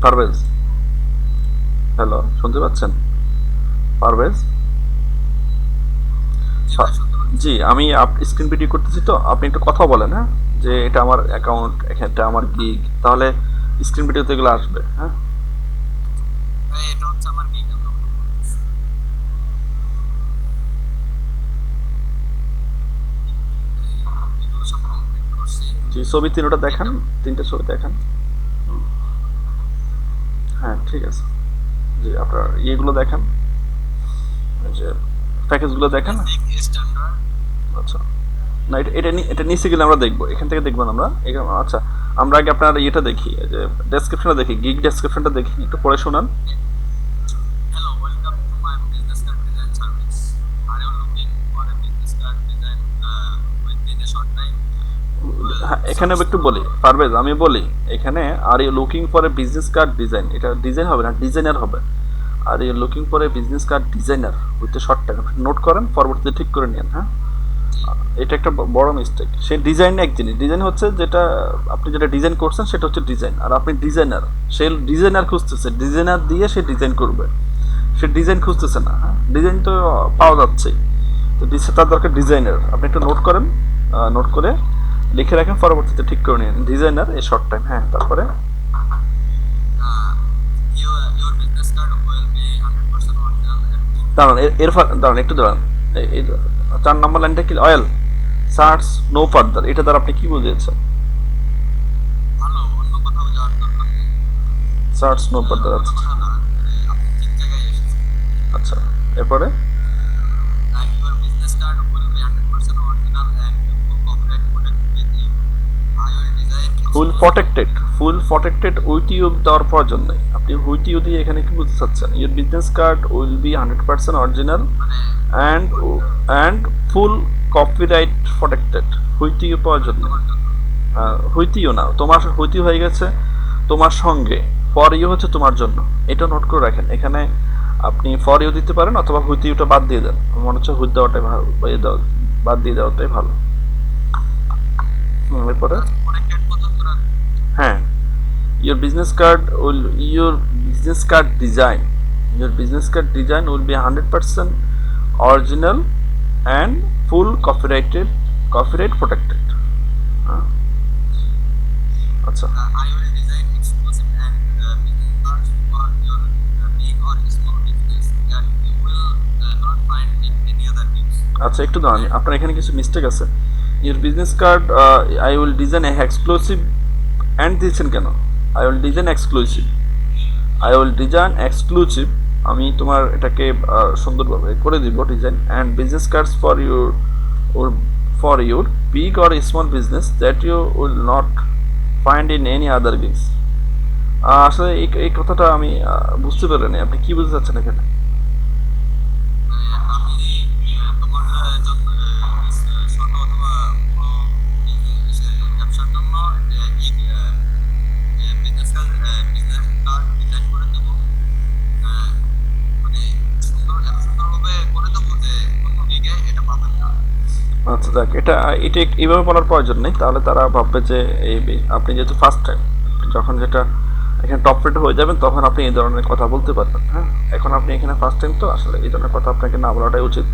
Parvez, hello, শুনতে পাচ্ছেন? পারভেজ, জি আমি স্ক্রিন ভিডিও করতেছি, তো আপনি একটু কথা বলেন, হ্যাঁ, যে এটা আমার অ্যাকাউন্ট, এটা আমার গিগ, তাহলে স্ক্রিন ভিডিওতে এগুলো আসবে, হ্যাঁ। জি, ছবি তিনটা দেখান, তিনটে ছবি দেখান। হ্যাঁ, ঠিক আছে। জি, আপনার ইয়েগুলো দেখান, এই যে প্যাকেজগুলো দেখান। আচ্ছা, না এটা এটা নিচে গেলে আমরা দেখবো, এখান থেকে দেখবো না আমরা এখানে। আচ্ছা, আমরা আগে আপনার ইয়েটা দেখি, এই যে ডেসক্রিপশনটা দেখি, গিগ ডেসক্রিপশনটা দেখি, একটু পড়ে শোনান। হ্যাঁ, এখানে একটু বলি পারভেজ, আমি বলি এখানে, are you looking for a business card design, এটা ডিজাইন হবে না, ডিজাইনার হবে। Are you looking for a business card designer with a short time, note করেন, পরবর্তীতে ঠিক করে নিন, হ্যাঁ। এটা একটা বড় মিস্টেক। সে ডিজাইন এক জিনিস, ডিজাইন হচ্ছে যেটা আপনি যেটা ডিজাইন করছেন সেটা হচ্ছে ডিজাইন, আর আপনি ডিজাইনার। সে ডিজাইনার খুঁজতেছে, ডিজাইনার দিয়ে সে ডিজাইন করবে, সে ডিজাইন খুঁজতেছে না, হ্যাঁ। ডিজাইন তো পাওয়া যাচ্ছে, তো তার দরকার ডিজাইনার। আপনি একটু নোট করেন, নোট করে লিখে রাখেন, পরবর্তীতে ঠিক করে নিন, ডিজাইনার এ শর্ট টাইম, হ্যাঁ। তারপরে দাঁড়ান, দাঁড়ান একটু দাঁড়ান, এই 4 নম্বর লাইনটা কি, অয়েল সার্চ নো ফার্দার, এটা দ্বারা আপনি কি বুঝিয়েছেন? সার্চ নো ফার্দার, আচ্ছা আচ্ছা, এরপরে full protected, full protected with you দেওয়ার প্রয়োজন নেই। আপনি উইথ ইউ দিয়ে এখানে কি বুঝতে চাচ্ছেন? Your business card will be 100% original and and full copyright protected. With you প্রয়োজন নেই, হুইথ ইউ না, তোমার হুইথ ইউ হয়ে গেছে তোমার সঙ্গে, ফর ইউ হচ্ছে তোমার জন্য। এটা নোট করে রাখেন, এখানে আপনি ফর ইউ দিতে পারেন, অথবা হুইথ ইউটা বাদ দিয়ে দেন। আমার মনে হচ্ছে হুইথ দেওয়াটাই ভালো, বাদ দিয়ে দেওয়াটাই ভালো। এরপরে হ্যাঁ, your business card will your business card design your business card design will be 100% original and full copyright protected, হ্যাঁ, আচ্ছা আচ্ছা, একটু দাঁড়ান, আপনার এখানে কিছু মিস্টেক আছে। Your business card I will design exclusive, and দিয়েছেন কেন? I will design exclusive, I will design exclusive, আমি তোমার এটাকে সুন্দরভাবে করে দিব design, and business cards for your or for your big or small business that you will not find in any other gigs. আসলে এই কথাটা আমি বুঝতে পারিনি, আপনি কি বুঝতে চাচ্ছেন এখানে? আচ্ছা দেখ, এটা এটা এইভাবে বলার প্রয়োজন নেই, তাহলে তারা ভাববে যে এই আপনি যেহেতু ফার্স্ট টাইম, যখন যেটা এখানে টপ রেট হয়ে যাবেন তখন আপনি এই ধরনের কথা বলতে পারবেন, হ্যাঁ। এখন আপনি এখানে ফার্স্ট টাইম, তো আসলে এই ধরনের কথা আপনাকে না বলাটাই উচিত,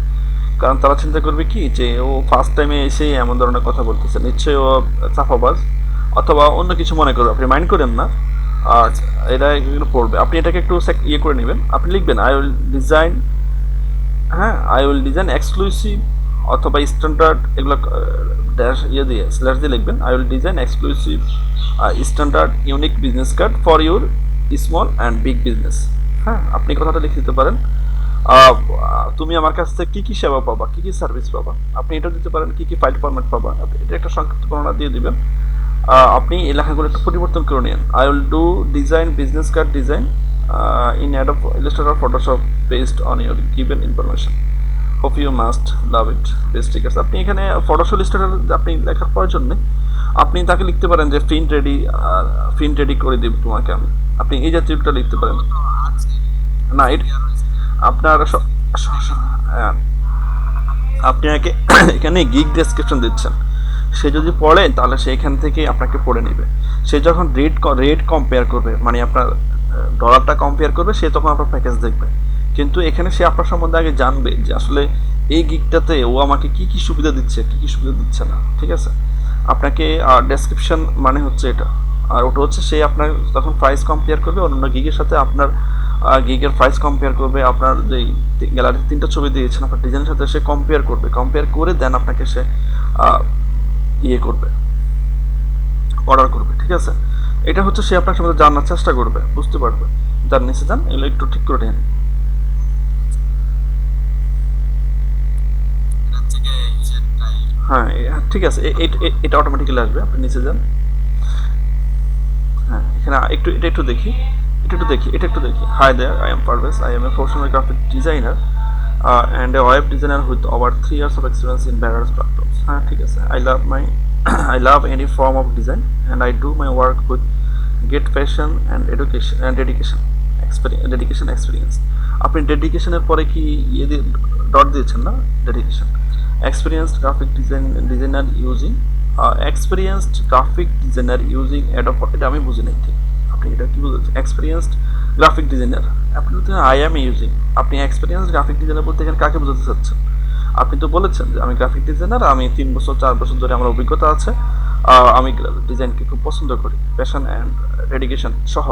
কারণ তারা চিন্তা করবে কি যে ও ফার্স্ট টাইমে এসেই এমন ধরনের কথা বলতেছে, নিশ্চয়ই ও চাপাবাজ অথবা অন্য কিছু মনে করবে। আপনি মাইন্ড করেন না, আর এটা এগুলো পড়বে, আপনি এটাকে একটু ইয়ে করে নেবেন, আপনি লিখবেন আই উইল ডিজাইন, হ্যাঁ, আই উইল ডিজাইন এক্সক্লুসিভ অথবা স্ট্যান্ডার্ড, এগুলো ড্যাশ ইয়ে দিয়ে স্ল্যাশ দিয়ে লিখবেন, I will design exclusive standard unique business card for your small and big business, হ্যাঁ। আপনি কথাটা লিখে দিতে পারেন, তুমি আমার কাছ থেকে কী কী সেবা পাবা, কী কী সার্ভিস পাবা, আপনি এটা দিতে পারেন, কী কী ফাইল ফরম্যাট পাবা, এটা একটা সংক্ষিপ্ত বর্ণনা দিয়ে দিবেন। আপনি এই লেখাগুলো একটু পরিবর্তন করে নিন, I will do design business card design in Adobe Illustrator or Photoshop based on your given information. Hope you must love it. Best stickers. আপনি এখানে Photoshop Illustrator আপনি লেখার প্রয়োজন নেই, আপনি তাকে লিখতে পারেন যে প্রিন্ট রেডি করে দিব তোমাকে আমি, আপনি এই জাতীয়টা লিখতে পারেন। না আপনার হ্যাঁ, আপনি এখানে গিগ ডেসক্রিপশন দিচ্ছেন, সে যদি পড়ে তাহলে সে এখান থেকে আপনাকে পড়ে নেবে। সে যখন রেট কম্পেয়ার করবে, মানে আপনার ডলারটা কম্পেয়ার করবে সে তখন আপনার প্যাকেজ দেখবে, কিন্তু এখানে সে আপনার সম্বন্ধে আগে জানবে যে আসলে এই গিগটাতে ও আমাকে কি কি সুবিধা দিচ্ছে, কি কি সুবিধা দিচ্ছে না। ঠিক আছে, আপনাকে ডেসক্রিপশন মানে হচ্ছে এটা, আর ওটা হচ্ছে সে আপনার তখন প্রাইস কম্পেয়ার করবে অন্যান্য গিগের সাথে, আপনার গিগের প্রাইস কম্পেয়ার করবে, আপনার যেই গ্যালারিতে 3টা ছবি দিয়েছেন আপনার ডিজাইনের সাথে সে কম্পেয়ার করবে, কম্পেয়ার করে দেন আপনাকে সে ইয়ে করবে, অর্ডার করবে। ঠিক আছে, এটা হচ্ছে সে আপনার সাথে জানার চেষ্টা করবে, বুঝতে পারবে। যার নিচে যান, এগুলো একটু ঠিক করে নেন। হ্যাঁ ঠিক আছে, এটা অটোমেটিক্যালি আসবে, আপনি নিচে যান। হ্যাঁ এখানে একটু দেখি, hi there, I am Parvez, I am a professional graphic designer and a web designer with over 3 years of experience in various platforms. হ্যাঁ ঠিক আছে, I love any form of design and I do my work with great passion and education and dedication experience. আপনি ডেডিকেশনের পরে কি ইয়ে দিয়ে dot দিয়েছেন না, dedication. experienced graphic designer using experienced graphic designer using Adobe, এটা আমি বুঝি নাই ঠিক, আপনি এটা কি বুঝেছেন? এক্সপিরিয়েন্সড গ্রাফিক ডিজাইনার, আপনি বলতে আই এম ইউজিং, আপনি এক্সপিরিয়েন্সড গ্রাফিক ডিজাইনার বলতে এখানে কাকে বোঝাতে চাচ্ছেন? আপনি তো বলেছেন যে আমি গ্রাফিক ডিজাইনার, আমি 3 বছর 4 বছর ধরে আমার অভিজ্ঞতা আছে, আমি ডিজাইনকে খুব পছন্দ করি, প্যাশন অ্যান্ড ডেডিকেশন সহ।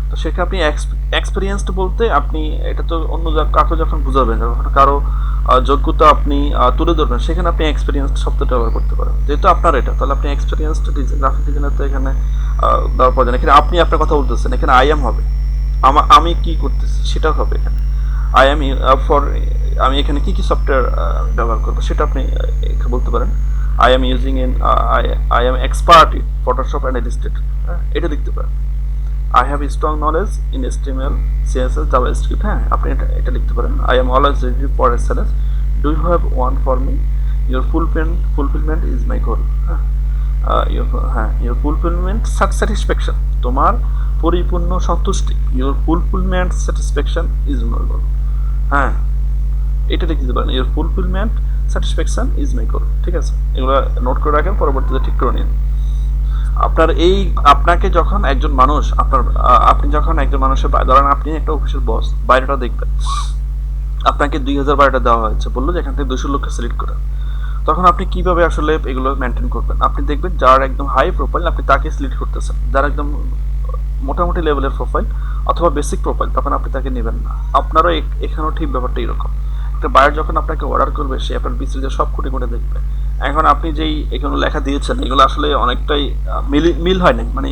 তো সেখানে আপনি এক্সপিরিয়েন্সড বলতে আপনি এটা তো অন্য কাউকে যখন বুঝাবেন, যখন কারো যোগ্যতা আপনি তুলে ধরবেন, সেখানে আপনি এক্সপিরিয়েন্সড শব্দটা ব্যবহার করতে পারেন। যেহেতু আপনার এটা, তাহলে আপনি এক্সপিরিয়েন্সড গ্রাফিক ডিজাইনার তো এখানে দেওয়ার প্রয়োজন। এখানে আপনি আপনার কথা বলতেছেন, এখানে আই এম হবে, আমি কি করতেছি সেটা হবে এখানে। আই এম ফর, আমি এখানে কি কি সফটওয়্যার ব্যবহার করবো সেটা আপনি বলতে পারেন। I am using in, I am expert in Photoshop and Illustrator, এটা লিখতে পারেন। I have strong knowledge in HTML, CSS, JavaScript, হ্যাঁ আপনি এটা লিখতে পারেন। I am always ready for SMS, do you have one for me, your fulfilment is my goal, your fulfilment satisfaction, তোমার পরিপূর্ণ সন্তুষ্টি, your fulfilment satisfaction is my goal, হ্যাঁ এটা লিখে দিতে পারেন, your fulfilment satisfaction is my গোল। ঠিক আছে, এগুলো নোট করে রাখেন, পরবর্তীতে ঠিক করে নিন। আপনার এই, আপনাকে যখন একজন মানুষ আপনি যখন একজন মানুষের, ধরেন আপনি একটা অফিসের বস, বাইরেটা দেখবেন, আপনাকে 2000 বাইরেটা দেওয়া হয়েছে, বললো যে এখান থেকে 200 লোককে সিলেক্ট করেন, তখন আপনি কিভাবে আসলে এগুলো মেনটেন করবেন? আপনি দেখবেন যার একদম হাই প্রোফাইল আপনি তাকে সিলেক্ট করতেছেন, যার একদম মোটামুটি লেভেলের প্রোফাইল অথবা বেসিক প্রোফাইল, তখন আপনি তাকে নেবেন না। আপনারও এখানেও ঠিক ব্যাপারটা এরকম, একটা বায়ার যখন আপনাকে অর্ডার করবে সে আপনার বিস্তৃত সব খুঁটে খুঁটে দেখবে। এখন আপনি যেই এখানে লেখা দিয়েছেন এগুলো আসলে অনেকটাই মিল হয় নাই, মানে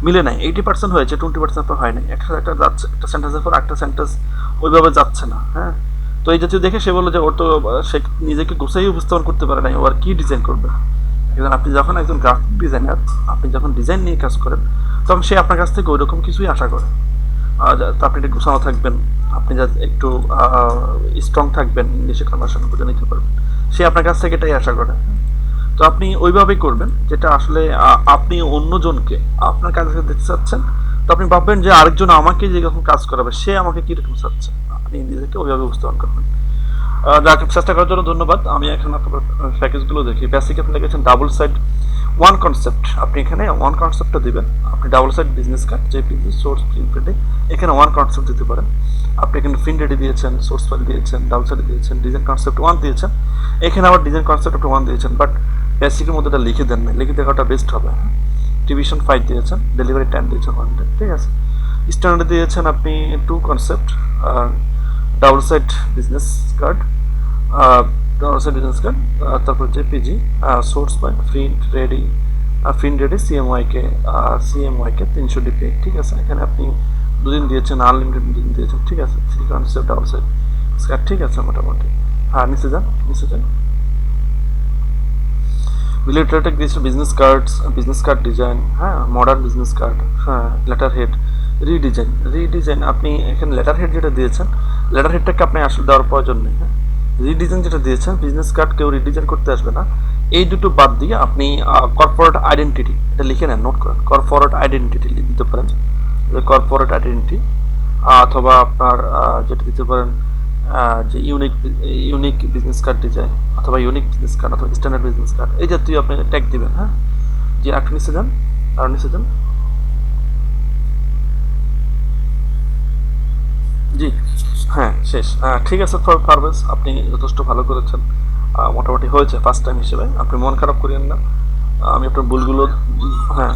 মিলে নাই, 80% হয়েছে, 20% পর হয় নাই, একটা যাচ্ছে, একটা সেন্টেন্সের পর একটা সেন্টেন্স ওইভাবে যাচ্ছে না। হ্যাঁ, তো এই জাতীয় দেখে সে বললো যে ওর তো সে নিজেকে গুছাই উপস্থাপন করতে পারে নাই, ও আর কি ডিজাইন করবে। এখন আপনি যখন একজন গ্রাফিক ডিজাইনার, আপনি যখন ডিজাইন নিয়ে কাজ করেন, তখন সে আপনার কাছ থেকে ওই রকম কিছুই আশা করে। তো আপনি একটু গুছানো থাকবেন, আপনি যা একটু স্ট্রং থাকবেন, ইংলিশে কনভার্সন করে নিতে পারবেন, সে আপনার কাছ থেকে এটাই আশা করে। তো আপনি ওইভাবেই করবেন যেটা আসলে আপনি অন্যজনকে আপনার কাছে দিতে চাচ্ছেন, তো আপনি ভাববেন যে আরেকজন আমাকে যেরকম কাজ করাবে সে আমাকে কীরকম চাচ্ছে, আপনি নিজেকে ওইভাবে উপস্থাপন করবেন। যাকে চেষ্টা করার জন্য ধন্যবাদ। আমি এখন আপনার প্যাকেজগুলো দেখি। বেসিক আপনি লিখেছেন ডাবল সাইড ওয়ান কনসেপ্ট, আপনি এখানে ওয়ান কনসেপ্টটা দিবেন। আপনি double side business card, JPG, source, print ready, এখানে ওয়ান কনসেপ্ট দিতে পারেন। আপনি এখানে প্রিন্ট রেডি দিয়েছেন, সোর্স ফাইল দিয়েছেন, ডাবল সাইড দিয়েছেন, ডিজাইন কনসেপ্ট 1 দিয়েছেন, এখানে আবার ডিজাইন কনসেপ্ট আপনি 1 দিয়েছেন, বাট বেসিকের মধ্যে এটা লিখে দেন না, লিখে দেওয়াটা বেস্ট হবে। ডিভিশন 5 দিয়েছেন, ডেলিভারি 10 দিয়েছেন 1 ডে, ঠিক আছে। স্ট্যান্ডার্ড দিয়েছেন আপনি 2 concept, double side business card, business card, তারপর JPG, source point, print ready CMYK 300 DP, ঠিক আছে। এখানে আপনি 2 দিন দিয়েছেন, আনলিমিটেড 2 দিন দিয়েছেন, ঠিক আছে। 3 কনসেপ্ট ডাবল সাইড কার্ড, ঠিক আছে মোটামুটি। হ্যাঁ নিচে যান। রিলেটেড দিয়েছে বিজনেস কার্ড ডিজাইন, হ্যাঁ মডার্ন বিজনেস কার্ড, হ্যাঁ লেটার হেড রিডিজাইন। আপনি এখানে লেটার হেড যেটা দিয়েছেন, লেটার হেডটাকে আপনি আসলে দেওয়ার প্রয়োজন নেই। হ্যাঁ, রিডিজাইন যেটা দিয়েছেন, বিজনেস কার্ড কেউ রিডিজাইন করতে আসবে না। এই দুটো বাদ দিয়ে আপনি কর্পোরেট আইডেন্টিটি এটা লিখে নেন, নোট করেন। কর্পোরেট আইডেন্টিটি দিতে পারেন, কর্পোরেট আইডেন্টিটি, অথবা আপনার যেটা দিতে পারেন যে ইউনিক বিজনেস কার্ড ডিজাইন, অথবা ইউনিক বিজনেস কার্ড, অথবা স্ট্যান্ডার্ড বিজনেস কার্ড, এই জাতীয় আপনি ট্যাগ দিবেন। হ্যাঁ, যে একটু নিচে যান, আর নিচে যান। জি, হ্যাঁ, শেষ। ঠিক আছে পারভেজ, আপনি যথেষ্ট ভালো করেছেন। মোটামুটি হয়েছে ফার্স্ট টাইম হিসেবে। আপনি মন খারাপ করিয়েন না। আমি আপনার ভুলগুলো, হ্যাঁ,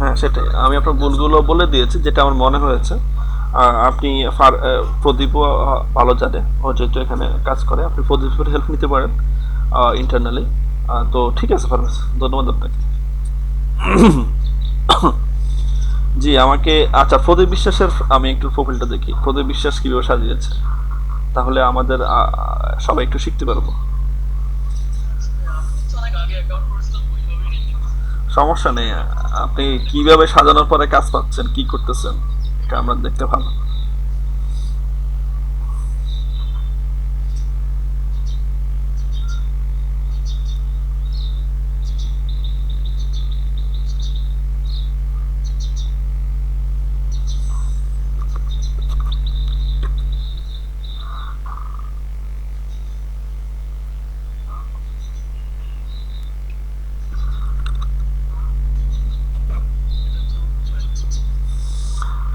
হ্যাঁ সেটাই। আমি আপনার ভুলগুলো বলে দিয়েছি যেটা আমার মনে হয়েছে। আপনি প্রদীপও ভালো জানে, ও যেহেতু এখানে কাজ করে। আপনি প্রদীপের হেল্প নিতে পারেন ইন্টারনালি। তো ঠিক আছে পারভেজ, ধন্যবাদ আপনাকে। জি আমাকে, আচ্ছা প্রদীপ বিশ্বাসের আমি একটু প্রোফাইলটা দেখি, প্রদীপ বিশ্বাস কীভাবে সাজিয়েছে, তাহলে আমাদের সবাই একটু শিখতে পারবো। সমস্যা নেই, আপনি কিভাবে সাজানোর পরে কাজ পাচ্ছেন, কি করতেছেন, এটা আমরা দেখতে ভালো।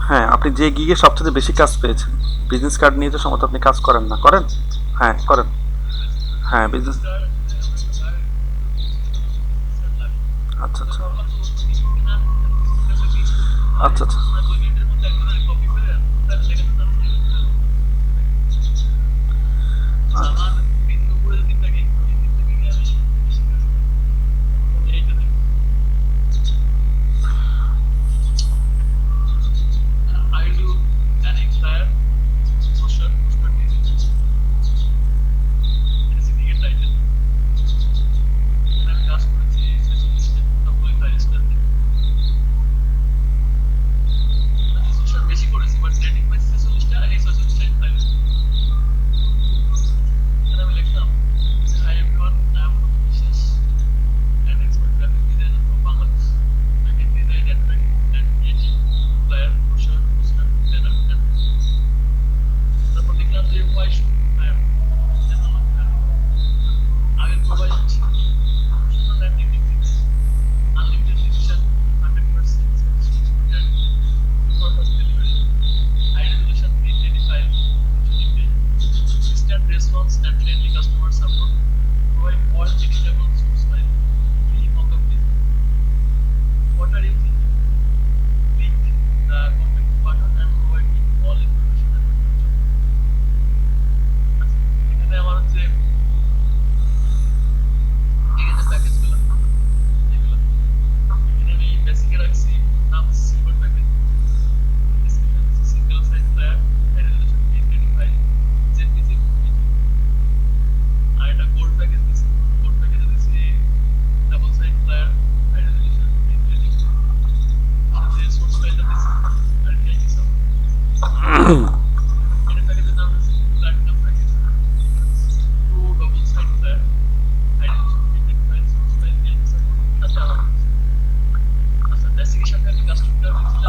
হ্যাঁ, আপনি যে গিগে সবচেয়ে বেশি কাজ পেয়েছেন, বিজনেস কার্ড নিয়ে তো সম্ভবত আপনি কাজ করেন না, করেন? হ্যাঁ করেন। হ্যাঁ বিজনেস, আচ্ছা আচ্ছা, আচ্ছা আচ্ছা,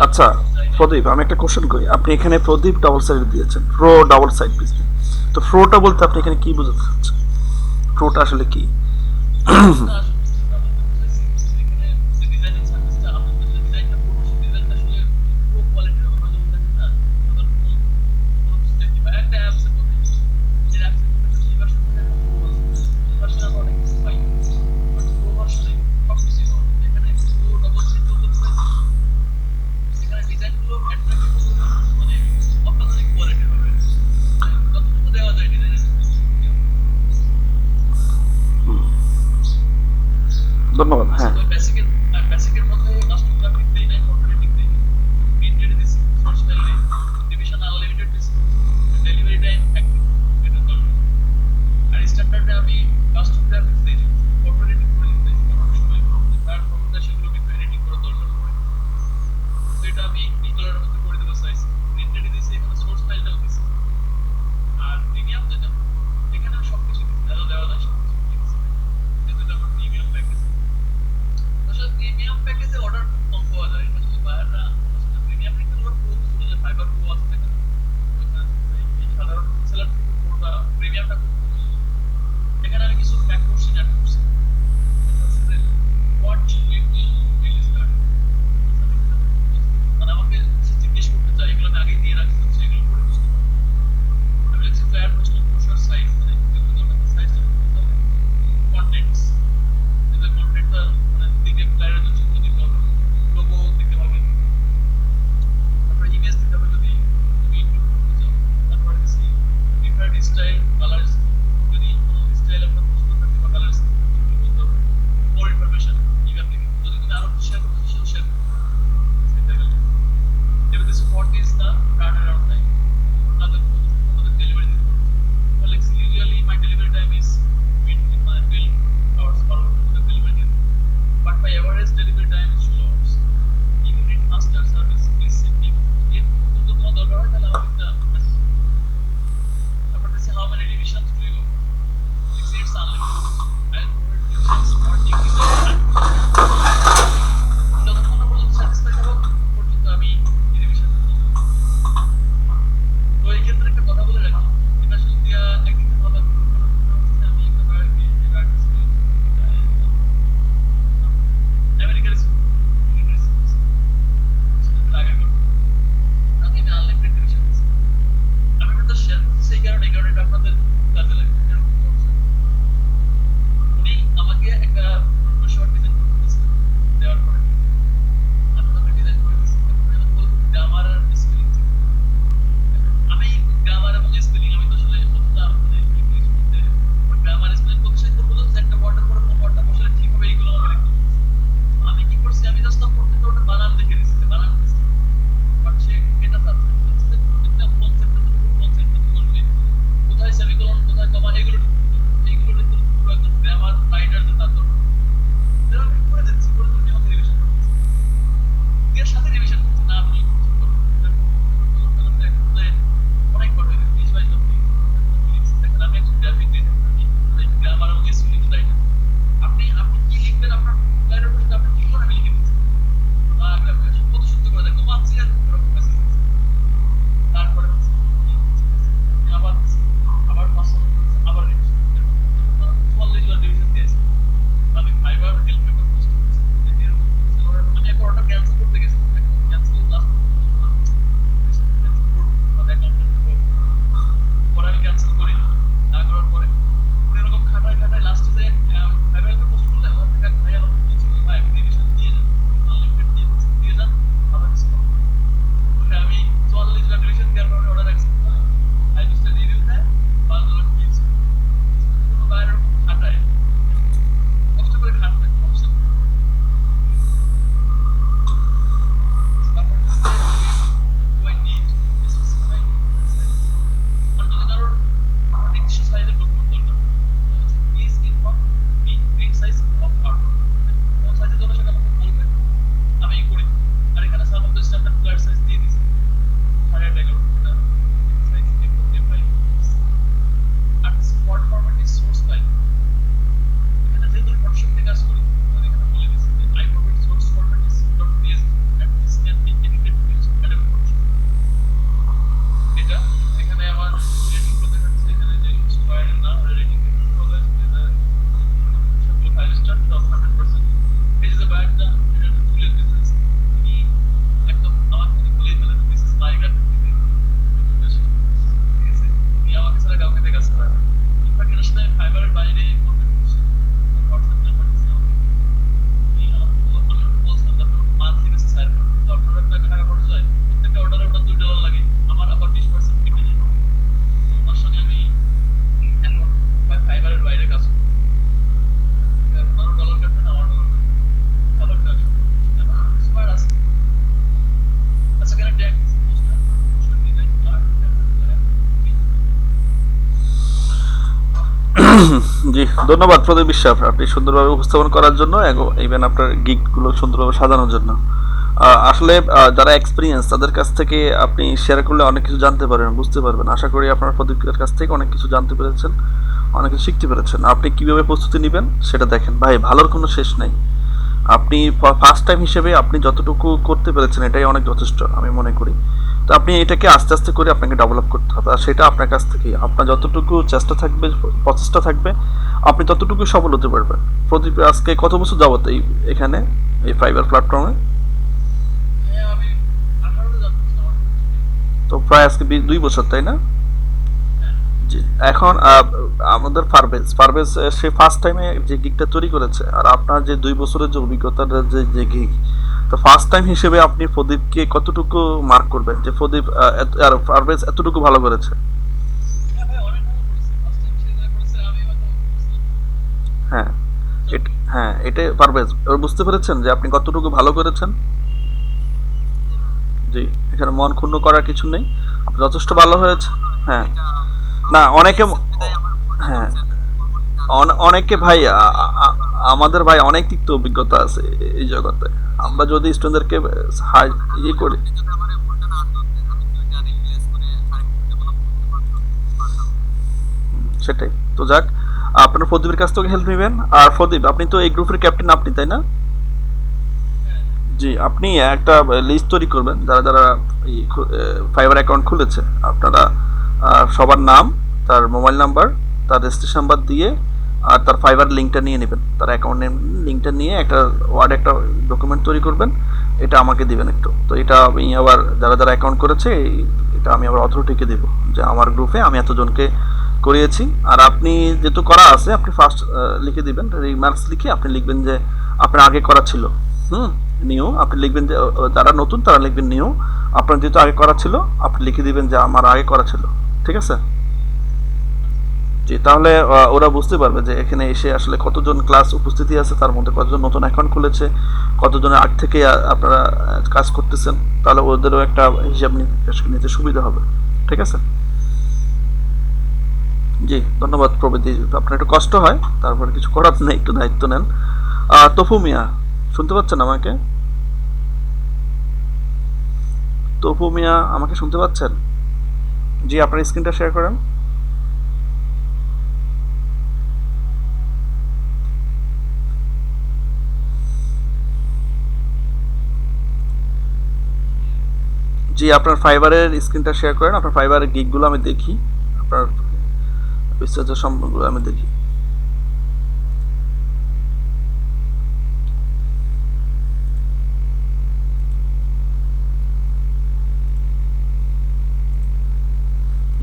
আচ্ছা প্রদীপ, আমি একটা কোশ্চেন করি। আপনি এখানে প্রদীপ ডাবল সাইড দিয়েছেন, প্রো ডাবল সাইড বিজনেস, তো প্রোটা বলতে আপনি এখানে কি বোঝাতে চাচ্ছেন? প্রোটা আসলে কি? ধন্যবাদ। হ্যাঁ ধন্যবাদ প্রদীপ বিশ্বাস, আপনি সুন্দরভাবে উপস্থাপন করার জন্য, ইভেন আপনার গিগগুলো সুন্দরভাবে সাজানোর জন্য। আসলে যারা এক্সপিরিয়েন্স তাদের কাছ থেকে আপনি শেয়ার করলে অনেক কিছু জানতে পারবেন, বুঝতে পারবেন। আশা করি আপনার প্রদীপের কাছ থেকে অনেক কিছু জানতে পেরেছেন, অনেক কিছু শিখতে পেরেছেন। আপনি কিভাবে প্রস্তুতি নেবেন সেটা দেখেন ভাই, ভালোর কোনো শেষ নেই। আপনি ফার্স্ট টাইম হিসেবে আপনি যতটুকু করতে পেরেছেন এটাই অনেক যথেষ্ট আমি মনে করি। তো আপনি এটাকে আস্তে আস্তে করে আপনাকে ডেভেলপ করতে হবে, আর সেটা আপনার কাছ থেকেই। আপনার যতটুকু চেষ্টা থাকবে, প্রচেষ্টা থাকবে, আপনি ততটুকু সফল হতে পারবেন। প্রদীপ আজকে কত বছর যাবত এখানে এই ফাইবার প্ল্যাটফর্মে? তো প্রায় আজকে 2 বছর, তাই না? জি। এখন আমাদের পারভেজ পারভেজ সে ফার্স্ট টাইমে যে গিগটা তৈরি করেছে, আর আপনার যে 2 বছরের যে অভিজ্ঞতার যে গিগ, তো ফার্স্ট টাইম হিসেবে আপনি প্রদীপকে কতটুকু মার্ক করবেন যে প্রদীপ আর পারভেজ এতটুকু ভালো করেছে? হ্যাঁ, হ্যাঁ, এটা পারভেজ এবার বুঝতে পেরেছেন যে আপনি কতটুকু ভালো করেছেন। জি, এখানে মন ক্ষুণ্ণ করার কিছু নেই, আপনি যথেষ্ট ভালো হয়েছে। হ্যাঁ, না অনেকে, হ্যাঁ, অনেকে ভাই আমাদের ভাই অনেক তিক্ত অভিজ্ঞতা আছে এই জগতে। আমরা যদি স্টুডেন্টদেরকে ইয়ে করি, সেটাই তো যাক। আপনার প্রদীপের কাছ থেকে হেল্প নেবেন। আর প্রদীপ, আপনি তো এই গ্রুপের ক্যাপ্টেন, আপনি তাই না? জি, আপনি একটা লিস্ট তৈরি করবেন যারা যারা এই ফাইবার অ্যাকাউন্ট খুলেছে। আপনারা সবার নাম, তার মোবাইল নাম্বার, তার রেজিস্ট্রেশন নাম্বার দিয়ে, আর তার ফাইবার লিঙ্কটা নিয়ে নেবেন, তার অ্যাকাউন্ট নেম লিঙ্কটা নিয়ে একটা ওয়ার্ড একটা ডকুমেন্ট তৈরি করবেন। এটা আমাকে দিবেন একটু। তো এটা আমি আবার যারা যারা অ্যাকাউন্ট করেছে এটা আমি আবার অথরিটিকে দেবো যে আমার গ্রুপে আমি এতজনকে করিয়েছি। আর আপনি যেহেতু করা আছে, আপনি ফার্স্ট লিখে দিবেন, রিমার্কস লিখে আপনি লিখবেন যে আপনার আগে করা ছিল। হুম, নিউ আপনি লিখবেন যে যারা নতুন তারা লিখবেন নিউ। আপনার যেহেতু আগে করা ছিল আপনি লিখে দিবেন যে আমার আগে করা ছিল। ঠিক আছে? জি, তাহলে ওরা বুঝতে পারবে যে এখানে এসে আসলে কতজন ক্লাস উপস্থিতি আছে, তার মধ্যে কতজন নতুন অ্যাকাউন্ট খুলেছে, কতজনের আগ থেকে আপনারা কাজ করতেছেন। তাহলে ওদেরও একটা হিসাব নিতে সুবিধা হবে। ঠিক আছে? জি, ধন্যবাদ প্রবৃতি। আপনার একটু কষ্ট হয়, তারপরে কিছু করার নেই, একটু দায়িত্ব নেন। তফু মিয়া, শুনতে পাচ্ছেন আমাকে? তপু মিয়া, আমাকে শুনতে পাচ্ছেন? জি, আপনার স্ক্রিনটা শেয়ার করেন। জি, আপনার ফাইবারের স্ক্রিনটা শেয়ার করেন। আপনার ফাইবারের গিগগুলো আমি দেখি, আপনার বিস্তারিত সম্পর্কগুলো আমি দেখি।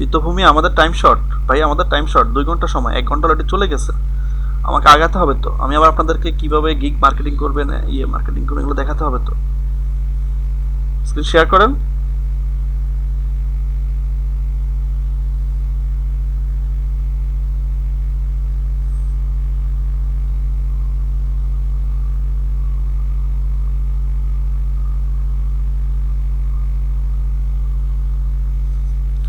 ইতোভূমি, আমাদের টাইম শর্ট ভাই, আমাদের টাইম শর্ট, 2 ঘন্টা সময়, 1 ঘন্টা অলরেডি চলে গেছে। আমাকে আগাতে হবে তো, আমি আবার আপনাদেরকে কিভাবে গিগ মার্কেটিং করবেন, ইয়ে মার্কেটিং করবেন, এগুলো দেখাতে হবে তো। স্ক্রিন শেয়ার করেন।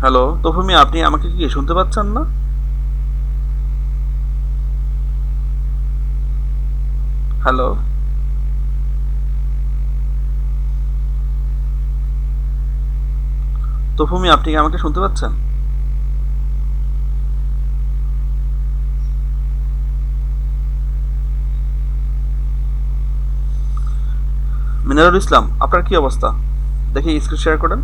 হ্যালো তফুমি, আপনি আমাকে কি শুনতে পাচ্ছেন না? হ্যালো তফুমি, আপনি কি আমাকে শুনতে পাচ্ছেন? মিনারুল ইসলাম, আপনার কি অবস্থা? দেখি স্ক্রিন শেয়ার করেন।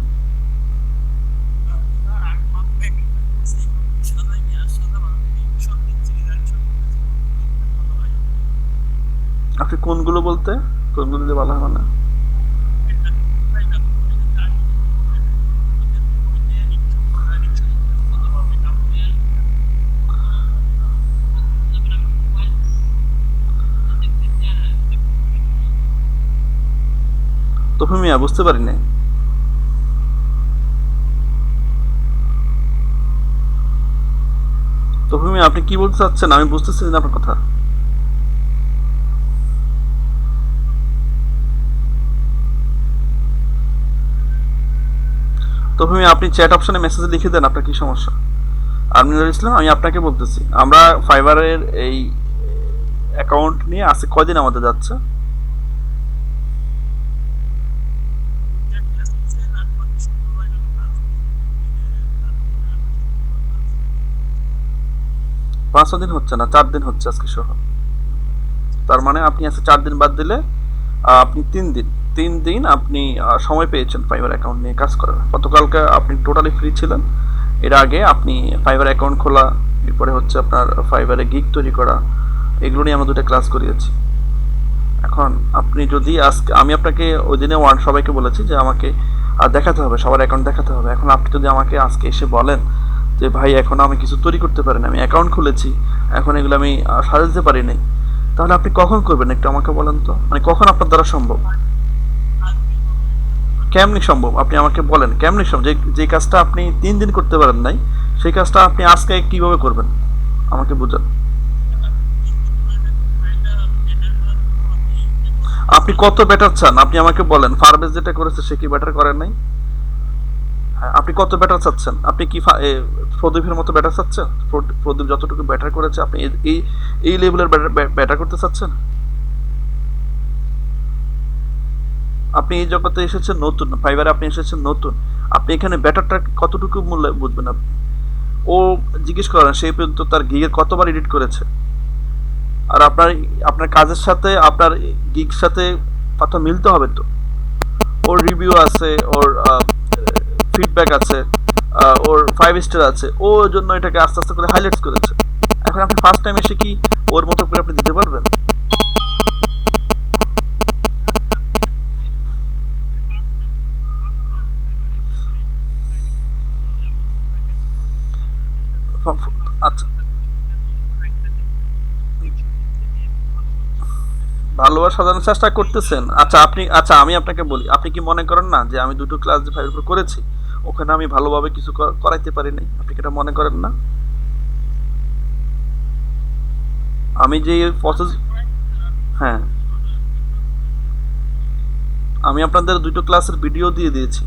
আপনি কোনগুলো বলতে, কোনগুলো দিয়ে বলা হবে না? তফু মিয়া, বুঝতে পারি নাই। তফু মিয়া, আপনি কি বলতে চাচ্ছেন? আমি বুঝতেছি না আপনার কথা। তফু মিয়া, আপনি চ্যাট অপশনে মেসেজ লিখে দেন, আপনার কি সমস্যা? আমিনুল ইসলাম, আমি আপনাকে বলতেছি আমরা ফাইবারের এই অ্যাকাউন্ট নিয়ে আজকে কয়দিন আমাদের যাচ্ছে? 5 দিন হচ্ছে না, 4 দিন হচ্ছে আজকে সহ। তার মানে আপনি আজকে 4 দিন বাদ দিলে আপনি 3 দিন, 3 দিন আপনি সময় পেয়েছেন ফাইবার অ্যাকাউন্ট নিয়ে কাজ করার। গতকালকে আপনি টোটালি ফ্রি ছিলেন। এর আগে আপনি ফাইবার অ্যাকাউন্ট খোলা, এরপরে হচ্ছে আপনার ফাইবারে গিগ তৈরি করা, এগুলো নিয়ে আমরা 2টা ক্লাস করিয়েছি। এখন আপনি যদি আজকে, আমি আপনাকে ওই দিনে সবাইকে বলেছি যে আমাকে দেখাতে হবে, সবার অ্যাকাউন্ট দেখাতে হবে। এখন আপনি যদি আমাকে আজকে এসে বলেন যে ভাই এখন আমি কিছু তৈরি করতে পারি না, আমি অ্যাকাউন্ট খুলেছি, এখন এগুলো আমি সাজাতে পারি নাই, তাহলে আপনি কখন করবেন একটু আমাকে বলেন তো, মানে কখন আপনার দ্বারা সম্ভব? কেমনি সম্ভব আপনি আমাকে বলেন, কেমনি সম্ভব? যে যে কাজটা আপনি 3 দিন করতে পারেন নাই, সেই কাজটা আপনি আজকে কিভাবে করবেন আমাকে বুঝান। আপনি কত বেটার চান আপনি আমাকে বলেন। ফারবেজ যেটা করেছে সে কি বেটার করেন নাই? হ্যাঁ, আপনি কত ব্যাটার চাচ্ছেন? আপনি কি প্রদীপের মতো ব্যাটার চাচ্ছেন? প্রদীপ যতটুকু ব্যাটার করেছে আপনি এই এই লেভেলের ব্যাটার করতে চাচ্ছেন? আপনি এই জগতে এসেছেন নতুন, ফাইবারে আপনি এসেছেন নতুন, আপনি এখানে ব্যাটারটা কতটুকু মূল্য বুঝবেন আপনি? ও জিজ্ঞেস করেন সেই পর্যন্ত তার গিগের কতবার এডিট করেছে, আর আপনার আপনার কাজের সাথে আপনার গিগ সাথে কথা মিলতে হবে তো। ওর রিভিউ আছে, ওর ফিডব্যাক আছে, ওর 5 স্টার আছে, ও জন্য এটাকে আস্তে আস্তে করে হাইলাইটস করেছে। এখন আপনি ফার্স্ট টাইম এসে কি ওর মতো করে আপনি দিতে পারবেন? আচ্ছা, ভালোবাসা সাজানোর চেষ্টা করতেছেন। আচ্ছা আপনি, আচ্ছা আমি আপনাকে বলি, আপনি কি মনে করেন না যে আমি 2টো ক্লাস যে ফাইভের উপর করেছি ওখানে আমি ভালোভাবে কিছু করাইতে পারি নাই? আপনি কি এটা মনে করেন না? আমি যে প্রসেস, হ্যাঁ, আমি আপনাদের 2টো ক্লাসের ভিডিও দিয়ে দিয়েছি।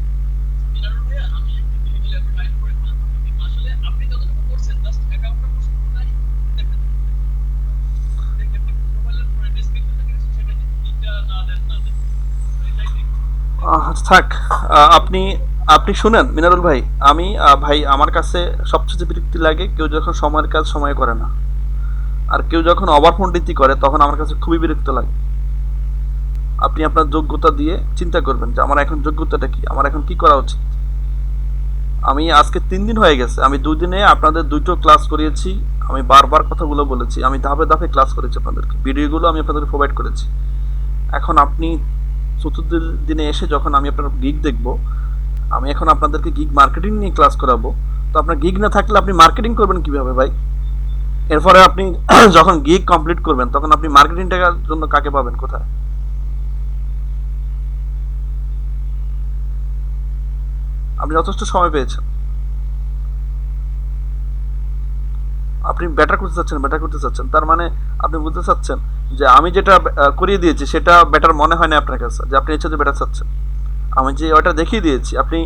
থাক, আপনি আপনি শুনেন মিনারুল ভাই, আমি ভাই আমার কাছে সবচেয়ে বিরক্তি লাগে কেউ যখন সময়ের কাজ সময় করে না, আর কেউ যখন অবারপণ্ডিতি করে তখন আমার কাছে খুবই বিরক্ত লাগে। আপনি আপনার যোগ্যতা দিয়ে চিন্তা করবেন যে আমার এখন যোগ্যতাটা কি, আমার এখন কি করা উচিত। আমি আজকে 3 দিন হয়ে গেছে, আমি 2 দিনে আপনাদের 2টো ক্লাস করিয়েছি। আমি বারবার কথাগুলো বলেছি, আমি ধাপে ধাপে ক্লাস করেছি আপনাদেরকে, ভিডিওগুলো আমি আপনাদেরকে প্রোভাইড করেছি। এখন আপনি চতুর্থ দিনে এসে যখন আমি আপনার গিগ দেখব, আমি এখন আপনাদেরকে গিগ মার্কেটিং নিয়ে ক্লাস করাবো, তো আপনার গিগ না থাকলে আপনি মার্কেটিং করবেন কিভাবে ভাই? এরপরে আপনি যখন গিগ কমপ্লিট করবেন তখন আপনি মার্কেটিং টাকার জন্য কাকে পাবেন, কোথায়? আপনি যথেষ্ট সময় পেয়েছেন, আপনি বেটার করতে চাচ্ছেন, বেটার করতে চাচ্ছেন, তার মানে আপনি বুঝতে চাচ্ছেন যে আমি যেটা করিয়ে দিয়েছি সেটা বেটার মনে হয় না আপনার কাছে, যে আপনি এর সাথে বেটার চাচ্ছেন। আমি যে ওটা দেখিয়ে দিয়েছি, আপনি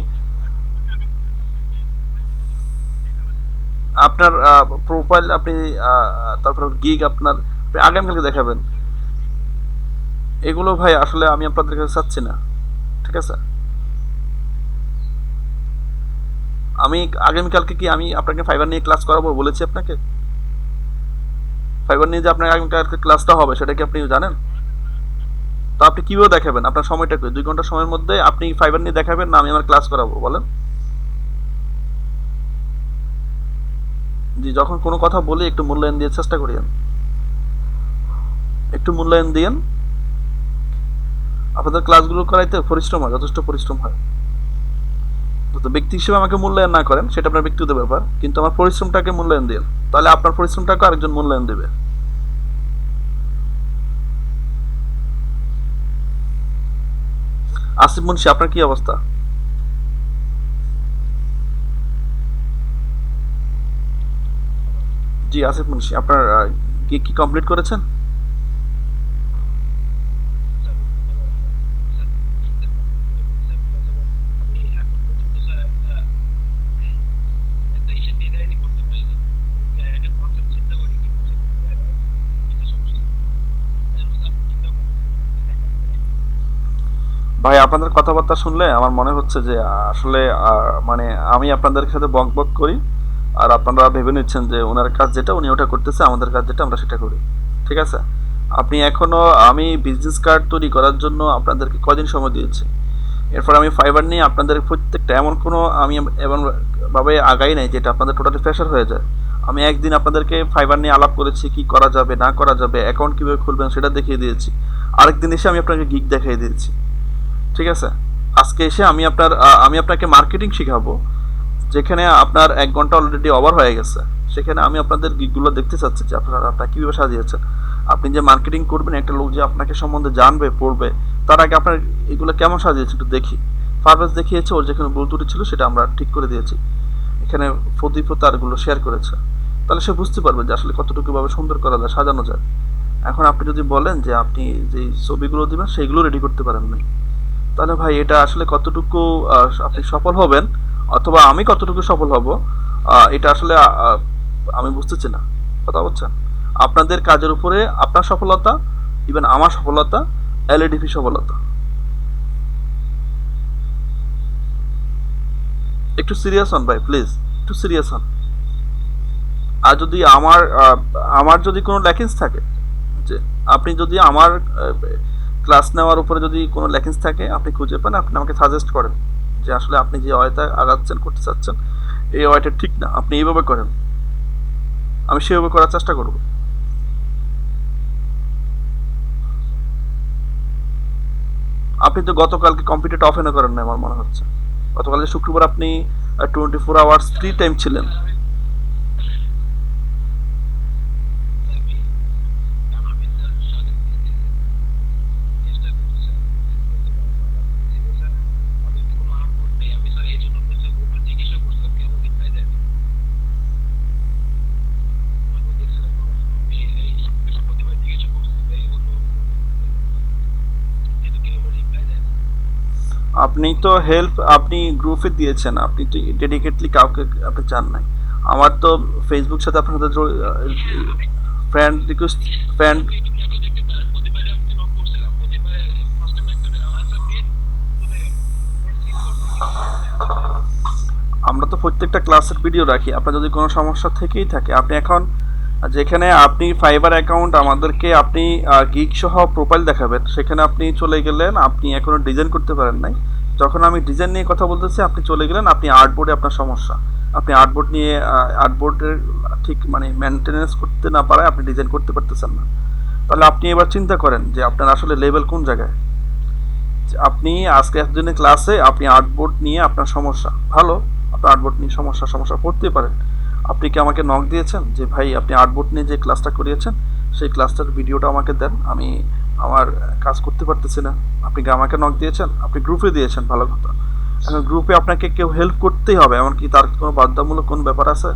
আপনার প্রোফাইল আপনি তারপর গিগ আপনার আপনি আগামীকালকে দেখাবেন। এগুলো ভাই আসলে আমি আপনাদের কাছে চাচ্ছি না, ঠিক আছে? আমি আগামীকালকে কি আমি আপনাকে ফাইবার নিয়ে ক্লাস করাবো বলেছি আপনাকে? ফাইবার নিয়ে যে আপনার আগামীকালকে ক্লাসটা হবে সেটা কি আপনি জানেন? তো আপনি কিভাবে দেখাবেন? আপনার সময়টা কি 2 ঘন্টা সময়ের মধ্যে আপনি ফাইবার নিয়ে দেখাবেন, না আমি আমার ক্লাস করাবো বলেন? জি, যখন কোনো কথা বলি একটু মূল্যায়ন দিয়ে চেষ্টা করিয়েন, একটু মূল্যায়ন দিয়েন। আপনাদের ক্লাসগুলো করাইতে পরিশ্রম হয়, যথেষ্ট পরিশ্রম হয়। তো ব্যক্তি হিসেবে আমাকে মূল্যায়ন না করেন সেটা আপনার ব্যক্তিগত ব্যাপার, কিন্তু আমার পরিশ্রমটাকে মূল্যায়ন দিন, তাহলে আপনার পরিশ্রমটাকে আরেকজন মূল্যায়ন দেবে। আসিফ মুন্সি, আপনার কি অবস্থা? জি আসিফ মুন্সি, আপনার কি কি কমপ্লিট করেছেন? ভাই আপনাদের কথাবার্তা শুনলে আমার মনে হচ্ছে যে আসলে মানে আমি আপনাদের সাথে বক বক করি, আর আপনারা ভেবে নিচ্ছেন যে ওনার কাজ যেটা উনি ওটা করতেছে, আমাদের কাজ যেটা আমরা সেটা করি। ঠিক আছে? আপনি এখনো, আমি বিজনেস কার্ড তৈরি করার জন্য আপনাদেরকে কদিন সময় দিয়েছি। এরপর আমি ফাইবার নিয়ে আপনাদের প্রত্যেকটা এমন কোনো আমি এমন ভাবে আগাই নাই যেটা আপনাদের টোটালি প্রেশার হয়ে যায়। আমি একদিন আপনাদেরকে ফাইবার নিয়ে আলাপ করেছি, কি করা যাবে না করা যাবে, অ্যাকাউন্ট কীভাবে খুলবেন সেটা দেখিয়ে দিয়েছি। আরেকদিন এসে আমি আপনাকে গিগ দেখিয়ে দিয়েছি। ঠিক আছে? আজকে এসে আমি আপনাকে মার্কেটিং শিখাবো, যেখানে আপনার 1 ঘন্টা অলরেডি ওভার হয়ে গেছে। সেখানে আমি আপনাদের গিকগুলো দেখতে চাচ্ছি যে আপনারা কীভাবে সাজিয়েছেন। আপনি যে মার্কেটিং করবেন, একটা লোক যে আপনাকে সম্বন্ধে জানবে পড়বে, তার আগে আপনার এগুলো কেমন সাজিয়েছে একটু দেখি। ফারভেজ দেখিয়েছে, ওর যেখানে ভুল ত্রুটি ছিল সেটা আমরা ঠিক করে দিয়েছি। এখানে প্রদীপও তারগুলো শেয়ার করেছে। তাহলে সে বুঝতে পারবে যে আসলে কতটুকুভাবে সুন্দর করা যায়, সাজানো যায়। এখন আপনি যদি বলেন যে আপনি যেই ছবিগুলো দিবেন সেইগুলো রেডি করতে পারেন নাই, তাহলে ভাই এটা আসলে কতটুকু আপনি সফল হবেন অথবা আমি কতটুকু সফল হব, এটা আসলে আমি বুঝতেছি না। কথা বলছেন? আপনাদের কাজের উপরে আপনার সফলতা, ইভেন আমার সফলতা, এলএডিপি সফলতা। একটু সিরিয়াস হন ভাই, প্লিজ একটু সিরিয়াস হন। আর যদি আমার যদি কোনো ল্যাকিংস থাকে, যে আপনি যদি আমার ক্লাস নেওয়ার উপরে যদি কোনো ল্যাকিংস থাকে আপনি খুঁজে পান, আপনি আমাকে সাজেস্ট করেন যে আসলে আপনি যে ওয়েতে আগাচ্ছেন, করতে চাচ্ছেন, এই ওয়েটা ঠিক না, আপনি এইভাবে করেন, আমি সেভাবে করার চেষ্টা করব। আপনি তো গতকালকে কম্পিউটারটা অফ এনে করেন না আমার মনে হচ্ছে। গতকাল যে শুক্রবার আপনি 24 আওয়ার্স ফ্রি টাইম ছিলেন। আপনি তো হেল্প আপনি গ্রুপে দিয়েছেন, আপনি তো ডেডিকেটলি কাউকে আপনি চান নাই। আমার তো ফেসবুক সাথে আপনার সাথে ফ্রেন্ড রিকোয়েস্ট, ফ্রেন্ড, আমরা তো প্রত্যেকটা ক্লাসের ভিডিও রাখি। আপনার যদি কোনো সমস্যা থেকেই থাকে, আপনি এখন যেখানে আপনি ফাইবার অ্যাকাউন্ট আমাদেরকে আপনি গিগ সহ প্রোফাইল দেখাবেন, সেখানে আপনি চলে গেলেন, আপনি এখনো ডিজাইন করতে পারেন নাই। যখন আমি ডিজাইন নিয়ে কথা বলতেছি আপনি চলে গেলেন, আপনি আর্টবোর্ডে আপনার সমস্যা, আপনি আর্টবোর্ড নিয়ে আর্টবোর্ডের ঠিক মানে মেনটেনেন্স করতে না পারায় আপনি ডিজাইন করতে পারতেছেন না। তাহলে আপনি এবার চিন্তা করেন যে আপনার আসলে লেভেল কোন জায়গায়। আপনি আজকে একদিনের ক্লাসে আপনি আর্টবোর্ড নিয়ে আপনার সমস্যা ভালো, আপনার আর্টবোর্ড নিয়ে সমস্যা পড়তে পারেন। আপনি কি আমাকে নক দিয়েছেন যে ভাই আপনি আর্টবোর্ড নিয়ে যে ক্লাসটা করিয়েছেন সেই ক্লাসটার ভিডিওটা আমাকে দেন, আমি আমার কাজ করতে পারতেছি না? আপনি কি আমাকে নক দিয়েছেন? আপনি গ্রুপে দিয়েছেন, ভালো কথা। এখন গ্রুপে আপনাকে কেউ হেল্প করতেই হবে, এমনকি তার কোনো বাধ্যতামূলক কোন ব্যাপার আছে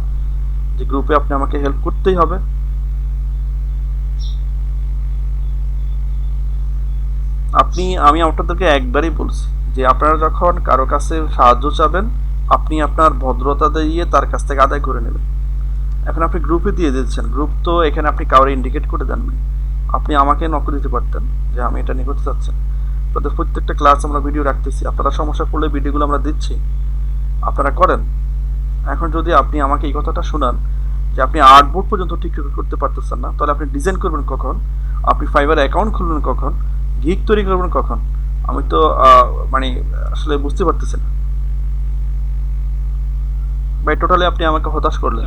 যে গ্রুপে আপনি আমাকে হেল্প করতেই হবে? আমি আপনাদেরকে একবারই বলছি যে আপনারা যখন কারো কাছে সাহায্য চাবেন, আপনি আপনার ভদ্রতা দিয়ে তার কাছ থেকে আদায় করে নেবেন। এখন আপনি গ্রুপে দিয়ে দিচ্ছেন, গ্রুপ তো এখানে আপনি কাউরে ইন্ডিকেট করে দেননি। আপনি আমাকে নক দিতে পারতেন যে আমি এটা নিয়ে করতে চাচ্ছেন। তাদের প্রত্যেকটা ক্লাস আমরা ভিডিও রাখতেছি, আপনারা সমস্যা পড়লে ভিডিওগুলো আমরা দিচ্ছি, আপনারা করেন। এখন যদি আপনি আমাকে এই কথাটা শোনান যে আপনি আর্টবোর্ড পর্যন্ত ঠিক করতে পারতেছেন না, তাহলে আপনি ডিজাইন করবেন কখন? আপনি ফাইবার অ্যাকাউন্ট খুলবেন কখন? গিগ তৈরি করবেন কখন? আমি তো মানে আসলে বুঝতে পারতেছি না ভাই। টোটালি আপনি আমাকে হতাশ করলেন।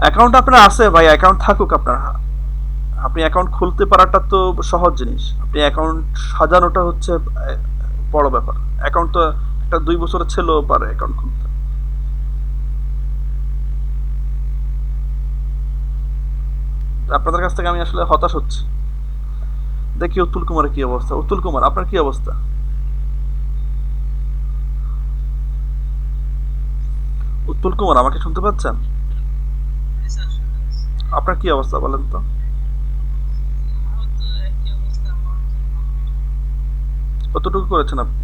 অ্যাকাউন্ট আপনার আছে ভাই, অ্যাকাউন্ট থাকুক আপনার। আপনি অ্যাকাউন্ট খুলতে পারাটা তো সহজ জিনিস, আপনি অ্যাকাউন্ট সাজানোটা হচ্ছে বড় ব্যাপার। অ্যাকাউন্ট তো একটা 2 বছরের ছেলেও পারে অ্যাকাউন্ট খুলতে। আপনাদের কাছ থেকে আমি আসলে হতাশ হচ্ছি। দেখি উত্তুল কুমারের কি অবস্থা। উত্তুল কুমার, আপনার কি অবস্থা? উত্তুল কুমার, আমাকে শুনতে পাচ্ছেন? আপনার কি অবস্থা বলেন তো? কতটুকু করেছেন আপনি?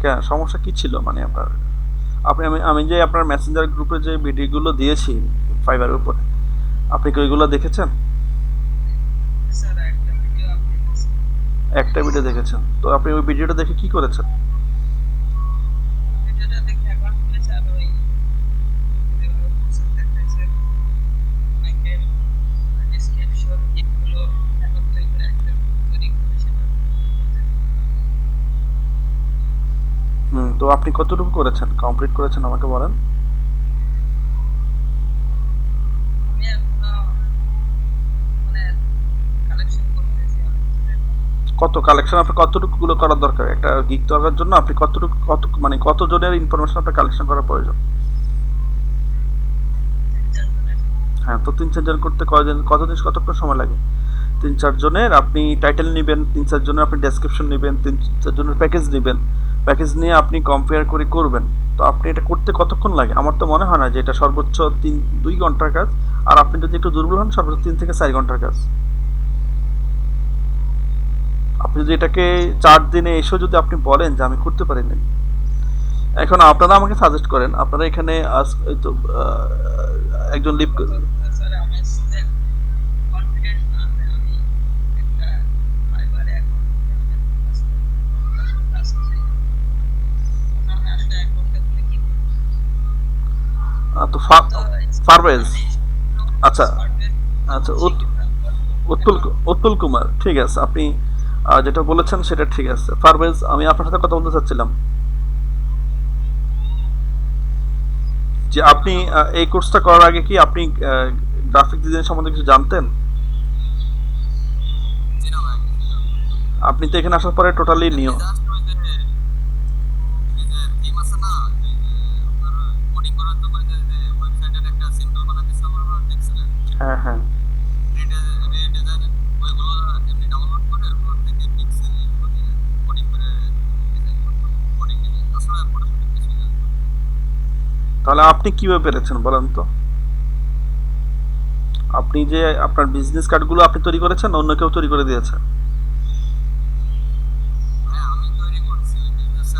কেন, সমস্যা কি ছিল মানে আপনার? আমি যে আপনার মেসেঞ্জার গ্রুপে যে ভিডিওগুলো দিয়েছি ফাইবারের উপরে, আপনি কি ওইগুলো দেখেছেন? স্যার একটা ভিডিও আপনি দিয়েছেন। একটা ভিডিও দেখেছেন, তো আপনি ওই ভিডিওটা দেখে কি করেছেন? ভিডিওটা দেখে অ্যাকাউন্ট খুলেছে আর ওই যেভাবে প্রসেস দেখাইছে অনেকের ডিসক্রিপশন এগুলো একত্রিত করে একটা তৈরি করে সেটা তো আপনি কতটুকু করেছেন, কমপ্লিট করেছেন আমাকে বলেন। আমি এখনো মানে কালেকশন করতেছি অনেক কিছু। কত কালেকশন, আপনার কতটুকু গুলো করার দরকার একটা গিগ করার জন্য? আপনি কতটুকু, কত মানে কত জনের ইনফরমেশন আপনার কালেকশন করার প্রয়োজন? তিন চার জনের। হ্যাঁ, তো 3-4 জন করতে কয়দিন, কতদিন, কতক্ষণ সময় লাগে? 3-4 জনের আপনি টাইটেল নেবেন, 3-4 জনের আপনি ডেসক্রিপশন নেবেন, 3-4 জনের প্যাকেজ নেবেন, প্যাকেজ নিয়ে আপনি কম্পেয়ার করে করবেন। তো আপনি এটা করতে কতক্ষণ লাগে? আমার তো মনে হয় না যে এটা সর্বোচ্চ 2 ঘন্টার কাজ। আর আপনি যদি একটু দুর্বল হন, সর্বোচ্চ 3 থেকে 4 ঘন্টার কাজ। আপনি যদি এটাকে 4 দিনে এসেও যদি আপনি বলেন যে আমি করতে পারি না, এখন আপনারা আমাকে সাজেস্ট করেন, আপনারা এখানে এই তো একজন লিভ। কথা হচ্ছে স্যার আমি আসলে কনফিডেন্ট না যে আমি একটা ফাইবার অ্যাকাউন্ট খুলে আমি একটা কাজ করবো। আসলে কাজ চাই। আমি আসলে অ্যাকাউন্টটা খুলে কি করবো? তো আমি তো এক্সপিরিয়েন্স ফারভেজ, আমি আচ্ছা, ফার্স্ট আচ্ছা শিখে তারপর উত্তুল, অ্যাকাউন্ট। উত্তুল কুমার, ঠিক আছে, আপনি যেটা বলেছেন সেটা ঠিক আছে। পারভেজ, আমি আপনার সাথে কথা বলতে চাচ্ছিলাম যে আপনি এই কোর্সটা করার আগে কি আপনি গ্রাফিক ডিজাইন সম্বন্ধে কিছু জানতেন? জি না ভাই, কিছু জানি না। আপনি তো এখানে আসার পরে টোটালি এমনি নিউ। জাস্ট ওই যে এই যে থিম আছে না, এই যে আপনার কোডিং করার জন্য যে ওয়েবসাইটের একটা সিম্বল বানাতেছে আমরা দেখছিলেন হ্যাঁ, হ্যাঁ। রিডিজাইন, ওইগুলো এমনি ডাউনলোড করে ওগুলো থেকে পিক্সেল এগুলো দিয়ে কোডিং করে ডিজাইন করতাম। কোডিং ডিজাইন তাছাড়া ফটোশপে কিছু জানি না। তাহলে আপনি কিভাবে পেরেছেন বলেন তো? আপনি যে আপনার বিজনেস কার্ডগুলো আপনি তৈরি করেছেন না অন্য কেউ তৈরি করে দিয়েছে? হ্যাঁ আমি তৈরি করছি ওই বিজনেস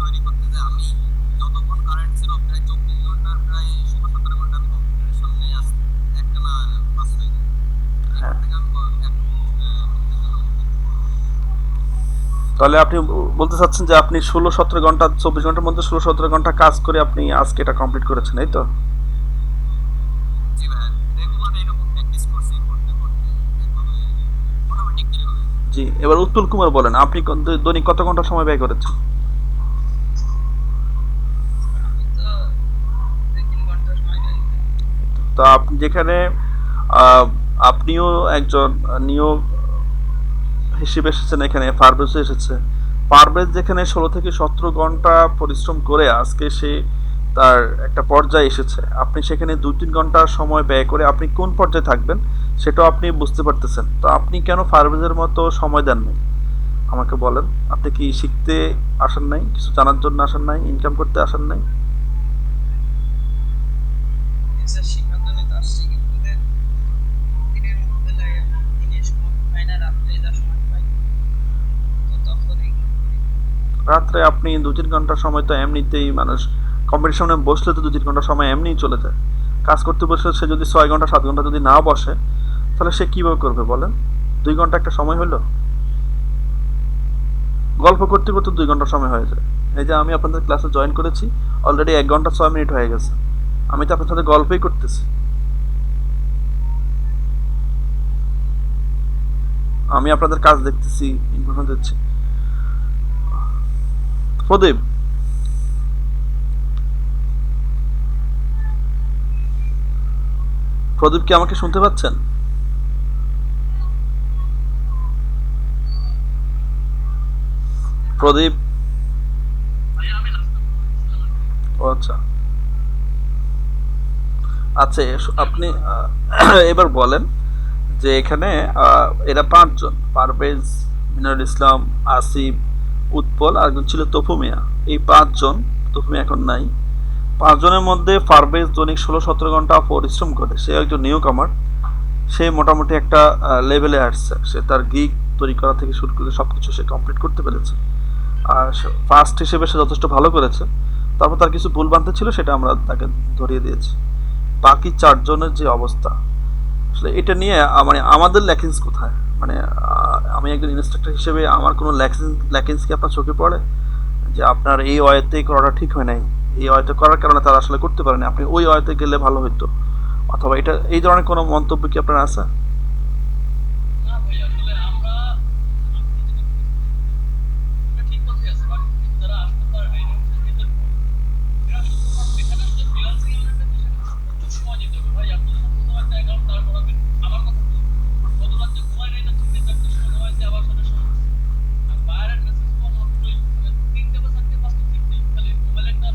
তৈরি করতে, যে আমি যতক্ষণ কারেন্ট ছিল প্রায় 24 ঘন্টার প্রায় 16-17 ঘন্টা আমি কম্পিউটারের সামনে আসতে একটা না পাস হয়ে যায়। এখান হ্যাঁ, থেকে আমি করতেছিলাম। তাহলে আপনি বলতে চাচ্ছেন যে আপনি 16-17 ঘন্টা, 24 ঘন্টার মধ্যে 16-17 ঘন্টা কাজ করে আপনি আজকে এটা কমপ্লিট করেছেন, এই তো? জি ভাই, রেগুলার এরকম প্র্যাকটিস করছি, করতে করতে একভাবে অটোমেটিক্যালি হয়ে যায়। জি, এবার উত্তুল কুমার বলেন, আপনি দৈনিক কত ঘন্টা সময় ব্যয় করেছেন? আমি তো 2-3 ঘন্টা সময় ব্যয় করি। তো আপনি যেখানে আহ, আপনিও একজন নিয়োগ হিসেবে এসেছেন, এখানে পারভেজও এসেছে। পারভেজ যেখানে 16 থেকে 17 ঘন্টা পরিশ্রম করে আজকে সে তার একটা পর্যায়ে এসেছে, আপনি সেখানে 2-3 ঘন্টা সময় ব্যয় করে আপনি কোন পর্যায়ে থাকবেন সেটাও আপনি বুঝতে পারতেছেন। তো আপনি কেন পারভেজের মতো সময় দেন নাই আমাকে বলেন? আপনি কি শিখতে আসেন নাই, কিছু জানার জন্য আসেন নাই, ইনকাম করতে আসেন নাই? স্যার শেখার জন্য তো আসছি, কিন্তু যে দিনের মধ্যে লাগে না, দিনে সময় পাই না, রাত্রে যা সময় পাই তো তখন এগুলো করি। রাত্রে আপনি 2-3 ঘন্টা সময় তো এমনিতেই মানুষ কম্পিটিশনে বসলে তো 2-3 ঘন্টা সময় এমনিই চলে যায়। কাজ করতে বসলে সে যদি 6 ঘন্টা 7 ঘন্টা যদি না বসে, তাহলে সে কীভাবে করবে বলেন? 2 ঘন্টা একটা সময় হলো? গল্প করতে করতে 2 ঘন্টা সময় হয়ে যায়। এই যে আমি আপনাদের ক্লাসে জয়েন করেছি, অলরেডি 1 ঘন্টা 6 মিনিট হয়ে গেছে। আমি তো আপনার সাথে গল্পই করতেছি। আমি আপনাদের কাজ দেখতেছি, ইনফরমেশন দিচ্ছি। প্রদীপ, প্রদীপ কি আমাকে শুনতে পাচ্ছেন? প্রদীপ, ও আচ্ছা। আচ্ছা, আপনি এবার বলেন যে এখানে এরা 5 জন, পারভেজ, মিনারুল ইসলাম, আসিফ, উৎপল, আর একজন ছিল তপু মিয়া। এই 5 জন, তপু মিয়া এখন নাই। 5 জনের মধ্যে পারভেজ দৈনিক 16-17 ঘন্টা পরিশ্রম করে, সে একজন নিউ কামার। সে মোটামুটি একটা লেভেলে আসছে, সে তার গিগ তৈরি করা থেকে শুরু করে সব কিছু সে কমপ্লিট করতে পেরেছে। আর ফার্স্ট হিসেবে সে যথেষ্ট ভালো করেছে। তারপর তার কিছু ভুল ভ্রান্তি ছিল, সেটা আমরা তাকে ধরিয়ে দিয়েছি। বাকি 4 জনের যে অবস্থা, আসলে এটা নিয়ে মানে আমাদের ল্যাকিংস কোথায়? মানে আমি একজন ইনস্ট্রাক্টর হিসেবে আমার কোনো ল্যাকিংস কি আপনার চোখে পড়ে যে আপনার এই ওয়েতেই করাটা ঠিক হয় নাই, এই ওয়েতে করার কারণে তারা আসলে করতে পারেনি, আপনি ওই ওয়েতে গেলে ভালো হতো, অথবা এটা এই ধরনের কোনো মন্তব্য কি আপনার আছে? না ভাই, আসলে আপনি যেটা বলতেছেন এটা ঠিক কথাই আছে, বাট যারা আসতে পারে না এটা হচ্ছে এদের ভুল। এরা শুধুমাত্র এখানে আসলে ফ্রিল্যান্সিং এমন একটা বিষয়, প্রচুর সময় দিতে হবে ভাই। আপনি যখন প্রথম একটা অ্যাকাউন্ট দাঁড় করাবেন, আমার কথা বলুন, গত রাত্রে ঘুমাই নাই না, 3-4টার সময় ঘুমাইছি, আবার সাথে সময় উঠছি। আর বাইরের মেসেজ পাওয়া মাত্রই মানে 3টে বা 4টে 5টে ঠিক নেই, খালি মোবাইলে একটা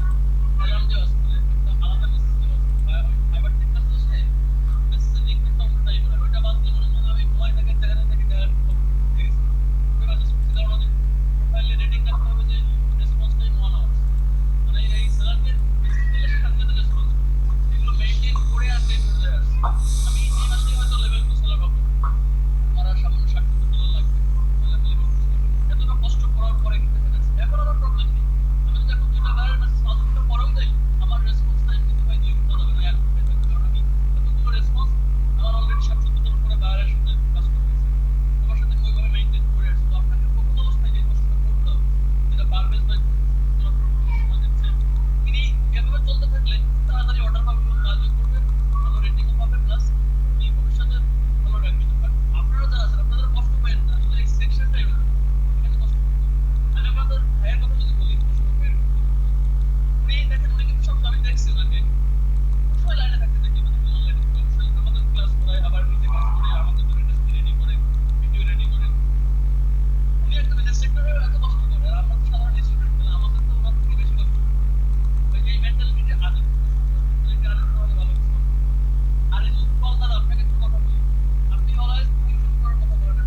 অ্যালার্ম দেওয়া আছে, মানে একটা আলাদা মেসেজ দেওয়া আছে। ফাইবার টেক কাছে সে মেসেজের লিঙ্কটা অন্য টাইপের, আর ওইটা বাজলে মনে করেন আমি ঘুমাই থাকি, দেখা দেখি ডাইরেক্ট উঠে গেছে। ওই মেসেজ করছি, কারণ ওদের প্রোফাইলে রেটিং রাখতে হবে যে রেসপন্স টাইম 1 আওয়ার, মানে এই সেলারকে মেসেজ করলে সাথে সাথে রেসপন্স, এগুলো মেইনটেইন করে আর সেই পর্যায়ে আসছে। আমি এই মাসেই হয়তো লেভেল 2 সেলার পাবো, আমার আর সামান্য $60 লাগবে, তাহলে আমি লেভেল 2 সেলার পাবো। এতটা কষ্ট করার পরে কিন্তু দেখা যাচ্ছে এখন আমার প্রবলেম নেই। আমি যদি এখন 2টা বাইরের মেসেজ 5 ঘন্টা পরেও দেই, আমার রেসপন্স টাইম কিন্তু ভাই 2 ঘন্টা যাবে না, 1 ঘন্টায় থাকবে, কারণ আমি এতগুলো রেসপন্স আমার অলরেডি 60-70 জন করে বাইরের সাথে কাজ করে গেছে, তোমার সাথে আমি ওইভাবে মেইনটেইন করে আসছি। তো আপনাকে প্রথম অবস্থায় যে কষ্টটা করতে হবে, যেটা পারভেজ ভাই সময় দিচ্ছে, তিনি এভাবে চলতে থাকলে খুব তাড়াতাড়ি অর্ডার পাবে এবং কাজও করবে, ভালো রেটিংও পাবে, প্লাস উনি ভবিষ্যতে ভালো রাখবে। বাট আপনারা যারা আছেন আপনারা কষ্ট পাবেন না, আসলে এই সেকশনটাই এরকম, এখানে কষ্ট করতে হবে। আমি আপনাদের ভাইয়ের কথা যদি বলি, মোশাররফ ভাইয়ের কথা যদি বলি, উনি দেখেন উনি কিন্তু সব, আমি দেখছি ওনাকে সবসময় লাইনে থাকতে দেখি, মানে অনলাইনে সবসময় আমাদের ক্লাস করায়, আবার নিজে কাজ করে, আমাদের জন্য টেস্ট রেডি করে, ভিডিও রেডি করে। উনি একটা বিজনেস সেক্টরে এত কষ্ট করে, আর আমরা তো সাধারণ স্টুডেন্ট, তাহলে আমাদের তো ওনার থেকে বেশি কষ্ট করতে হবে। ওই যে এই মেন্টালিটি আনেন, মেন্টালিটি আনেন তাহলে ভালো কিছু হবে। আর এই যে উৎপল দাদা, আপনাকে একটা কথা বলি, আপনি অলওয়েজ টিউশন করার কথা বলেন না।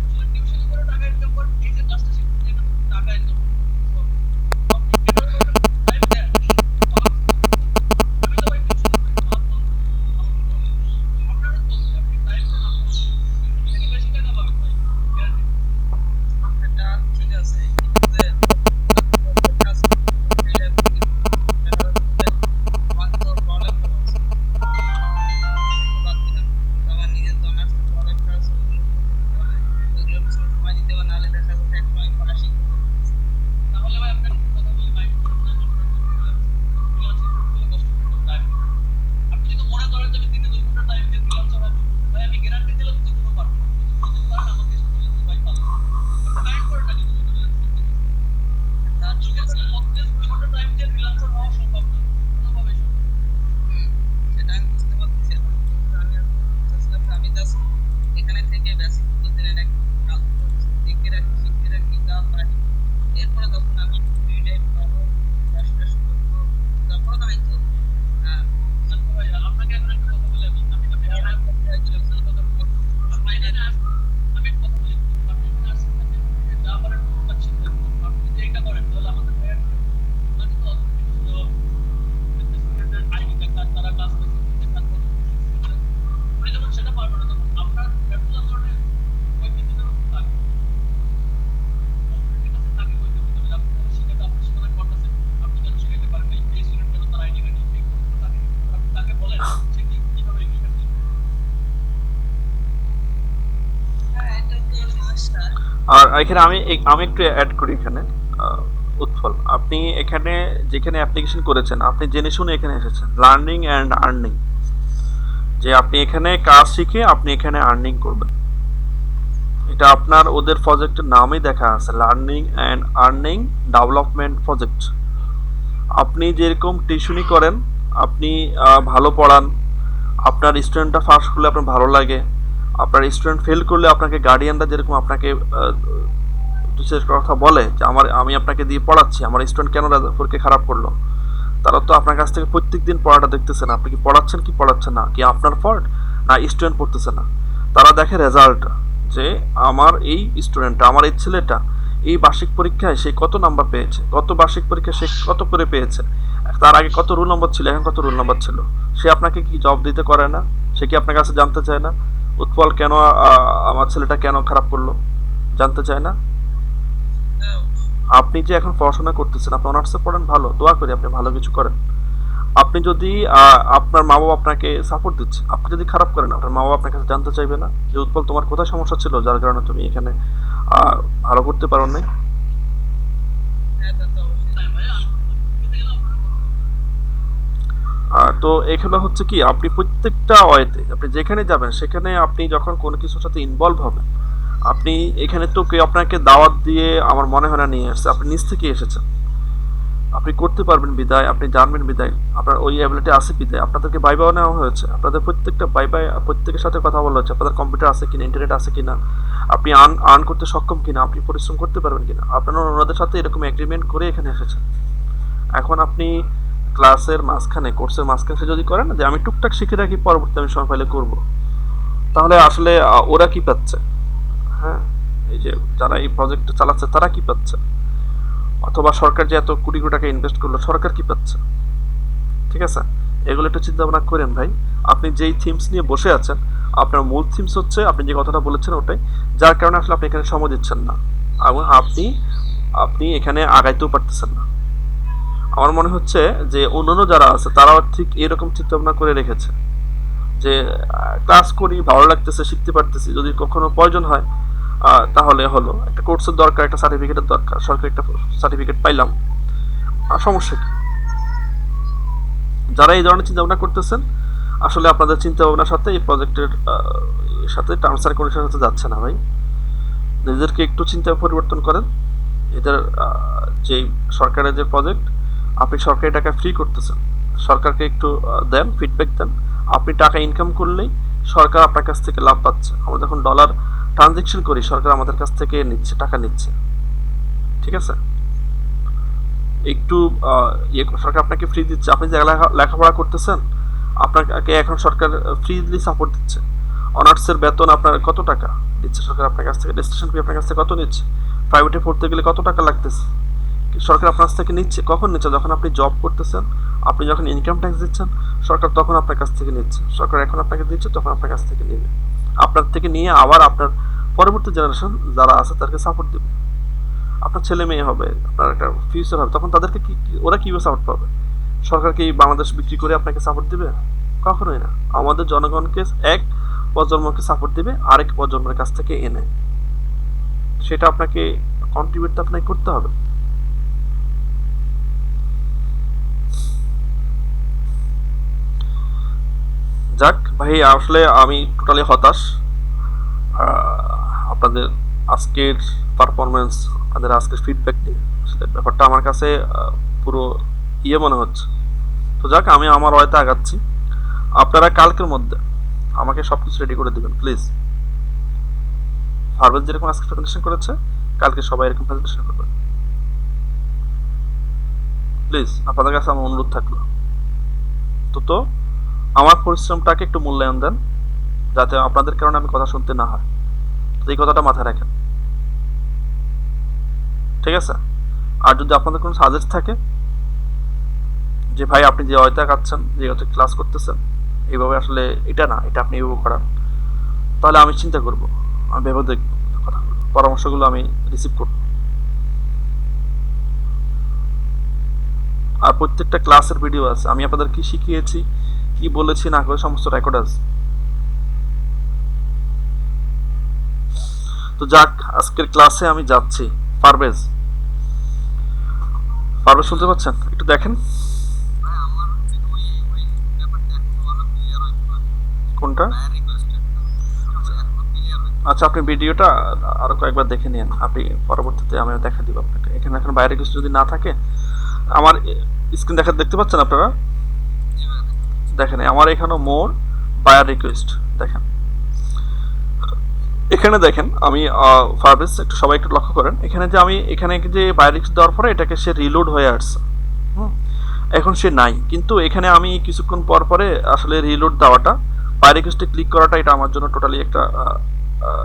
আসলে টিউশন করে টাকা ইনকাম করেন, এই যে কাজটা শিখছেন এটা তো টাকা ইনকাম করেন। So, আপনি এটার উপর একটা টাইম দেন, ভালো কিছু করতে পারবেন। আমি তো ভাই টিউশনই করি, আমার চলছে, আমার তো চলে। আপনারও চলছে, আপনি টাইম দেন, আপনার টিউশন থেকে বেশি টাকা পাবেন ভাই, গ্যারান্টি। এটা ঠিক আছে, কিন্তু যে কাজ করতে দেখা যাচ্ছে যে আমার তো পড়ালেখা আছে, আমি তো বাদ দিলাম, কিন্তু আমার নিজের তো অনার্সের পড়ালেখা আছে, ওইগুলো করতে হবে, ওইগুলোর পিছনে সময় দিতে হবে, নাহলে দেখা যাচ্ছে একসময় আমি পড়া শিখতে পারতেছি না। তাহলে ভাই আপনার একটা কথা বলি, মাইন্ড করেন না আপনার যে ফ্রিল্যান্সিং, ফ্রিল্যান্সিং করতে হলে কষ্ট করতে হবে, টাইম দিতে হবে। আপনি যদি মনে করেন যে আমি দিনে 2 ঘন্টা টাইম দিয়ে ফ্রিল্যান্সার হবো, ভাই আমি গ্যারান্টি দিলাম যে কোনো পারবেন না। যদি কোনোদিন পারেন আমাকে এসে বলেন যে ভাই পারলাম না। আপনি মাইন্ড করেন না কিন্তু ফ্রিল্যান্স করতেছেন, তার ঠিক আছে মধ্যে 2 ঘন্টা টাইম দিয়ে ফ্রিল্যান্সার হওয়া সম্ভব না, কোনোভাবেই সম্ভব না। সেটা আমি বুঝতে পারতেছি এখন, কিন্তু আমি এখন চাচ্ছিলাম যে আমি জাস্ট এখানে থেকে বেসিক গুলো জেনে রাখি, কাজগুলো দেখে রাখি, শিখতে রাখি, কাজ রাখি, এরপরে যখন আমি ফ্রি টাইম পাবো, ক্লাস টাস করবো, তারপরে তো আমি চলবো। আচ্ছা ভাই, আপনাকে এখন একটা কথা বলি, আমি এখানে ফ্রিল্যান্সের কথা বলবো, আপনি এখানে আসুন, আমি একটা কথা বলি, আপনি এখানে আসছেন না, আপনি যা পারেন টুকটাক শিখতে পারেন। আপনি যদি এইটা করেন তাহলে আমাদের ভাইয়ের ওনাকে তো অথরিটি দেওয়া হবে, স্টুডেন্টের আইডি দেখান, তারা ক্লাস পাইছে কি দেখান, কত শিখছে দেখান। উনি যখন সেটা পারবে না, তখন আপনার এতটা ধরনের কৈফিয়তের উপর থাকবে, অথরিটির কাছে থাকে কৈফিয়ত দিতে হবে, আপনি তাহলে শিখাতে, আপনি সেখানে করতেছেন, আপনি কেন শিখাইতে পারেন নাই, এই স্টুডেন্ট কেন তার আইডি কার্ড এই কথাটা তাকে দিতে হবে। আপনি তাকে বলেন সে কি কিভাবে এগিয়ে যাবে। হ্যাঁ, এটা তো সমস্যা। আর এখানে আমি একটু অ্যাড করি এখানে, আহ, উৎফল, আপনি এখানে যেখানে অ্যাপ্লিকেশন করেছেন আপনি জেনে শুনে এখানে এসেছেন লার্নিং অ্যান্ড আর্নিং, যে আপনি এখানে কাজ শিখে আপনি এখানে আর্নিং করবেন। এটা আপনার ওদের প্রজেক্টের নামই দেখা আছে, learning and earning development project. আপনি যেরকম টিউশনি করেন, আপনি ভালো পড়ান, আপনার স্টুডেন্টটা ফার্স্ট করলে আপনার ভালো লাগে, আপনার স্টুডেন্ট ফেল করলে আপনাকে গার্ডিয়ানরা যেরকম আপনাকে দুঃখের কথা বলে যে আমি আপনাকে দিয়ে পড়াচ্ছি, আমার স্টুডেন্ট কেন পরীক্ষা খারাপ করলো, তারা তো আপনার কাছ থেকে প্রত্যেক দিন পড়াটা দেখতেছেন, আপনি কি পড়াচ্ছেন কি পড়াচ্ছেন না, কি আপনার ফল্ট না স্টুডেন্ট পড়তেছে না। তারা দেখে রেজাল্টটা, যে আমার এই স্টুডেন্টটা, আমার এই ছেলেটা এই বার্ষিক পরীক্ষায় সে কত নাম্বার পেয়েছে, গত বার্ষিক পরীক্ষায় সে কত করে পেয়েছে, তার আগে কত রোল নম্বর ছিল, এখন কত রোল নম্বর ছিল, সে আপনাকে কি জব দিতে করে না, সে কি আপনার কাছে জানতে চায় না উৎপল কেন আমার ছেলেটা কেন খারাপ করলো, জানতে চায় না? আপনি যে এখন পড়াশোনা করতেছেন, আপনি অনার্সে পড়েন, ভালো, দোয়া করি আপনি ভালো কিছু করেন। আপনি যদি আপনার মা বাবা আপনাকে সাপোর্ট দিচ্ছে, আপনি যদি খারাপ করেন আপনার মা বাবা আপনার কাছে জানতে চাইবে না যে উৎপল তোমার কোথায় সমস্যা ছিল যার কারণে তুমি এখানে ভালো করতে পারো নাই? হ্যাঁ, তা তো অবশ্যই। তো এখানে হচ্ছে কি আপনি প্রত্যেকটা ওয়েতে আপনি যেখানে যাবেন সেখানে আপনি যখন কোনো কিছুর সাথে ইনভলভ হবেন, আপনি এখানে তো কেউ আপনাকে দাওয়াত দিয়ে আমার মনে হয় না নিয়ে আসছে, আপনি নিজ থেকে এসেছেন, আপনি করতে পারবেন বিদায়, আপনি জানবেন বিদায়, আপনার ওই অ্যাবিলিটি আছে বিদায় আপনাদেরকে বাইবাও নেওয়া হয়েছে, আপনাদের প্রত্যেকটা বাইবাই প্রত্যেকের সাথে কথা বলা হচ্ছে আপনাদের কম্পিউটার আছে কিনা, ইন্টারনেট আছে কিনা, আপনি আর্ন করতে সক্ষম কিনা, আপনি পরিশ্রম করতে পারবেন কিনা, আপনারা ওনাদের সাথে এরকম এগ্রিমেন্ট করে এখানে এসেছেন। এখন আপনি ক্লাসের মাঝখানে কোর্সের মাঝখানে যদি করেন যে আমি টুকটাক শিখে রাখি পরবর্তী আমি সময় পাইলে করব, তাহলে আসলে ওরা কি পাচ্ছে? হ্যাঁ, এই যে যারা এই প্রজেক্ট চালাচ্ছে তারা কি পাচ্ছে, অথবা সরকার যে এত কোটি কোটি টাকা ইনভেস্ট করলো সরকার কি পাচ্ছে? ঠিক আছে, এগুলো একটু চিন্তা ভাবনা করেন ভাই। আপনি যেই থিমস নিয়ে বসে আছেন আপনার মূল থিমস হচ্ছে আপনি যে কথাটা বলেছেন ওটাই, যার কারণে আসলে আপনি এখানে সময় দিচ্ছেন না এবং আপনি আপনি এখানে আগাইতেও পারতেছেন না। আমার মনে হচ্ছে যে অন্যান্য যারা আছে তারাও ঠিক এরকম চিন্তা ভাবনা করে রেখেছে যে ক্লাস করি ভালো লাগতেছে শিখতে পারতেছি, যদি কখনো প্রয়োজন হয় তাহলে হলো একটা কোর্সের দরকার, একটা সার্টিফিকেটের দরকার, সরকারি একটা সার্টিফিকেট পাইলাম, সমস্যা কি? যারা এই ধরনের চিন্তা ভাবনা করতেছেন আসলে আপনাদের চিন্তা ভাবনার সাথে এই প্রজেক্টের সাথে টার্মস অ্যান্ড কন্ডিশনের সাথে যাচ্ছে না ভাই। নিজেদেরকে একটু চিন্তা পরিবর্তন করেন। এদের যে সরকারের যে প্রজেক্ট, আপনি সরকারি টাকা ফ্রি করতেছেন, সরকারকে একটু দেন, ফিডব্যাক দেন। আপনি টাকা ইনকাম করলেই সরকার আপনার কাছ থেকে লাভ পাচ্ছে। আমরা যখন ডলার ট্রানজেকশন করি সরকার আমাদের কাছ থেকে নিচ্ছে, টাকা নিচ্ছে। ঠিক আছে, একটু সরকার আপনাকে ফ্রি দিচ্ছে, আপনি যে লেখাপড়া করতেছেন আপনাকে এখন সরকার ফ্রিলি সাপোর্ট দিচ্ছে। অনার্সের বেতন আপনার কত টাকা দিচ্ছে সরকার আপনার কাছ থেকে, রেজিস্ট্রেশন ফি আপনার কাছ থেকে কত নিচ্ছে, প্রাইভেটে পড়তে গেলে কত টাকা লাগতেছে, সরকার আপনার কাছ থেকে নিচ্ছে। কখন নিচ্ছে? যখন আপনি জব করতেছেন, আপনি যখন ইনকাম ট্যাক্স দিচ্ছেন সরকার তখন আপনার কাছ থেকে নিচ্ছে। সরকার এখন আপনাকে দিচ্ছে, তখন আপনার কাছ থেকে নেবে, আপনার থেকে নিয়ে আবার আপনার পরবর্তী জেনারেশন যারা আছে তাদেরকে সাপোর্ট দেবে। আপনার ছেলে মেয়ে হবে, আপনার একটা ফিউচার হবে, তখন তাদেরকে ওরা কিভাবে সাপোর্ট পাবে? সরকার কি বাংলাদেশ বিক্রি করে আপনাকে সাপোর্ট দিবে? কখনোই না। আমাদের জনগণকে এক প্রজন্মকে সাপোর্ট দিবে আরেক প্রজন্মের কাছ থেকে এনে, সেটা আপনাকে কন্ট্রিবিউট তো আপনাকে করতে হবে। যাক ভাই, আসলে আমি টোটালি হতাশ আপনাদের আজকের পারফরমেন্স, আপনাদের আজকের ফিডব্যাক নিয়ে। আসলে ব্যাপারটা আমার কাছে পুরো মনে হচ্ছে। তো যাক, আমি আমার ওয়েতে আগাচ্ছি, আপনারা কালকের মধ্যে আমাকে সবকিছু রেডি করে দেবেন প্লিজ। ফারবেজ যেরকম আজকে প্রেজেন্টেশন করেছে কালকে সবাই এরকম প্রেজেন্টেশন করবেন প্লিজ, আপনাদের কাছে আমার অনুরোধ থাকলো। তো আমার পরিশ্রমটাকে একটু মূল্যায়ন দেন, যাতে আপনাদের কারণে আমি কথা শুনতে না হয়। তো এই কথাটা মাথায় রাখেন, ঠিক আছে? আর যদি আপনাদের কোনো সাজেস্ট থাকে যে ভাই আপনি যে অয়তা কাটছেন, যে অয়তা ক্লাস করতেছেন এইভাবে আসলে এটা না, এটা আপনি এইভাবে করান, তাহলে আমি চিন্তা করব, আমি ভেবে দেখব, পরামর্শগুলো আমি রিসিভ করব। আর প্রত্যেকটা ক্লাসের ভিডিও আছে, আমি আপনাদের কি শিখিয়েছি, কি বলেছি না করে সমস্ত রেকর্ড আছে। তো যাক, আজকের ক্লাসে আমি যাচ্ছি। পারভেজ, পারভেজ শুনতে পাচ্ছেন? একটু দেখেন কোনটা। আচ্ছা, আপনি ভিডিওটা আরো কয়েকবার দেখে নিন, আপনি পরবর্তীতে আমি দেখা দিব আপনাকে। এখানে এখন বাইরে কিছু যদি না থাকে, আমার স্ক্রিন দেখতে পাচ্ছেন আপনারা? দেখেন আমার এখানে মোর বায়ার রিকোয়েস্ট দেখেন, এখানে দেখেন আমি ফারবেস, একটু সবাই একটু লক্ষ্য করেন এখানে যে আমি এখানে যে বায়ার রিকোয়েস্ট দেওয়ার পরে এটাকে সে রিলোড হয়ে আসছে। এখন সে নাই, কিন্তু এখানে আমি কিছুক্ষণ পর পরে আসলে রিলোড দেওয়াটা, বায়ার রিকোয়েস্টে ক্লিক করাটা, এটা আমার জন্য টোটালি একটা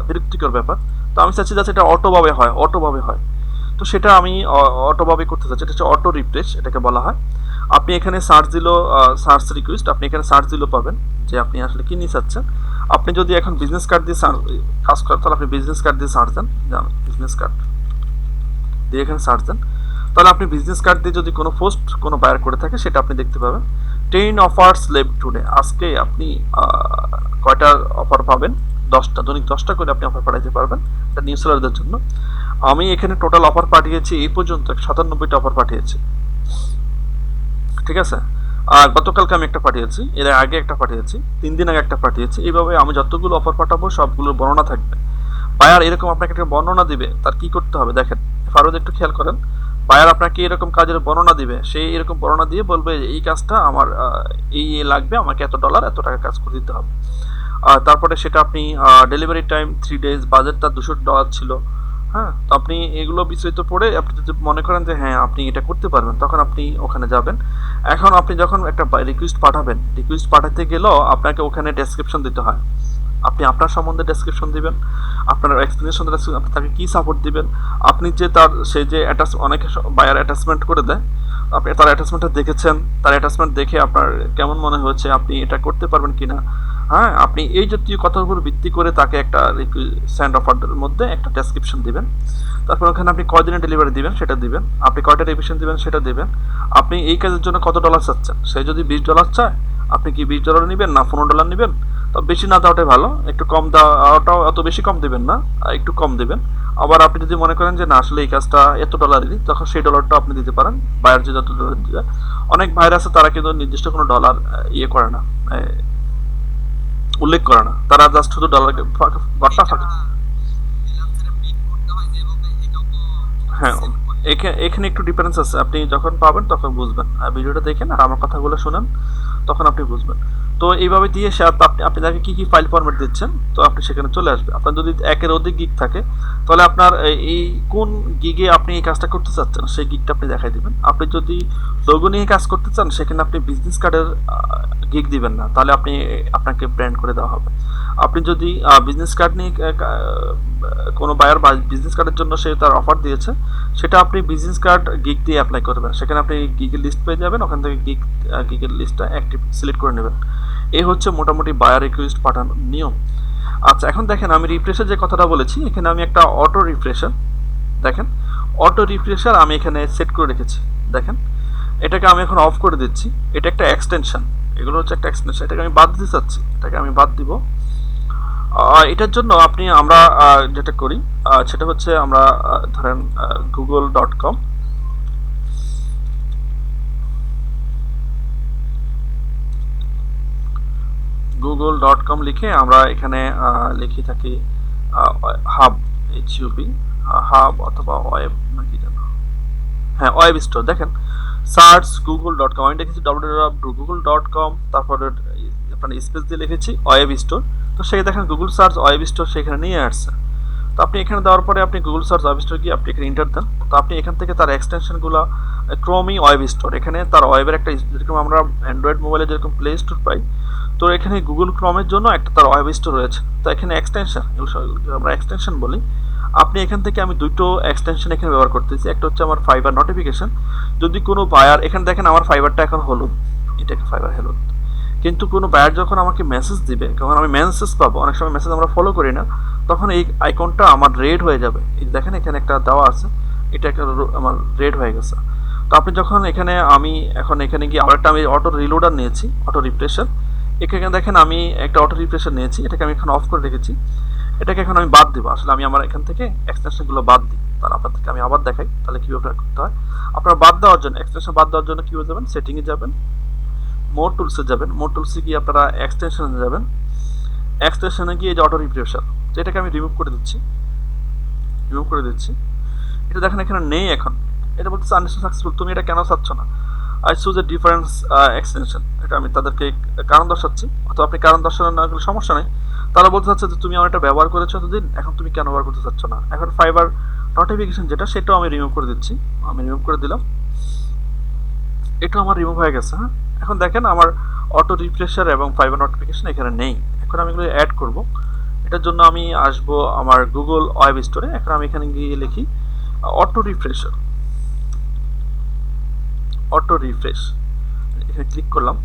বিরক্তিকর ব্যাপার। তো আমি চাচ্ছি যাচ্ছে এটা অটোভাবে হয়। তো সেটা আমি অটোভাবে করতে চাচ্ছি, এটা হচ্ছে অটো রিফ্রেশ এটাকে বলা হয়। আপনি এখানে সার্চ দিল, সার্চ রিকোয়েস্ট, আপনি এখানে সার্চ দিলেও পাবেন যে আপনি আসলে কী নিয়ে চাচ্ছেন। আপনি যদি এখন বিজনেস কার্ড দিয়ে কাজ করেন তাহলে আপনি বিজনেস কার্ড দিয়ে সার্চ দেন, বিজনেস কার্ড দিয়ে এখানে সার্চ দেন, তাহলে আপনি বিজনেস কার্ড দিয়ে যদি কোনো পোস্ট কোনো বায়ার করে থাকে সেটা আপনি দেখতে পাবেন। 10 অফার্স লেফট টুডে, আজকে আপনি কয়টা অফার পাবেন? 10টা, দৈনিক 10টা করে আপনি অফার পাঠাতে পারবেন এটা নিউ সেলারদের জন্য। আমি এখানে টোটাল অফার পাঠিয়েছি এই পর্যন্ত 97টা অফার পাঠিয়েছি, ঠিক আছে। আর গতকালকে আমি একটা পাঠিয়েছি, এর আগে একটা পাঠিয়েছি, 3 দিন আগে একটা পাঠিয়েছি। এইভাবে আমি যতগুলো অফার পাঠাবো সবগুলোর বর্ণনা থাকবে। বায়ার এরকম আপনাকে একটা বর্ণনা দিবে, তার কি করতে হবে দেখেন ফারুদ, একটু খেয়াল করেন। বায়ার আপনাকে এরকম কাজের বর্ণনা দিবে, সেই এরকম বর্ণনা দিয়ে বলবে এই কাজটা আমার এই লাগবে, আমাকে এত ডলার এত টাকা কাজ করে দিতে হবে। তারপরে সেটা আপনি ডেলিভারি টাইম 3 ডেজ, বাজেটটা $200 ছিল। হ্যাঁ, তো আপনি এগুলো বিস্তারিত পড়ে আপনি যদি মনে করেন যে হ্যাঁ আপনি এটা করতে পারবেন, তখন আপনি ওখানে যাবেন। এখন আপনি যখন একটা রিকোয়েস্ট পাঠাবেন, রিকোয়েস্ট পাঠাতে গেলেও আপনাকে ওখানে ডেসক্রিপশন দিতে হয়। আপনি আপনার সম্বন্ধে ডেসক্রিপশন দিবেন, আপনার এক্সপ্লেনেশন, আপনি তাকে কী সাপোর্ট দিবেন, আপনি যে তার সে যে অনেকে বায়ার অ্যাটাচমেন্ট করে দেয়, আপনি তার অ্যাটাচমেন্টটা দেখেছেন, তার অ্যাটাচমেন্ট দেখে আপনার কেমন মনে হয়েছে, আপনি এটা করতে পারবেন কিনা। হ্যাঁ, আপনি এই জাতীয় কথার উপর ভিত্তি করে তাকে একটা সেন্ড অফারের মধ্যে একটা ডেসক্রিপশন দিবেন। তারপর ওখানে আপনি কয়দিনে ডেলিভারি দিবেন সেটা দিবেন, আপনি কয়টা রিভিশন দিবেন সেটা দিবেন, আপনি এই কাজের জন্য কত ডলার চাচ্ছেন। সে যদি $20 চায়, আপনি কি $20 নেবেন না $15 নেবেন? তো বেশি না দেওয়াটাই ভালো, একটু কম দেওয়াটাও, অত বেশি কম দেবেন না, একটু কম দেবেন। আবার আপনি যদি মনে করেন যে না আসলে এই কাজটা এত ডলারেরই, তখন সেই ডলারটা আপনি দিতে পারেন। বায়ার যে যত ডলার দিতে, অনেক ভাইরা আছে তারা কিন্তু নির্দিষ্ট কোনো ডলার ইয়ে করে না, উল্লেখ করে না, তারা জাস্ট শুধু ডলারকে ঘরটা ফাঁকা। হ্যাঁ, এখানে একটু ডিফারেন্স আছে, আপনি যখন পাবেন তখন বুঝবেন। ভিডিওটা দেখেন আর আমার কথাগুলো শুনেন, তখন আপনি বুঝবেন। তো এইভাবে দিয়ে সে আপনি তাকে কী কী ফাইল ফরম্যাট দিচ্ছেন, তো আপনি সেখানে চলে আসবে। আপনার যদি একের অধিক গিগ থাকে, তাহলে আপনার এই কোন গিগে আপনি এই কাজটা করতে চাচ্ছেন সেই গিগটা আপনি দেখাই দিবেন। আপনি যদি লোগো নিয়ে কাজ করতে চান, সেখানে আপনি বিজনেস কার্ডের গিগ দিবেন না, তাহলে আপনাকে ব্র্যান্ড করে দেওয়া হবে। আপনি যদি বিজনেস কার্ড নিয়ে কোনো বায়ার বা বিজনেস কার্ডের জন্য সে তার অফার দিয়েছে, সেটা আপনি বিজনেস কার্ড গিগ দিয়ে অ্যাপ্লাই করবেন। সেখানে আপনি গিগের লিস্ট পেয়ে যাবেন, ওখান থেকে গিগের লিস্টটা অ্যাক্টিভ সিলেক্ট করে নেবেন। এই হচ্ছে মোটামুটি বায়ার রিকোয়েস্ট পাঠানোর নিয়ম। আচ্ছা, এখন দেখেন আমি রিফ্রেশের যে কথাটা বলেছি, এখানে আমি একটা অটো রিফ্রেশার, দেখেন অটো রিফ্রেশার আমি এখানে সেট করে রেখেছি। দেখেন এটাকে আমি এখন অফ করে দিচ্ছি। এটা একটা এক্সটেনশন, এগুলো হচ্ছে একটা এক্সটেনশন, এটাকে আমি বাদ দিতে চাচ্ছি, এটাকে আমি বাদ দিব। এটার জন্য আমরা যেটা করি সেটা হচ্ছে আমরা ধরেন google.com, google.com লিখে আমরা এখানে লিখে থাকি হাব, HUB, হাব অথবা ওয়েব নাকি যেন, হ্যাঁ ওয়েব স্টোর। দেখেন সার্চ google.com, আমি লিখেছি www.google.com, তারপরে আপনার স্পেস দিয়ে লিখেছি ওয়েব স্টোর। তো সেই দেখেন গুগল সার্চ ওয়েব স্টোর সেখানে নিয়ে আসছে। তো আপনি এখানে দেওয়ার পরে আপনি গুগল সার্চ ওয়েব স্টোর গিয়ে আপনি এখানে ইন্টার দেন। তো আপনি এখান থেকে তার এক্সটেনশনগুলো ক্রোমি ওয়েব স্টোর, এখানে তার ওয়েবের একটা, যেরকম আমরা অ্যান্ড্রয়েড মোবাইলে যেরকম প্লে স্টোর পাই, তো এখানে গুগল ক্রোমের জন্য একটা তার ওয়েব স্টোর রয়েছে। তো এখানে এক্সটেনশন, আমরা এক্সটেনশন বলি। আপনি এখান থেকে আমি দুটো এক্সটেনশন এখানে ব্যবহার করতেছি। একটা হচ্ছে আমার ফাইবার নোটিফিকেশন, যদি কোনো বায়ার, এখানে দেখেন আমার ফাইবারটা এখন হলুদ, এটাকে ফাইবার হলুদ, কিন্তু কোনো বায়ার যখন আমাকে মেসেজ দিবে, যখন আমি মেসেজ পাবো, অনেক সময় মেসেজ আমরা ফলো করি না, তখন এই আইকনটা আমার রেড হয়ে যাবে। এই দেখেন এখানে একটা দেওয়া আছে, এটা একটা আমার রেড হয়ে গেছে। তো আপনি যখন এখানে এখানে গিয়ে আরেকটা আমি অটো রিলোডার নিয়েছি, অটো রিফ্রেশার, এখানে দেখেন আমি একটা অটো রিফ্রেশার নিয়েছি, এটাকে আমি এখন অফ করে রেখেছি। এটাকে এখন আমি বাদ দেবো, আসলে আমি আমার এখান থেকে এক্সটেনশনগুলো বাদ দিই। তাহলে আপনাদেরকে আমি আবার দেখাই তাহলে কীভাবে করতে হয়। আপনার বাদ দেওয়ার জন্য, এক্সটেনশন বাদ দেওয়ার জন্য কীভাবে যাবেন, সেটিংয়ে যাবেন, মোর টুলসে যাবেন, মোর টুলসে গিয়ে আপনারা এক্সটেনশনে যাবেন, এক্সটেনশনে গিয়ে যে অটো রিফ্রেশার, এটাকে আমি রিমুভ করে দিচ্ছি। এটা দেখেন এখানে নেই এখন, এটা বলতেছে আনইনস্টল সাকসেসফুল, তুমি এটা কেন চাচ্ছ না, I choose a difference extension. এটা আমি তাদেরকে কারণ দর্শাচ্ছি, অথবা আপনি কারণ দর্শানো না করলে সমস্যা নেই। তারা বলতে চাচ্ছে যে তুমি আমার এটা ব্যবহার করেছো এতদিন, এখন তুমি কেন ব্যবহার করতে চাচ্ছ না। এখন ফাইবার নোটিফিকেশন যেটা, সেটাও আমি রিমুভ করে দিচ্ছি, আমি রিমুভ করে দিলাম, এটা আমার রিমুভ হয়ে গেছে। হ্যাঁ, এখন দেখেন আমার অটো রিফ্রেশার এবং ফাইবার নোটিফিকেশন এখানে নেই। এখন আমি এগুলো অ্যাড করব, এটার জন্য আমি আসব আমার গুগল ওয়েব স্টোরে। এখন আমি এখানে গিয়ে লিখি অটো রিফ্রেশার, অটো রিফ্রেশ, এখানে ক্লিক করলাম।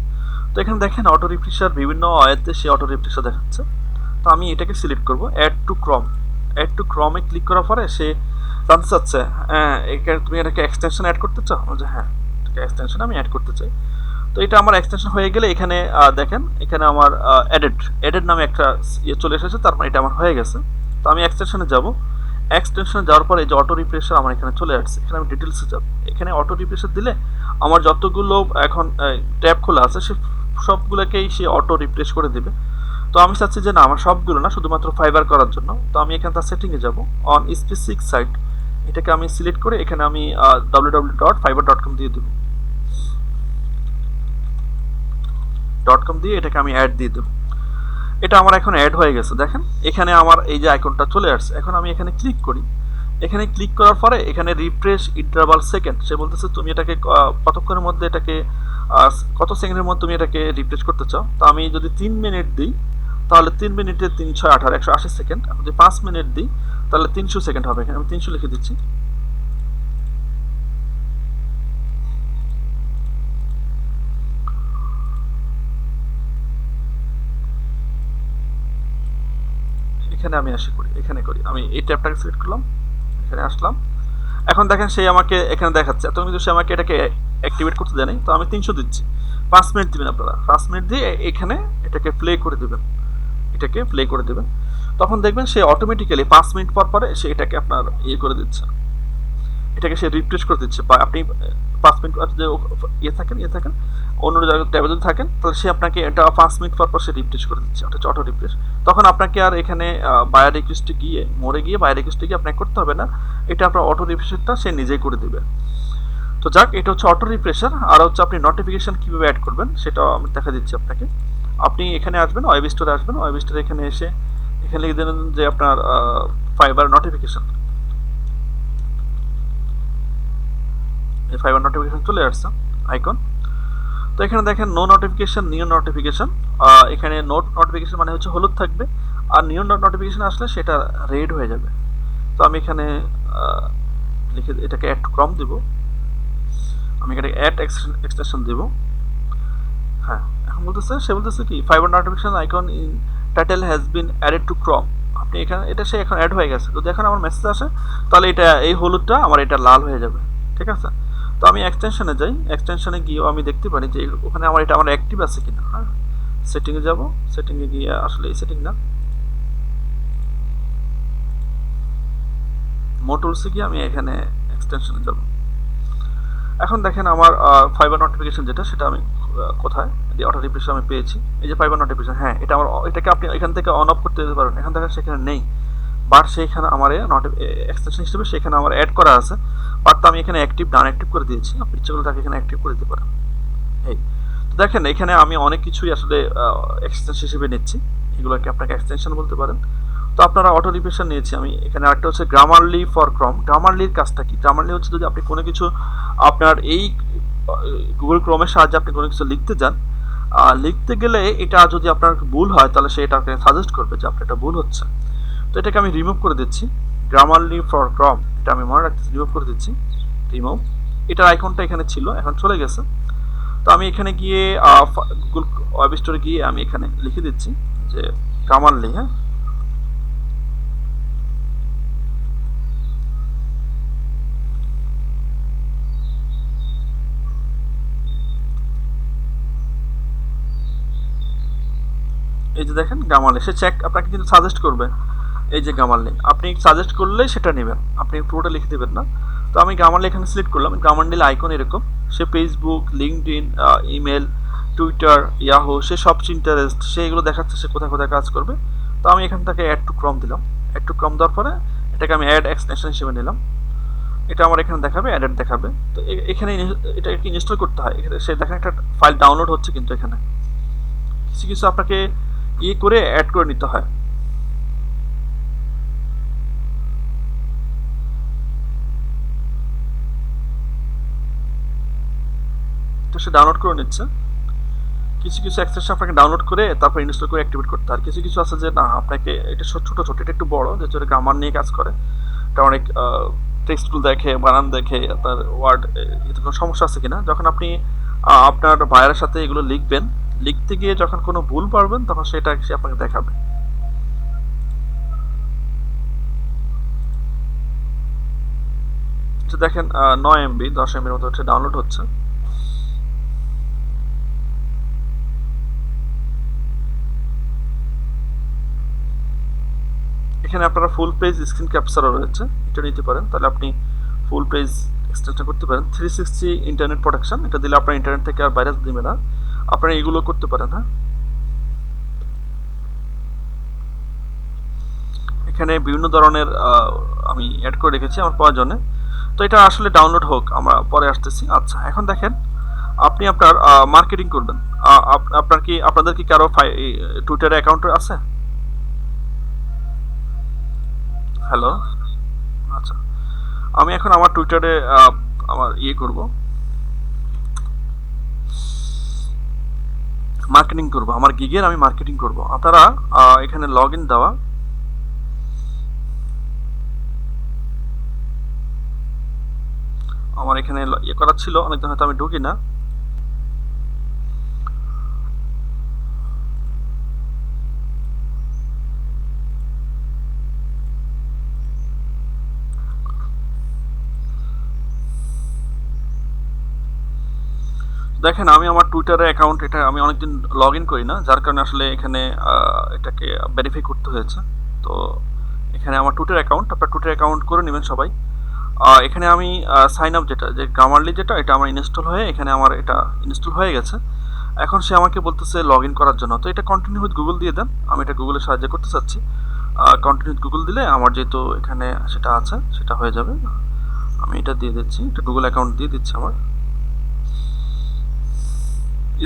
তো এখানে দেখেন অটো রিফ্রেশার বিভিন্ন ওয়েতে সে অটো রিফ্রেশার দেখাচ্ছে। তো আমি এটাকে সিলেক্ট করব, add to Chrome. Add to ক্রমে ক্লিক করার পরে সে জানতে চাচ্ছে তুমি এটাকে এক্সটেনশন অ্যাড করতে চাও, যে হ্যাঁ এক্সটেনশন আমি অ্যাড করতে চাই। তো তো এটা আমার এক্সটেনশন হয়ে গেলে এখানে দেখেন এখানে আমার এডেড নামে একটা ইয়ে চলে এসেছে, তার মানে এটা আমার হয়ে গেছে। তো আমি এক্সটেনশনে যাব, এক্সটেনশনে যাওয়ার পরে এই যে অটো রিফ্রেশার আমার এখানে চলে আসছে, এখানে আমি ডিটেলসে যাব। এখানে অটো রিফ্রেশার দিলে আমার যতগুলো এখন ট্যাব খোলা আছে সে সবগুলোকেই সে অটো রিফ্রেশ করে দিবে। তো আমি চাচ্ছি যে না, আমার সবগুলো না, শুধুমাত্র ফাইবার করার জন্য। তো আমি এখানে তার সেটিংয়ে যাব, অন স্পেসিফিক সাইট এটাকে আমি সিলেক্ট করে এখানে আমি www.fiber.com দিয়ে দেবো, .com দিয়ে এটাকে আমি অ্যাড দিয়ে দেবো। এটা আমার এখন অ্যাড হয়ে গেছে। দেখেন এখানে আমার এই যে আইকনটা চলে আসছে। এখন আমি এখানে ক্লিক করি, এখানে ক্লিক করার পরে এখানে রিফ্রেশ ইন্টারভাল সেকেন্ড, সে বলতেছে তুমি এটাকে কতক্ষণের মধ্যে এটাকে কত সেকেন্ডের মধ্যে তুমি এটাকে রিফ্রেশ করতে চাও। তো আমি যদি 3 মিনিট দিই তাহলে 3 মিনিটে 3 6 18 180 সেকেন্ড। আমি যদি 5 মিনিট দিই তাহলে 300 সেকেন্ড হবে। এখানে আমি 300 লিখে দিচ্ছি। এখানে আমি করি, এখানে করি, আমি এই ট্যাবটাকে সিলেক্ট করলাম, এখানে আসলাম। এখন দেখেন সেই আমাকে এখানে দেখাচ্ছে, এত কিন্তু সে আমাকে এটাকে অ্যাক্টিভেট করতে দেয় নাই। তো আমি 300 দিচ্ছি। 5 মিনিট দিবেন আপনারা, 5 মিনিট দিয়ে এখানে এটাকে প্লে করে দেবেন, এটাকে প্লে করে দেবেন। তখন দেখবেন সে অটোমেটিক্যালি 5 মিনিট পর পরে সে এটাকে আপনার ইয়ে করে দিচ্ছে, এটাকে সে রিফ্রেশ করে দিচ্ছে। বা আপনি 5 মিনিট যে ইয়ে থাকেন অন্য জায়গায় ট্যাবে যদি থাকেন তাহলে সে আপনাকে এটা 5 মিনিট পর পর সে রিফ্রেশ করে দিচ্ছে, ওটা হচ্ছে অটো রিফ্রেশ। তখন আপনাকে আর এখানে বায়ার রিকোয়েস্টে গিয়ে মোড়ে গিয়ে বায়ার রিকোয়েস্টে গিয়ে আপনাকে করতে হবে না, এটা আপনার অটো রিফ্রেশটা সে নিজেই করে দেবে। তো যাক, এটা হচ্ছে অটো রিফ্রেশার। আর হচ্ছে আপনি নোটিফিকেশন কীভাবে অ্যাড করবেন সেটাও আমি দেখা দিচ্ছি আপনাকে। আপনি এখানে আসবেন, ওয়েব স্টোরে আসবেন, ওয়েব স্টোরে এখানে এসে এখানে লিখে দেবেন যে আপনার ফাইবার নোটিফিকেশন, এই ফাইবার নোটিফিকেশন চলে আসছে আইকন। তো এখানে দেখেন নো নোটিফিকেশন, নিউ নোটিফিকেশন। এখানে নোট নোটিফিকেশন মানে হচ্ছে হলুদ থাকবে, আর নিউ নোটিফিকেশন আসলে সেটা রেড হয়ে যাবে। তো আমি এখানে লিখে এটাকে অ্যাড টু ক্রম দিব, আমি এখানে অ্যাড এক্সটেনশন দেব। হ্যাঁ, এখন সে বলতেছে কি fibre notification icon in title has been added to ক্রম। আপনি এখানে এটা সে এখন অ্যাড হয়ে গেছে। যদি এখন আমার মেসেজ আসে তাহলে এটা এই হলুদটা আমার এটা লাল হয়ে যাবে, ঠিক আছে। তো আমি এক্সটেনশনে যাই, এক্সটেনশনে গিয়েও আমি দেখতে পারি যে ওখানে আমার এটা আমার অ্যাক্টিভ আছে কিনা। হ্যাঁ, সেটিংয়ে যাব, সেটিংয়ে গিয়ে আসলে এই সেটিং না, মোটরসে গিয়ে আমি এখানে এক্সটেনশনে যাব। এখন দেখেন আমার ফাইবার নোটিফিকেশন যেটা সেটা আমি কোথায় যে অটো রিফ্রেশ আমি পেয়েছি, এই যে ফাইবার নোটিফিকেশন। হ্যাঁ, এটা আমার এটাকে আপনি এখান থেকে অন অফ করতে দিতে পারেন। এখন দেখেন সেখানে নেই, বাট সেইখানে আমার এক্সটেনশন হিসেবে সেখানে আমার অ্যাড করা আছে, বাট আমি এখানে অ্যাক্টিভ ডান অ্যাক্টিভ করে দিয়েছি। আপনি ইচ্ছে করলে তাকে এখানে অ্যাক্টিভ করে দিতে পারেন। এই তো দেখেন এখানে আমি অনেক কিছুই আসলে এক্সটেনশন হিসেবে নিচ্ছি, এগুলোকে আপনাকে এক্সটেনশন বলতে পারেন। তো আপনারা অটো রিফ্রেশন নিয়েছি আমি। এখানে আরেকটা হচ্ছে গ্রামারলি ফর ক্রম। গ্রামারলির কাজটা কি? গ্রামারলি হচ্ছে যদি আপনি কোনো কিছু আপনার এই গুগল ক্রোমের সাহায্যে আপনি কোনো কিছু লিখতে যান, লিখতে গেলে এটা যদি আপনার ভুল হয় তাহলে সে এটা আপনাকে সাজেস্ট করবে যে আপনার এটা ভুল হচ্ছে। তো এটাকে আমি রিমুভ করে দিচ্ছি, গ্রামারলি ফর ক্রম এটা আমি মনে রাখতেছি, রিমুভ করে দিচ্ছি, রিমুভ। এটার আইকনটা এখানে ছিল, এখন চলে গেছে। তো আমি এখানে গিয়ে গুগল ওয়েব স্টোরে গিয়ে আমি এখানে লিখে দিচ্ছি যে গ্রামারলি। হ্যাঁ, এই যে দেখেন গ্রামারলি, সে চেক আপনাকে কিন্তু সাজেস্ট করবে। এই যে গ্রামারলি আপনি সাজেস্ট করলে সেটা নেবেন, আপনি পুরোটা লিখে দেবেন না। তো আমি গ্রামারলি এখানে সিলেক্ট করলাম। গ্রামারলি আইকন এরকম, সে Facebook, LinkedIn, email, Twitter, Yahoo, সে সব ইন্টারেস্ট, সে এগুলো দেখাচ্ছে সে কোথায় কোথায় কাজ করবে। তো আমি এখান থেকে অ্যাড টু ক্রম দিলাম। অ্যাড টু ক্রম দেওয়ার পরে এটাকে আমি অ্যাড এক্সটেনশন হিসেবে নিলাম। এটা আমার এখানে দেখাবে, অ্যাডেড দেখাবে। তো এখানে এটা ইনস্টল করতে হয়। এখানে সে দেখেন একটা ফাইল ডাউনলোড হচ্ছে, কিন্তু এখানে কিছু কিছু আপনাকে ইয়ে করে অ্যাড করে নিতে হয়। তো সে ডাউনলোড করে নিচ্ছে। কিছু কিছু এক্সটেনশন আপনাকে ডাউনলোড করে তারপর ইনস্টল করে অ্যাক্টিভেট করতে হয়। কিছু কিছু আছে যে না, আপনাকে এটা ছোট ছোট, এটা একটু বড়, যে গ্রামার নিয়ে কাজ করে, এটা অনেক টেক্সটগুলো দেখে, বানান দেখে, আপনার ওয়ার্ড এতে কোনো সমস্যা আছে কিনা। যখন আপনি আপনার ভাইয়ের সাথে এগুলো লিখবেন, লিখতে গিয়ে যখন কোনো ভুল পারবেন তখন সেটা সে আপনাকে দেখাবে। দেখেন 9 MB 10 MBর মতো হচ্ছে ডাউনলোড হচ্ছে। এখানে আপনারা ফুল পেজ স্ক্রিন ক্যাপচারও রয়েছে, এটা নিতে পারেন, তাহলে আপনি ফুল পেজ এক্সটেনশন করতে পারেন। 360 ইন্টারনেট প্রোটেকশন, এটা দিলে আপনার ইন্টারনেট থেকে আর ভাইরাস দিবে না, আপনারা এগুলো করতে পারেন। হ্যাঁ, এখানে বিভিন্ন ধরনের আমি অ্যাড করে রেখেছি আমার প্রয়োজনে, তো এটা আসলে ডাউনলোড হোক, আমরা পরে আসতেছি। আচ্ছা, এখন দেখেন আপনি আপনার মার্কেটিং করবেন। আপনাদের কি কারো টুইটারে অ্যাকাউন্ট আছে? হ্যালো, আচ্ছা, আমি এখন আমার টুইটারে আমার করব, মার্কেটিং করব, আমার গিগের আমি মার্কেটিং করব। আপনারা এখানে লগ ইন দেওয়া, আমার এখানে করা ছিল, অনেকদিন হয়তো আমি ঢুকি না। দেখেন আমি আমার টুইটারে অ্যাকাউন্ট, এটা আমি অনেকদিন লগ ইন করি না, যার কারণে আসলে এখানে এটাকে ভেরিফাই করতে হয়েছে। তো এখানে আমার টুইটার অ্যাকাউন্ট, আপনার টুইটার অ্যাকাউন্ট করে নেবেন সবাই। এখানে আমি সাইন আপ যেটা, যে গ্রামারলি যেটা, এটা আমার ইনস্টল হয়ে এখানে আমার এটা ইনস্টল হয়ে গেছে। এখন সে আমাকে বলতেছে লগ ইন করার জন্য, তো এটা কন্টিনিউ উইথ গুগল দিয়ে দেন, আমি এটা গুগলের সাহায্যে করতে চাচ্ছি। কন্টিনিউ উইথ গুগল দিলে আমার যেহেতু এখানে সেটা আছে, সেটা হয়ে যাবে। আমি এটা দিয়ে দিচ্ছি, এটা গুগল অ্যাকাউন্ট দিয়ে দিচ্ছি আমার।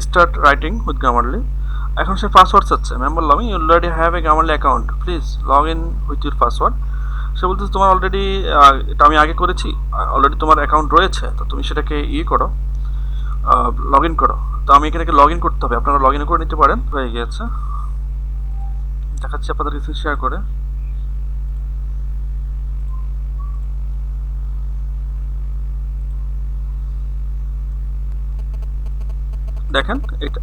Start writing with Grammarly. এখন সে পাসওয়ার্ড চাচ্ছে, ম্যাম বললাম you already have a Grammarly account, please log in with your password. সে বলতেছে তোমার অলরেডি, এটা আমি আগে করেছি, অলরেডি তোমার অ্যাকাউন্ট রয়েছে, তো তুমি সেটাকে করো, লগ ইন করো। তো আমি এখানে লগ ইন করতে হবে, আপনারা লগ ইন করে নিতে পারেন। হয়ে গিয়েছে, দেখাচ্ছি আপনাদের কিছু শেয়ার করে। দেখেন এটা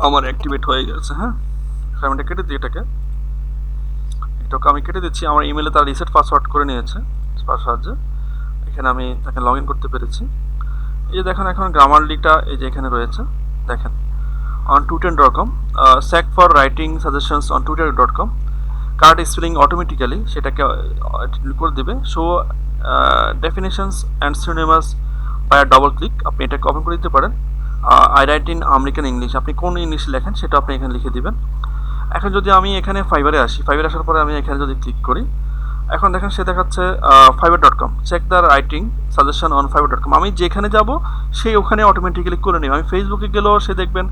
আমার অ্যাক্টিভেট হয়ে গেছে। হ্যাঁ, আমি এটা কেটে দিই, এটাকে আমি কেটে দিচ্ছি। আমার ইমেলে তারা রিসেট পাসওয়ার্ড করে নিয়েছে সাহায্যে, এখানে আমি তাকে লগ ইন করতে পেরেছি। এই যে দেখেন এখন গ্রামারলিটা এই যে এখানে রয়েছে, দেখেন on tutor.com, check for writing suggestions on tutor.com, card spelling automatically সেটাকে করে দেবে, show definitions and synonyms by double click, আপনি এটাকে ওপেন করে দিতে পারেন। I write in American English, আপনি কোন ইংলিশ লেখেন সেটা আপনি এখানে লিখে দিবেন। এখন যদি আমি এখানে ফাইবারে আসি, ফাইবারে আসার পরে আমি এখানে যদি ক্লিক করি, এখন দেখেন সে দেখাচ্ছে fiverr.com, check the writing suggestion on fiverr.com, আমি যেখানে যাব সেই ওখানে অটোমেটিক্যালি করে নেবে। আমি ফেসবুকে গেলেও সে দেখবেন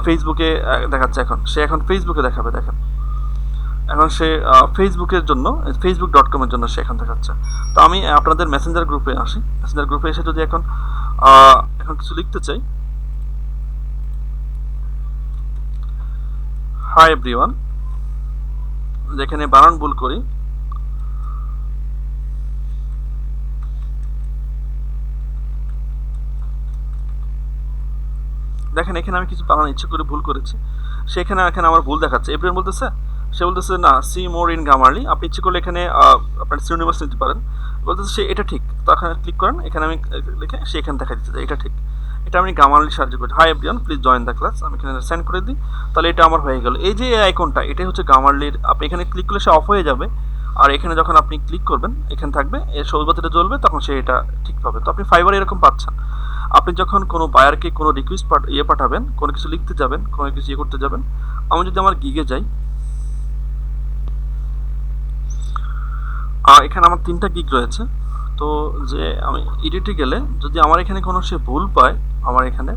ফেসবুকে দেখাচ্ছে, এখন ফেসবুকে দেখাবে। দেখেন এখন সে ফেসবুকের জন্য, facebook.com-এর জন্য সে এখন দেখাচ্ছে। তো আমি আপনাদের মেসেঞ্জার গ্রুপে আসি, মেসেঞ্জার গ্রুপে এসে যদি এখন কিছু লিখতে চাই, হাই এভরিওয়ান, যেখানে বানান ভুল করি, দেখেন এখানে আমি কিছু বানান ইচ্ছে করে ভুল করেছি, সেখানে এখানে আমার ভুল দেখাচ্ছে। এভরিওয়ান বলতেছে, সে বলতেছে না, সি মোর ইন গ্রামারলি, আপনি ইচ্ছে করলে এখানে আপনার সিনোনিমাস নিতে পারেন। বলতেছে সে এটা ঠিক, তো এখানে ক্লিক করেন, এখানে আমি লিখে সে এখানে দেখা দিচ্ছে যে এটা ঠিক, এটা আমি গ্রামারলি সাহায্য করি। Hi everyone please join the class, আমি এখানে সেন্ড করে দিই, তাহলে এটা আমার হয়ে গেল। এই যে আইকনটা, এটাই হচ্ছে গ্রামারলির, আপনি এখানে ক্লিক করলে সে অফ হয়ে যাবে, আর এখানে যখন আপনি ক্লিক করবেন এখানে থাকবে, এর সবুজ বাতিটা জ্বলবে, তখন সে এটা ঠিক পাবে। তো আপনি ফাইবারে এরকম পাচ্ছেন, আপনি যখন কোনো বায়ারকে কোনো রিকোয়েস্ট পাঠাবেন, কোনো কিছু লিখতে যাবেন, কোনো কিছু করতে যাবেন। আমি যদি আমার গিগে যাই, এখানে আমার 3টা গিগ রয়েছে, তো যে আমি এডিটে গেলে যদি আমার এখানে কোনো সে ভুল পায়, আমার এখানে,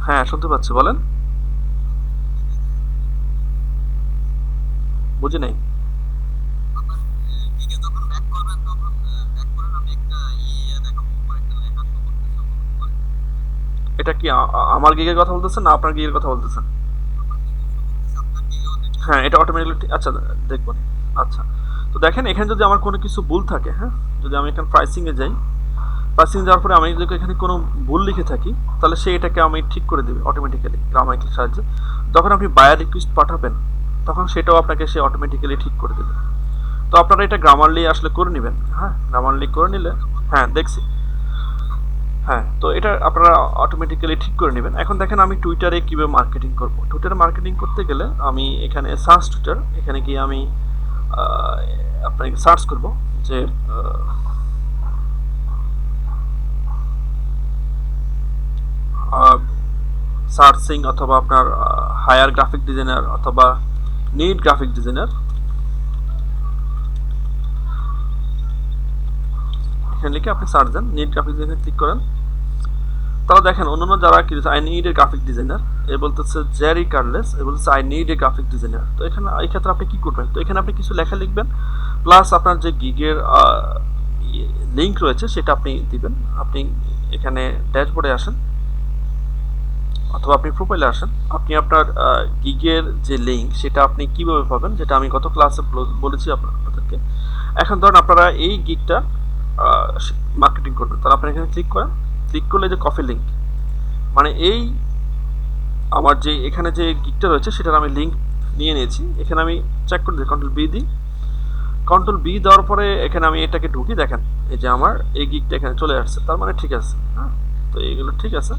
হ্যাঁ শুনতে পাচ্ছি, বলেন, বুঝি নাই। এটা কি আমার গিগের কথা বলতেছেন না আপনার গিগের কথা বলতেছেন? হ্যাঁ, এটা অটোমেটিকলি, আচ্ছা দেখবো। আচ্ছা, তো দেখেন এখানে যদি আমার কোনো কিছু ভুল থাকে, হ্যাঁ, যদি আমি এখানে প্রাইসিংয়ে যাই, প্রাইসিং যাওয়ার পরে আমি যদি এখানে কোনো ভুল লিখে থাকি, তাহলে সে এটাকে আমি ঠিক করে দেবে অটোমেটিক্যালি গ্রামারিক্যাল সাহায্যে। যখন আপনি বায়ার রিকোয়েস্ট পাঠাবেন, তখন সেটাও আপনাকে সে অটোমেটিক্যালি ঠিক করে দেবে। তো আপনারা এটা গ্রামারলি আসলে করে নেবেন। হ্যাঁ, গ্রামারলি করে নিলে, হ্যাঁ দেখছি, হ্যাঁ, তো এটা আপনারা অটোমেটিক্যালি ঠিক করে নেবেন। এখন দেখেন আমি টুইটারে কীভাবে মার্কেটিং করব। টুইটারে মার্কেটিং করতে গেলে আমি এখানে সার্চ টুইটার, এখানে গিয়ে আমি আপনাকে সার্চ করব যে সার্চিং অথবা আপনার হায়ার গ্রাফিক ডিজাইনার অথবা নিড গ্রাফিক ডিজাইনার, এখানে লিখে আপনি সার্চ দেন, নিড গ্রাফিক ডিজাইনার ক্লিক করেন। তারা দেখেন অন্যান্য যারা কি I need a graphic designer, এ বলতেছে জেরি কার্লেস, এ বলতেছে I need a graphic designer. তো এখানে এই ক্ষেত্রে আপনি কি করবেন, তো এখানে আপনি কিছু লেখা লিখবেন, প্লাস আপনার যে গিগের লিঙ্ক রয়েছে সেটা আপনি দিবেন। আপনি এখানে ড্যাশবোর্ডে আসেন অথবা আপনি প্রোফাইলে আসেন, আপনি আপনার গিগের যে লিঙ্ক সেটা আপনি কিভাবে পাবেন, যেটা আমি গত ক্লাসে বলেছি আপনাদেরকে। এখন ধরুন আপনারা এই গিগটা মার্কেটিং করবেন, তাহলে আপনি এখানে ক্লিক করেন, ক্লিক করলে যে কফি লিঙ্ক, মানে এই আমার যে এখানে যে গিগটা রয়েছে সেটার আমি লিঙ্ক নিয়ে নিয়েছি। এখানে আমি চেক করে দিই, কন্ট্রোল বি দিই, কন্ট্রোল বি দেওয়ার পরে এখানে আমি এটাকে ঢুকি, দেখেন এই যে আমার এই গিগটা এখানে চলে আসছে, তার মানে ঠিক আছে। হ্যাঁ, তো এইগুলো ঠিক আছে।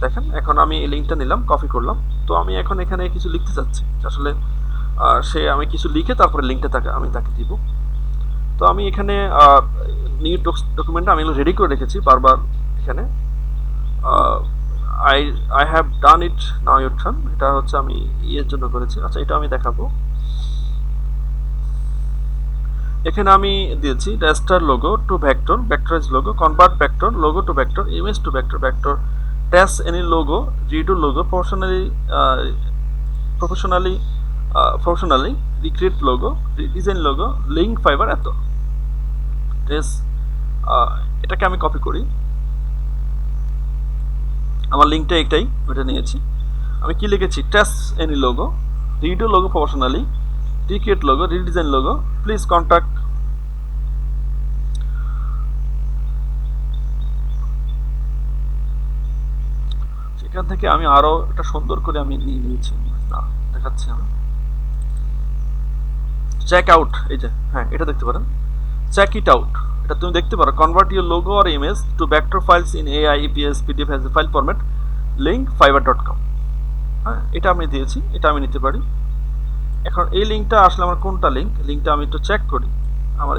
দেখেন এখন আমি এই লিঙ্কটা নিলাম, কপি করলাম। তো আমি এখন এখানে কিছু লিখতে চাচ্ছি, আসলে আমি কিছু লিখে তারপরে লিঙ্কটা আমি তাকে দিব। তো আমি এখানে নিউ ডকুমেন্টটা আমি রেডি করে রেখেছি বারবার। এখানে I have done it now your turn, এটা হচ্ছে আমি ইয়ের জন্য করেছি। আচ্ছা, এটা আমি দেখাবো। এখানে আমি দিয়েছি raster logo to vector, vectorize logo, convert vector logo to vector, image to vector, vector test any logo, redo logo, professionally recreate logo, design logo, link Fiverr, এত এটাকে আমি কপি করি। আমার লিঙ্কটা একটাই, ওটা নিয়েছি। আমি কি লিখেছি, test any logo, redo logo professionally, recreate logo, redesign logo, please contact. সেখান থেকে আমি আরো একটা সুন্দর করে আমি নিয়ে নিয়েছি, না দেখাচ্ছি আমি। চেক আউট, এই যে হ্যাঁ এটা দেখতে পারেন, চেক ইট আউট, এটা তুমি দেখতে পারো। Convert your logo or image to vector files in AI, EPS, PDF as a file format, link fiverr.com। হ্যাঁ, এটা আমি দিয়েছি, এটা আমি নিতে পারি। এখন এই লিঙ্কটা আসলে আমার কোনটা লিঙ্কটা আমি একটু চেক করি। আমার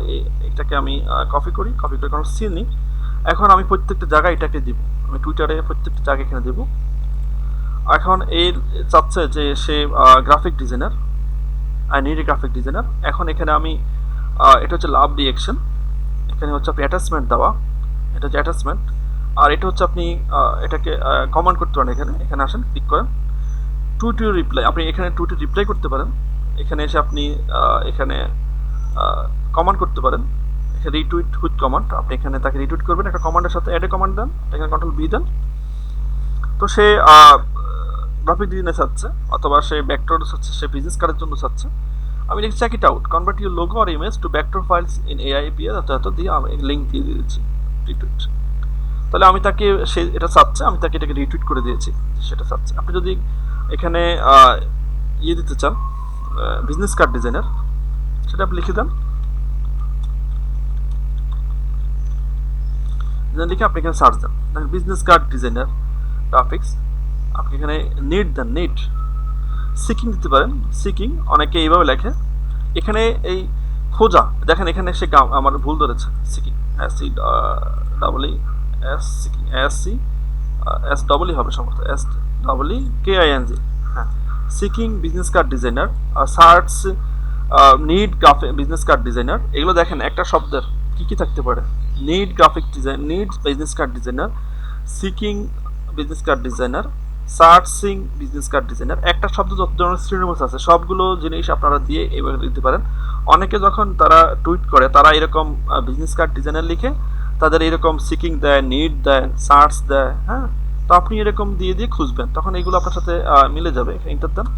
এটাকে আমি কপি করি, কপি করে কারণ সি নিই। এখন আমি প্রত্যেকটা জায়গায় এটাকে দিব, আমি টুইটারে প্রত্যেকটা জায়গায় এখানে দেব। এখন এই চাচ্ছে যে সে graphic designer, I need a graphic designer. এখন এখানে আমি এটা হচ্ছে লাভ রিঅ্যাকশন, এখানে হচ্ছে আপনি অ্যাটাচমেন্ট দেওয়া, এটা হচ্ছে অ্যাটাচমেন্ট। আর এটা হচ্ছে আপনি এটাকে কমেন্ট করতে পারেন। এখানে আসেন, ক্লিক করেন, টু রিপ্লাই, আপনি এখানে টু রিপ্লাই করতে পারেন। এখানে এসে আপনি এখানে কমেন্ট করতে পারেন, এখানে রিটুইট উইথ কমান্ড, আপনি এখানে তাকে রিটুইট করবেন একটা কমান্ডের সাথে, অ্যাড এ কমান্ড দেন, এখানে কন্ট্রোল বি দেন। তো সে গ্রাফিক ডিজাইনে চাচ্ছে অথবা সে ভেক্টর চাচ্ছে, সে বিজনেস কার্ডের জন্য চাচ্ছে। আমি লিখছি check it out, convert your logo or image to vector files in AI, PS, এত দিয়ে আমি লিঙ্ক দিয়ে দিয়েছি, রিটুইট। তাহলে আমি তাকে, সে এটা চাচ্ছে, আমি তাকে এটাকে রিটুইট করে দিয়েছি, সেটা চাচ্ছে। আপনি যদি এখানে ইয়ে দিতে চান, বিজনেস কার্ড ডিজাইনার, সেটা আপনি লিখে দেন, লিখে আপনি এখানে সার্চ দেন, দেখেন বিজনেস কার্ড ডিজাইনার গ্রাফিক্স, আপনি এখানে নিড দেন, নিড সিকিং দিতে পারেন, সিকিং অনেকে এইভাবে লেখে। এখানে এই খোঁজা, দেখেন এখানে সে আমার ভুল ধরেছে, seeking SC double E S, seeking SC SE হবে সম্ভবত, SEEKING। হ্যাঁ, seeking business card designer, search need graphic business card designer. এগুলো দেখেন একটা শব্দের কি কি থাকতে পারে, need graphic design, need business card designer, seeking business card designer, searching business card designer. একটা শব্দ যত ধরনের সিনোনিমস আছে সবগুলো জিনিস আপনারা দিয়ে এইভাবে দিতে পারেন। অনেকে যখন তারা টুইট করে তারা এরকম বিজনেস কার্ড ডিজাইনার লিখে তাদের এরকম সিকিং দেয়, নিড দেয়, সার্চ দেয়। হ্যাঁ, তো আপনি এরকম দিয়ে দিয়ে খুঁজবেন, তখন এইগুলো আপনার সাথে মিলে যাবে। এন্টার দেন,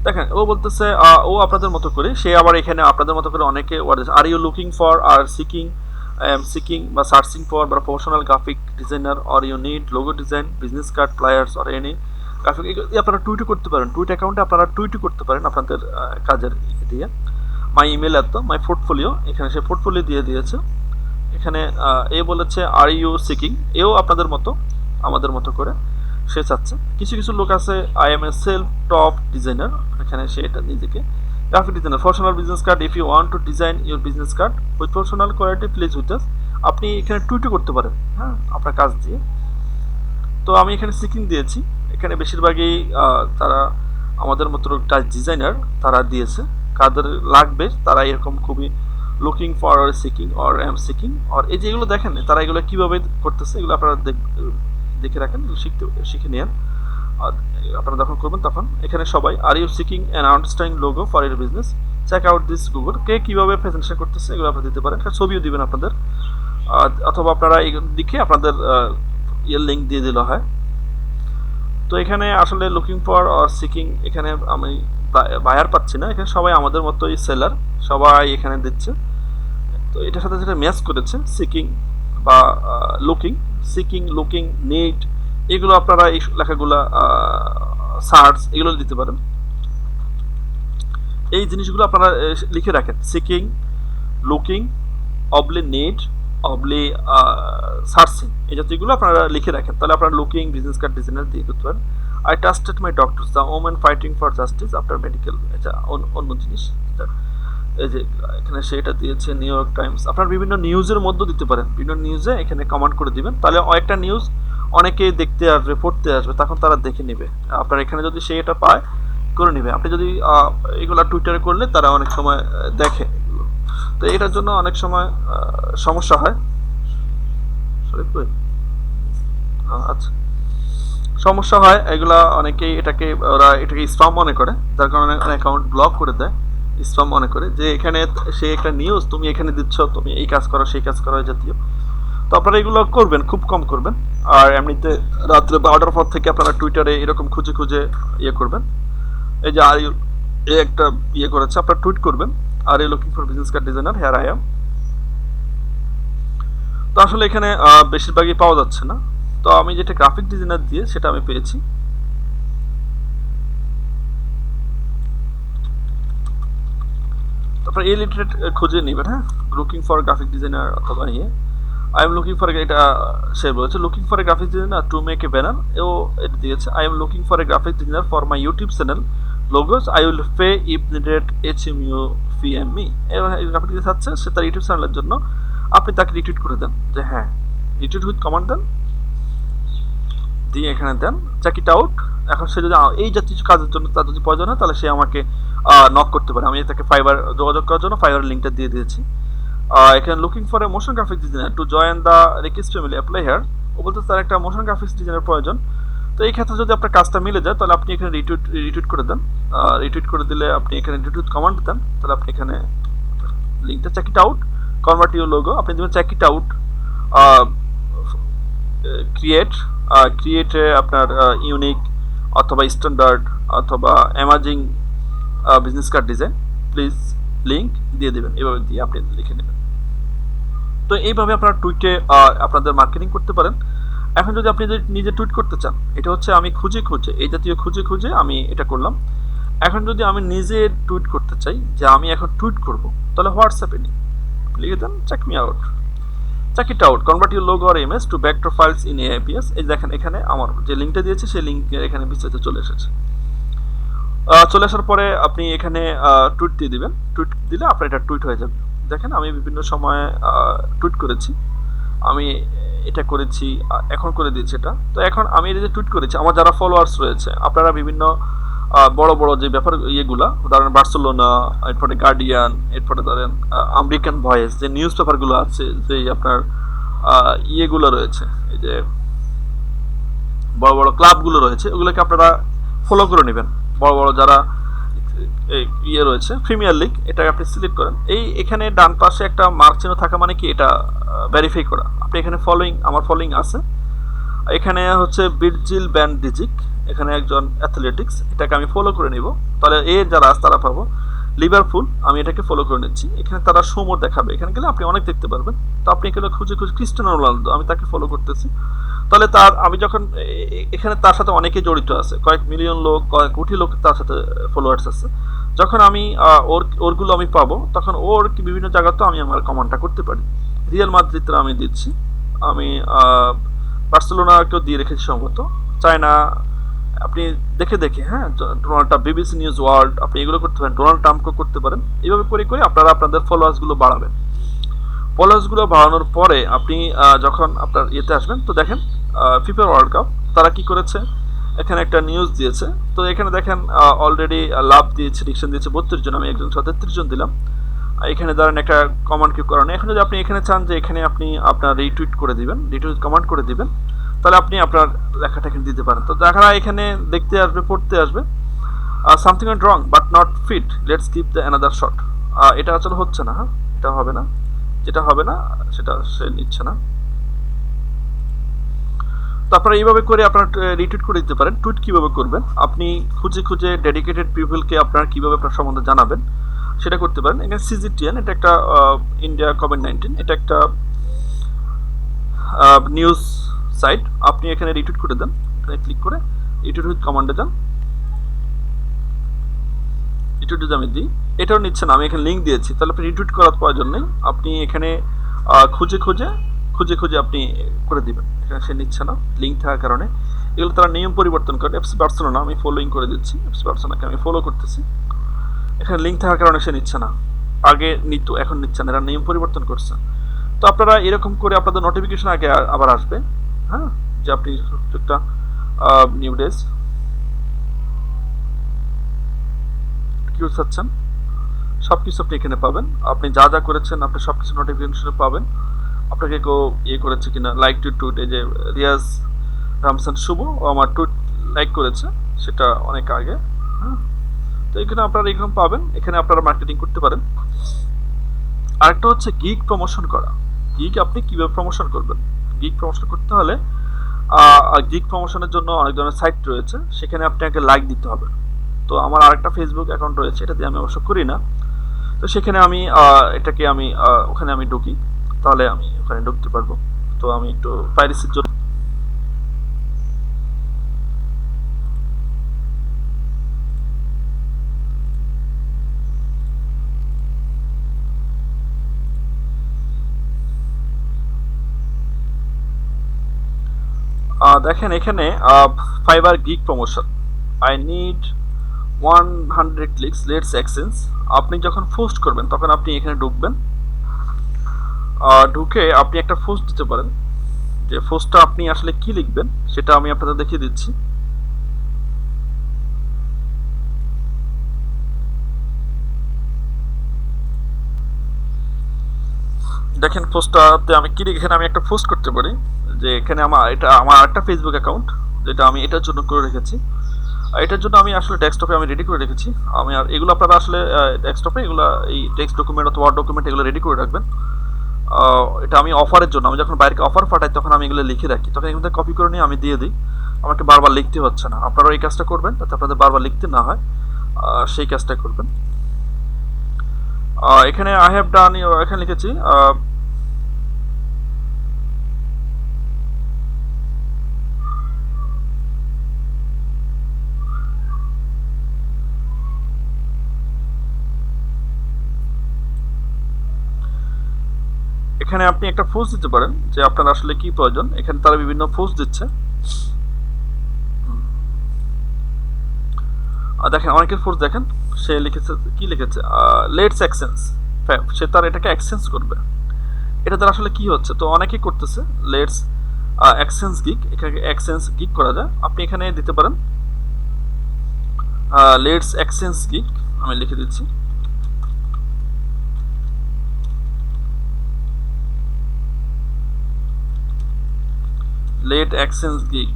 দেখেন ও বলতেছে ও আপনাদের মতো করে, সে আবার এখানে আপনাদের মতো করে অনেকে are you looking for or seeking, seeking বা সার্চিং ফর বা professional graphic designer or you need logo design, business card, flyers or any graphic, আপনারা টুইটও করতে পারেন। টুইট অ্যাকাউন্টে আপনারা টুইটও করতে পারেন আপনাদের কাজের দিয়ে। মাই ইমেল এত, মাই পোর্টফোলিও, এখানে সে পোর্টফোলিও দিয়ে দিয়েছে। এখানে এ বলেছে আর ইউ সিকিং, এও আপনাদের মতো আমাদের মতো করে। সে চাচ্ছে। কিছু কিছু লোক আছে I am a self top designer, এখানে সে এটা নিজেকে graphic designer. Professional business card, if you want to design your business card with professional quality please with us. আপনি এখানে টুইটও করতে পারেন, হ্যাঁ, আপনার কাজ দিয়ে। তো আমি এখানে সিকিং দিয়েছি, এখানে বেশিরভাগই তারা আমাদের মতো ডিজাইনার তারা দিয়েছে, কাদের লাগবে তারা এরকম খুবই looking for seeking or um seeking or এই যে এগুলো দেখেন তারা এগুলো কীভাবে করতেছে এগুলো আপনারা দেখে রাখেন, শিখে নেন। আর আপনারা যখন করবেন তখন এখানে সবাই are you seeking an understanding logo for your business, check out this Google. কে কীভাবে প্রেজেন্টেশন করতেছে এগুলো আপনারা দিতে পারেন, একটা ছবিও দিবেন আপনাদের, অথবা আপনারা এই লিখে আপনাদের ইয়ের লিঙ্ক দিয়ে দিলে হয়। তো এখানে আসলে লুকিং ফর অর সিকিং, এখানে আমি বায়ার পাচ্ছি না, এখানে সবাই আমাদের মতোই সেলার, সবাই এখানে দিচ্ছে। তো এটার সাথে যেটা ম্যাচ করেছে সিকিং বা লুকিং, সিকিং, লুকিং, নিড, এগুলো আপনারা এই লেখাগুলো সার্চ এগুলো দিতে পারেন। এই জিনিসগুলো আপনারা লিখে রাখেন, সিকিং, লুকিং, অবলি নিড, অবলি সার্চিং, এই জাতীয়গুলো আপনারা লিখে রাখেন, তাহলে আপনারা লুকিং বিজনেস কার্ড ডিজাইনার দিয়ে করতে পারেন। I trusted my doctors, the women fighting for justice after medical, এটা অন্য জিনিস। এই যে এখানে সেটা দিয়েছে নিউ ইয়র্ক টাইমস, আপনার বিভিন্ন নিউজের মধ্যে দিতে পারেন, বিভিন্ন নিউজে এখানে কমেন্ট করে দিবেন, তাহলে একটা নিউজ অনেকেই দেখতে আসবে, পড়তে আসবে, তখন তারা দেখে নেবে। আপনার এখানে যদি সে এটা পায় করে নেবে। আপনি যদি এগুলো টুইটারে করলে তারা অনেক সময় দেখে, তো এটার জন্য অনেক সময় সমস্যা হয়। আচ্ছা, সমস্যা হয় এগুলা, অনেকেই ওরা এটাকে স্প্যাম মনে করে, যার কারণে অ্যাকাউন্ট ব্লক করে দেয়, স্প্যাম মনে করে যে এখানে সে একটা নিউজ তুমি এখানে দিচ্ছ, তুমি এই কাজ করো সেই কাজ করো জাতীয়। তো আপনারা এগুলো করবেন, খুব কম করবেন। আর এমনিতে রাত্রে 12টার পর থেকে আপনারা টুইটারে এরকম খুঁজে খুঁজে ইয়ে করবেন। এই যে আর এ একটা ইয়ে করেছে, আপনারা টুইট করবেন are you looking for business card designer, here I am. তো আসলে এখানে বেশিরভাগই পাওয়া যাচ্ছে না, তো আমি যেটা গ্রাফিক ডিজাইনার দিয়ে সেটা আমি পেয়েছি। তারপর এই রিলেটেড খুঁজে নেবেন, হ্যাঁ, লুকিং ফর গ্রাফিক ডিজাইনার অথবা ইয়ে আই এম লুকিং ফর, এটা সে বলেছে looking for a graphic designer to make a banner, ও এটা দিয়েছে I am looking for a graphic designer for my YouTube channel logos, I will pay if needed HMUFME। এবার graphic designer আছে সে তার ইউটিউব চ্যানেলের জন্য, আপনি তাকে রিটুইট করে দেন যে হ্যাঁ, রিটুইট উইথ কমান্ড দেন, দিয়ে এখানে দেন চেক ইট আউট। এখন সে যদি এই জাতীয় কাজের জন্য তার যদি প্রয়োজন হয় তাহলে সে আমাকে নক করতে পারে, আমি তাকে ফাইবার যোগাযোগ করার জন্য ফাইবার লিঙ্কটা দিয়ে দিয়েছি। এখানে looking for a motion graphics designer to join the Rickis family, apply here. ও বলতে তার একটা মোশন গ্রাফিক্স ডিজাইনার প্রয়োজন। তো এই ক্ষেত্রে যদি আপনার কাজটা মিলে যায় তাহলে আপনি এখানে রিটুইট করে দেন, রিটুইট করে দিলে আপনি এখানে রিটুইট কমান্ড দেন, তাহলে আপনি এখানে লিঙ্কটা check it out, convert your logo, আপনি দেবেন চেক ইট আউট, ক্রিয়েটে আপনার ইউনিক অথবা স্ট্যান্ডার্ড অথবা amazing business card design, please link দিয়ে দেবেন, এভাবে দিয়ে আপনি লিখে নেবেন। তো এইভাবে আপনারা টুইটে আপনাদের মার্কেটিং করতে পারেন। এখন যদি আপনি নিজে টুইট করতে চান, এটা হচ্ছে আমি খুঁজে এই জাতীয় খুঁজে আমি এটা করলাম। এখন যদি আমি নিজে টুইট করতে চাই যে আমি এখন টুইট করব, তাহলে হোয়াটসঅ্যাপে নিই, লিখে দেন check me out, check it out, convert your logo or image to vector files in AIPS। এই দেখেন এখানে আমার যে লিঙ্কটা দিয়েছে সেই লিঙ্কের এখানে বিস্তারিত চলে এসেছে। চলে আসার পরে আপনি এখানে টুইট দিয়ে দিবেন, টুইট দিলে আপনার এটা টুইট হয়ে যাবে। দেখেন আমি বিভিন্ন সময়ে টুইট করেছি, আমি এটা করেছি, এখন করে দিয়েছি এটা। তো এখন আমি এটা যে টুইট করেছি, আমার যারা ফলোয়ার্স রয়েছে, আপনারা বিভিন্ন বড় বড় যে ব্যাপার ইয়েগুলা, ধরেন বার্সেলোনা, এরপরে গার্ডিয়ান, এরপরে ধরেন আমেরিকান ভয়েস, যে নিউজ পেপারগুলো আছে, যে আপনার ইয়েগুলো রয়েছে, এই যে বড় বড় ক্লাবগুলো রয়েছে, ওগুলোকে আপনারা ফলো করে নেবেন। বড় বড় যারা ইয়ে রয়েছে, প্রিমিয়ার লিগ, এটা আপনি সিলেক্ট করেন। এখানে ডান পাশে একটা মার্ক চিহ্ন থাকা মানে কি, এটা ভেরিফাই করা। আপনি এখানে আমার ফলোইং আছে, এখানে হচ্ছে বিরজিল ব্যান ডিজিক, এখানে একজন অ্যাথলেটিক্স, এটাকে আমি ফলো করে নিব, তাহলে যারা আছে তারা পাবো। লিভারপুল, আমি এটাকে ফলো করে নিচ্ছি, এখানে তারা সমর দেখাবে, এখানে গেলে আপনি অনেক দেখতে পারবেন। তো আপনি এখানে খুঁজে ক্রিস্টিয়ানো রোনালদো, আমি তাকে ফলো করতেছি, তাহলে আমি যখন এখানে তার সাথে অনেকে জড়িত আছে, কয়েক মিলিয়ন লোক, কয়েক কোটি লোক তার সাথে ফলোয়ার্স আছে। যখন আমি ওরগুলো আমি পাবো, তখন ওর বিভিন্ন জায়গাতেও আমি আমার কমান্ডটা করতে পারি। রিয়াল মাদ্রিদরা আমি দিচ্ছি, আমি বার্সেলোনাকেও দিয়ে রেখেছি সম্ভবত, চায়না, আপনি দেখে দেখে, হ্যাঁ, Donald Trump, BBC news world, আপনি এগুলো করতে পারেন, ডোনাল্ড ট্রাম্পকে করতে পারেন। এইভাবে করে করে আপনারা আপনাদের ফলোয়ার্সগুলো বাড়াবেন। ফলোয়ার্সগুলো বাড়ানোর পরে আপনি যখন আপনার ইয়েতে আসবেন, তো দেখেন ফিফা ওয়ার্ল্ড কাপ তারা কি করেছে, এখানে একটা নিউজ দিয়েছে। তো এখানে দেখেন অলরেডি লাভ দিয়েছে, ডিকশন দিয়েছে 32 জন, আমি একজন 33 জন দিলাম। এখানে ধরেন একটা কমান্ড কি করানো, এখন যদি আপনি এখানে চান যে এখানে আপনি আপনার রিটুইট করে দিবেন, রিটুইট কমান্ড করে দিবেন, তাহলে আপনি আপনার লেখাটা এখানে দিতে পারেন। তো যারা এখানে দেখতে আসবে, পড়তে আসবে, something went wrong but not fit, let's give the another shot, এটা আসলে হচ্ছে না, হ্যাঁ, এটা হবে না, যেটা হবে না সেটা সে নিচ্ছে না। তো আপনারা এইভাবে করে আপনার রিটুইট করে দিতে পারেন। টুইট কিভাবে করবেন, আপনি খুঁজে খুঁজে ডেডিকেটেড পিপলকে আপনার কিভাবে আপনার সম্বন্ধে জানাবেন সেটা করতে পারেন। এখানে সিজিটিএন, এটা একটা ইন্ডিয়া কোভিড-19, এটা একটা নিউজ সাইট। আপনি এখানে রিটুইট করে দেন, এখানে ক্লিক করে রিটুইট উইথ কমান্ডে যান, রিটুইট আমি দিই, এটাও নিচ্ছে না, আমি এখানে লিঙ্ক দিয়েছি, তাহলে আপনি রিটুইট করার প্রয়োজন নেই, আপনি এখানে খুঁজে খুঁজে খুঁজে খুঁজে আপনি করে দিবেন। এখানে সে নিচ্ছে না লিঙ্ক থাকার কারণে। এগুলো তারা নিয়ম পরিবর্তন করে। এফসি বার্সেলোনা আমি ফলোইং করে দিচ্ছি, এফসি বার্সেলোনাকে আমি ফলো করতেছি, এখানে লিঙ্ক থাকার কারণে সে নিচ্ছে না, আগে নিত এখন নিচ্ছে না, এরা নিয়ম পরিবর্তন করছে। তো আপনারা এরকম করে আপনাদের নোটিফিকেশন আগে আবার আসবে, হ্যাঁ, যে আপনি একটা নিউ ডেজ কি চাচ্ছেন সব কিছু আপনি এখানে পাবেন। আপনি যা যা করেছেন আপনি সব কিছু নোটিফিকেশনে পাবেন। আপনাকে কেউ ইয়ে করেছে কিনা, লাইক টু টুইট, এই যে রিয়াজ রামসান শুভ ও আমার টুইট লাইক করেছে, সেটা অনেক আগে, হ্যাঁ। তো এখানে আপনারা এরকম পাবেন, এখানে আপনারা মার্কেটিং করতে পারেন। আরেকটা হচ্ছে গিগ প্রমোশন করা। গিগ আপনি কিভাবে প্রমোশন করবেন, গিগ প্রমোশন করতে হলে গিগ প্রমোশনের জন্য অনেক ধরনের সাইট রয়েছে, সেখানে আপনাকে লাইক দিতে হবে। তো আমার আরেকটা ফেসবুক অ্যাকাউন্ট রয়েছে, এটা দিয়ে আমি অবশ্য করি না। তো সেখানে আমি এটাকে আমি ওখানে আমি ঢুকি, তাহলে আমি ওখানে ঢুকতে পারবো। তো আমি একটু পাইরেসির জন্য দেখেন এখানে fibre gig promotion, I need 100 clicks, let's exchange. আপনি যখন পোস্ট করবেন তখন আপনি এখানে ঢুকবেন, ঢুকে আপনি একটা পোস্ট দিতে পারেন। যে পোস্টটা আপনি আসলে কি লিখবেন সেটা আমি আপনাদের দেখিয়ে দিচ্ছি। দেখেন পোস্টটাতে আমি কি লিখে, এখানে আমি একটা পোস্ট করতে পারি যে এখানে এটা আমার একটা ফেসবুক অ্যাকাউন্ট, যেটা আমি এটার জন্য করে রেখেছি। এটার জন্য আমি আসলে ডেস্কটপে আমি রেডি করে রেখেছি। আমি আর এগুলো আপনারা আসলে ডেস্কটপে এগুলো এই টেক্সট ডকুমেন্ট অথবা ওয়ার্ড ডকুমেন্ট এগুলো রেডি করে রাখবেন। এটা আমি অফারের জন্য, আমি যখন বাইরে অফার পাঠাই তখন আমি এগুলো লিখে রাখি, তখন এখান থেকে কপি করে নিয়ে আমি দিয়ে দিই, আমাকে বারবার লিখতে হচ্ছে না। আপনারাও এই কাজটা করবেন যাতে আপনাদের বারবার লিখতে না হয়, সেই কাজটা করবেন। এখানে আই হ্যাভ ডান, এখানে লিখেছি এখানে আপনি একটা পোস্ট দিতে পারেন যে আপনার আসলে কি প্রয়োজন। এখানে তারা বিভিন্ন পোস্ট দিচ্ছে, দেখেন অনেকের পোস্ট দেখেন, সে লিখেছে কি লিখেছে, লেটস এক্সচেঞ্জ, সে তার এটাকে এক্সচেঞ্জ করবে। এটা তার আসলে কি হচ্ছে, তো অনেকেই করতেছে লেটস এক্সচেঞ্জ গিগ, এখানে এক্সচেঞ্জ গিগ করা যায়। আপনি এখানে দিতে পারেন লেটস এক্সচেঞ্জ গিগ, আমি লিখে দিচ্ছি। লেট এক্সচেঞ্জ গিগ,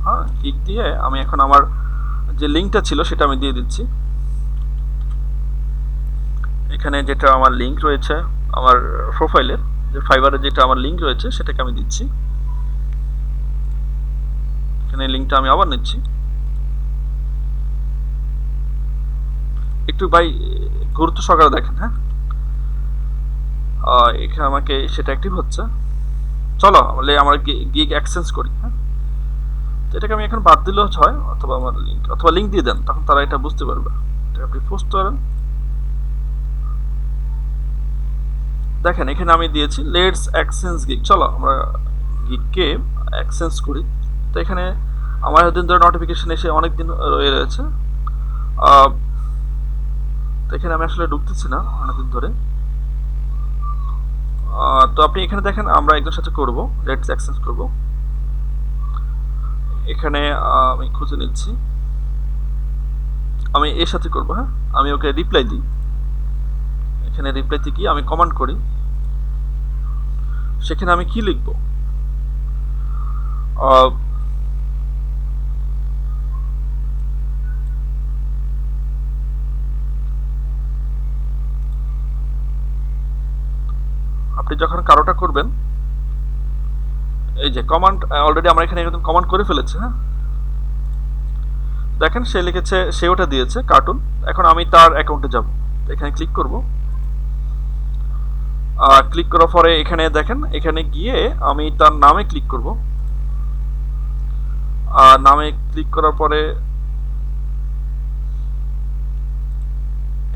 হ্যাঁ, গিগ দিয়ে আমি এখন আমার যে লিঙ্কটা ছিল সেটা আমি দিয়ে দিচ্ছি। এখানে যেটা আমার লিঙ্ক রয়েছে আমার প্রোফাইলের, যে ফাইবারের যেটা আমার লিঙ্ক রয়েছে সেটাকে আমি দিচ্ছি। এখানে লিঙ্কটা আমি আবার নিচ্ছি। একটু ভাই গুরুত্ব সহকারে দেখেন, হ্যাঁ, এখানে আমাকে সেটা অ্যাক্টিভ হচ্ছে। চলো আমরা গিগ এক্সচেঞ্জ করি, হ্যাঁ। তো এটাকে আমি এখন বাদ দিলেও হয়, অথবা আমার লিঙ্ক দিয়ে দেন, তখন তারা এটা বুঝতে পারবে। এটা আপনি পোস্ট করেন, দেখেন এখানে আমি দিয়েছি লেটস এক্সচেঞ্জ গিগ, চলো আমরা গিগকে এক্সচেঞ্জ করি। তো এখানে আমার এতদিন ধরে নোটিফিকেশন এসে অনেক দিন রয়ে রয়েছে। আহ, তো এখানে আমি আসলে ঢুকতেছি না অনেকদিন ধরে। তো আপনি এখানে দেখেন আমরা একজনের সাথে করব, লেটস এক্সচেঞ্জ করব। এখানে আমি খুঁজে নিচ্ছি, আমি এর সাথে করব। হ্যাঁ, আমি ওকে রিপ্লাই দিই। এখানে রিপ্লাইতে গিয়ে আমি কমান্ড করি, সেখানে আমি কি লিখব? আহ, আপনি যখন কারোটা করবেন, এই যে কমান্ড অলরেডি আমরা এখানে একদম কমান্ড করে ফেলেছি। হ্যাঁ, দেখেন সে লিখেছে, সে ওটা দিয়েছে কার্টুন। এখন আমি তার অ্যাকাউন্টে যাব, এখানে ক্লিক করব। ক্লিক করার পরে এখানে দেখেন, এখানে গিয়ে আমি তার নামে ক্লিক করব। নামে ক্লিক করার পরে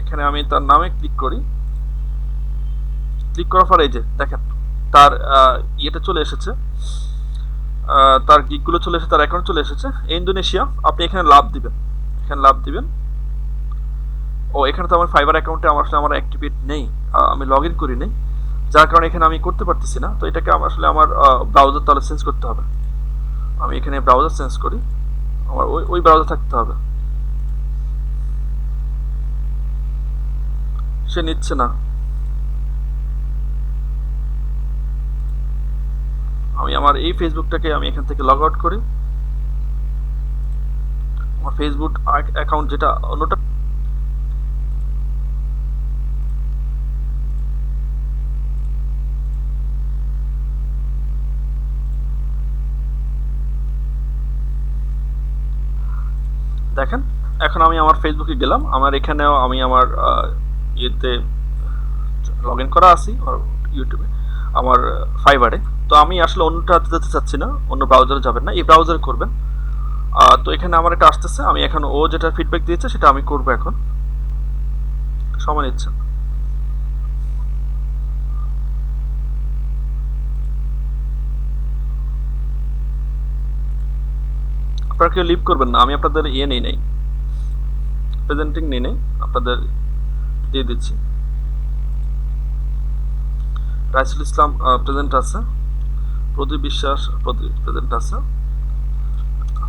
এখানে আমি তার নামে ক্লিক করি। ক্লিক করার পরে এই যে দেখেন তার ইয়েটা চলে এসেছে, তার গিকগুলো চলে এসেছে, তার অ্যাকাউন্ট চলে এসেছে ইন্দোনেশিয়া। আপনি এখানে লাভ দিবেন, এখানে লাভ দিবেন। ও এখানে তো আমার ফাইবার অ্যাকাউন্টে আমার আসলে আমার অ্যাক্টিভেট নেই, আমি লগ ইন করি নেই, যার কারণে এখানে আমি করতে পারতেছি না। তো এটাকে আমার আসলে আমার ব্রাউজার তাহলে চেঞ্জ করতে হবে। আমি এখানে ব্রাউজার চেঞ্জ করি, আমার ওই ওই ব্রাউজার থাকতে হবে। সে নিচ্ছে না। আমি আমার এই ফেসবুকটাকে আমি এখান থেকে লগ আউট করি। আমার ফেসবুক অ্যাকাউন্ট যেটা অন্যটা, দেখেন এখন আমি আমার ফেসবুকে গেলাম, আমার এখানেও আমি আমার ইয়েতে লগ ইন করা আছি আর ইউটিউবে আমার ফাইবারে। তো আমি আসলে অন্যটাতে যেতে চাচ্ছি না, অন্য ব্রাউজারে যাবেন না, এই ব্রাউজারে করবেন। তো এখানে আমার এটা আসতেছে, আমি এখন ও যেটা ফিডব্যাক দিয়েছে সেটা আমি করবো। এখন সময় নিচ্ছে। আপনারা কেউ লিভ করবেন না, আমি আপনাদের ইয়ে নেই নেই, প্রেজেন্টিং নেই নেই, আপনাদের দিয়ে দিচ্ছি। রাইসুল ইসলাম প্রেজেন্ট আছে, প্রদীপ বিশ্বাস প্রেজেন্ট আছে,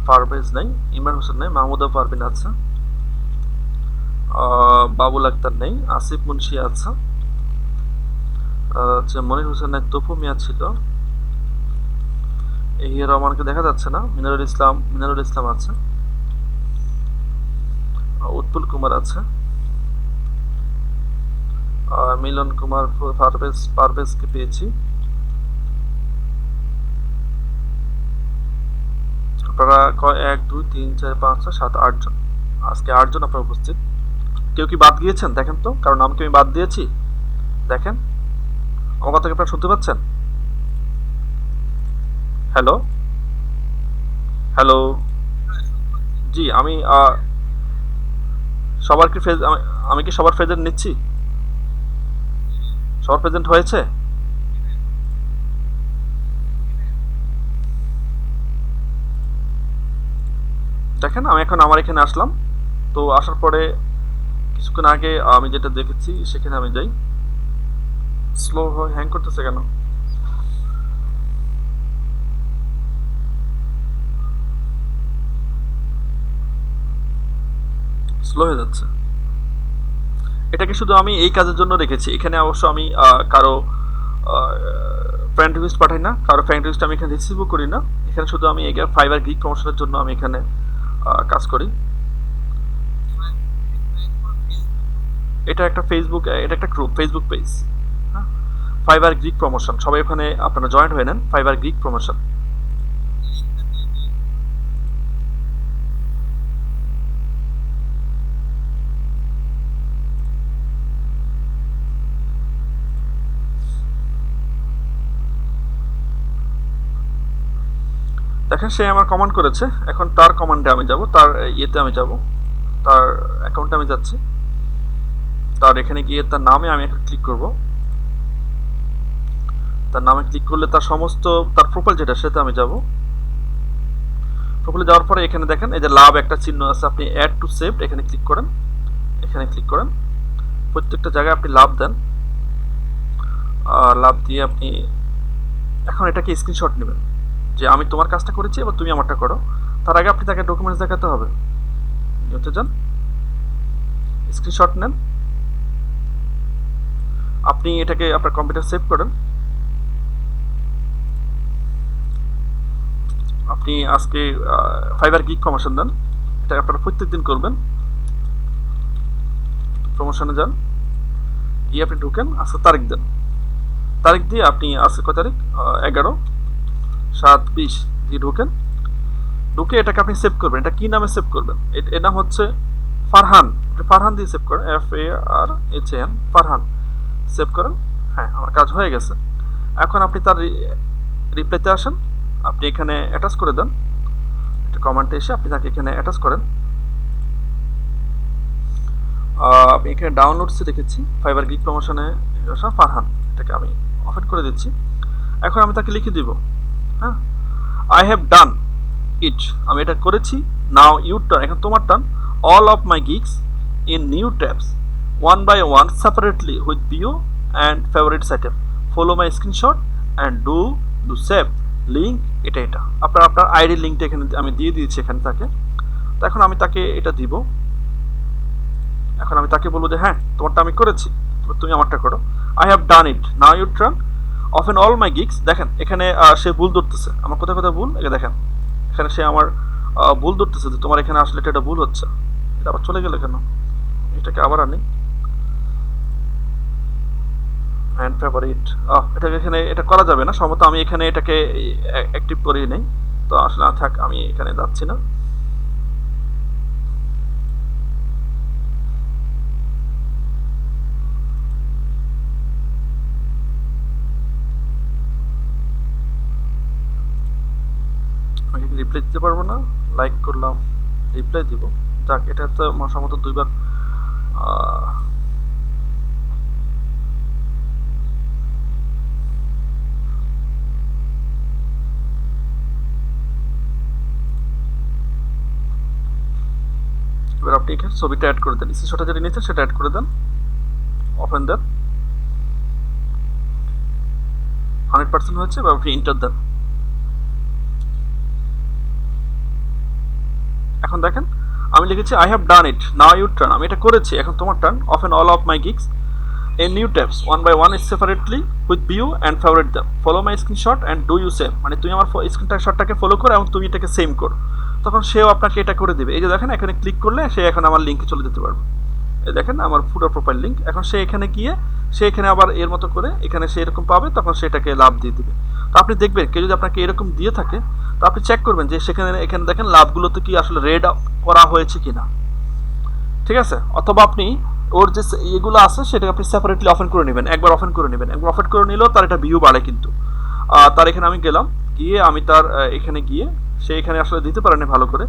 পারভেজ নেই, ইমরান হোসেন নেই, মাহমুদা পারভিন আছে, বাবুল আক্তার নেই, আসিফ মুন্সি আছে, হচ্ছে মনির হোসেনের তপু মিয়া ছিল, এহিয়া রহমানকে দেখা যাচ্ছে না, মিনারুল ইসলাম আছে, উৎপুল কুমার আছে, মিলন কুমার পারভেজকে পেয়েছি। আপনারা 1 2 3 4 5 6 7 8 জন, আজকে 8 জন আপনারা উপস্থিত। কেউ কি বাদ গিয়েছেন দেখেন তো, কারণ নাম কি আমি বাদ দিয়েছি? দেখেন আমার কথা কি আপনারা শুনতে পাচ্ছেন? Hello, hello. জি আমি সবার কি ফেজ, আমি কি সবার প্রেজেন্ট নিচ্ছি? সবার প্রেজেন্ট হয়েছে? দেখেন আমি এখন আমার এখানে আসলাম। তো আসার পরে কিছুক্ষণ আগে আমি যেটা দেখেছি সেখানে আমি যাই। স্লো হ্যাং করতেছে কেন? স্লো হয়ে যাচ্ছে। এটাকে শুধু আমি এই কাজের জন্য রেখেছি। এখানে অবশ্য আমি কারো ফ্রেন্ড রিকোয়েস্ট পাঠাই না, কারো ফ্রেন্ড রিকোয়েস্ট আমি এখানে রিসিভও করি না। এখানে শুধু আমি ফাইবার গিগ প্রমোশনের জন্য আমি এখানে কাজ করি। এটা একটা ফেসবুক, এটা একটা গ্রুপ, ফেসবুক পেজ। হ্যাঁ, ফাইবার গ্রিক প্রমোশন, সবাই ওখানে আপনারা জয়েন্ট হয়ে নেন, ফাইবার গ্রিক প্রমোশন। দেখেন সে আমার কমান্ড করেছে, এখন তার কমান্ডে আমি যাব, তার ইয়েতে আমি যাব, তার অ্যাকাউন্টে আমি যাচ্ছি। তার এখানে গিয়ে তার নামে আমি এখন ক্লিক করব। তার নামে ক্লিক করলে তার সমস্ত তার প্রোফাইল যেটা সেটা আমি যাব। প্রোফাইলে যাওয়ার পরে এখানে দেখেন এই যে লাভ একটা চিহ্ন আছে, আপনি অ্যাড টু সেভড এখানে ক্লিক করেন, এখানে ক্লিক করেন, প্রত্যেকটা জায়গায় আপনি লাভ দেন। লাভ দিয়ে আপনি এখন এটাকে স্ক্রিনশট নেবেন যে আমি তোমার কাজটা করেছি এবার তুমি আমারটা করো। তার আগে আপনি তাকে ডকুমেন্টস দেখাতে হবে। নিতে যান, স্ক্রিনশট নেন, আপনি এটাকে আপনার কম্পিউটার সেভ করেন। আপনি আজকে ফাইবার গিগ প্রমোশন দেন, এটা আপনারা প্রত্যেক দিন করবেন। প্রমোশনে যান, গিয়ে আপনি ঢুকেন, আজকে তারিখ দেন, তারিখ দিয়ে আপনি আজকে কয় তারিখ 11/7/20 দিয়ে ঢুকেন। ঢুকে এটাকে আপনি সেভ করবেন। এটা কি নামে সেভ করবেন? এর নাম হচ্ছে ফারহান। ফারহান দিয়ে সেভ করেন, FARHAN, ফারহান সেভ করেন। হ্যাঁ, আমার কাজ হয়ে গেছে। এখন আপনি তার রিপ্লাইতে আসেন, আপনি এখানে অ্যাটাচ করে দেন, একটা কমেন্টে এসে আপনি তাকে এখানে অ্যাটাচ করেন। আমি এখানে ডাউনলোডসে রেখেছি ফাইবার গিগ প্রমোশনে ফারহান, এটাকে আমি ওপেন করে দিচ্ছি। এখন আমি তাকে লিখে দিব, হ্যাঁ, আই হ্যাভ ডান ইট, আমি এটা করেছি। নাও ইউ টার্ন, এখন তোমার টার্ন, all of my gigs in new tabs one by one separately with bio and favourites item, follow my screenshot and do save link. এটা আপনার আইডি লিঙ্কটা এখানে আমি দিয়ে দিয়েছি এখানে তাকে। তো এখন আমি তাকে এটা দিব। এখন আমি তাকে বলবো যে হ্যাঁ তোমারটা আমি করেছি, তুমি আমারটা করো। I have done it, now you turn of an all my gigs. দেখেন এখানে সে ভুল ধরতেছে, আমার কোথায় কোথায় ভুল, এটা দেখেন এখানে সে আমার ভুল ধরতেছে যে তোমার এখানে আসলে এটা ভুল হচ্ছে। এটা আবার চলে গেলে কেন? এটাকে আবার আনি, অ্যান্ড ফেভারিট, এটাকে এখানে এটা করা যাবে না সম্ভবত, আমি এখানে এটাকে অ্যাক্টিভ করিয়ে নেই। তো আসলে না থাক, আমি এখানে যাচ্ছি না। আমি রিপ্লাই দিতে পারবো না, লাইক করলাম, রিপ্লাই দিব। যাক, এটা তো সম্ভবত দুইবার এবার আপনি এখানে ছবিটা অ্যাড করে দেন, স্ক্রিনশটটা যেটা নিয়েছেন সেটা অ্যাড করে দেন, ওপেন দেন, 100% হয়েছে। এবার আপনি ইন্টার দেন। এখন দেখেন আমি লিখেছি I have done it, now your turn, আমি এটা করেছি, এখন তোমার turn, of an all of my gigs in new tabs one by one is separately with view and favorite them, follow my screenshot and do you same, মানে তুমি আমার স্ক্রিনশটটাকে follow করো এবং তুমি এটাকে সেম করো, তখন সেও আপনাকে এটা করে দেবে। এই যে দেখেন এখানে ক্লিক করলে সে এখন আমার লিঙ্কে চলে যেতে পারবে। এই দেখেন আমার পুরো প্রোফাইল লিঙ্ক। এখন সে এখানে গিয়ে সে এখানে আবার এর মতো করে এখানে সে এরকম পাবে, তখন সেটাকে লাভ দিয়ে দিবে। তো আপনি দেখবেন কেউ যদি আপনাকে এরকম দিয়ে থাকে, তো আপনি চেক করবেন যে সেখানে এখানে দেখেন লাভগুলোতে কি আসলে রেড করা হয়েছে কিনা, ঠিক আছে? অথবা আপনি ওর যে এগুলো আছে সেটাকে আপনি সেপারেটলি অফেন করে নেবেন, একবার অফেন করে নেবেন। একবার অফেন করে নিলেও তার এটা ভিউ বাড়ে কিন্তু। তার এখানে আমি গেলাম, গিয়ে আমি তার এখানে গিয়ে সে এখানে আসলে দিতে পারেনি ভালো করে,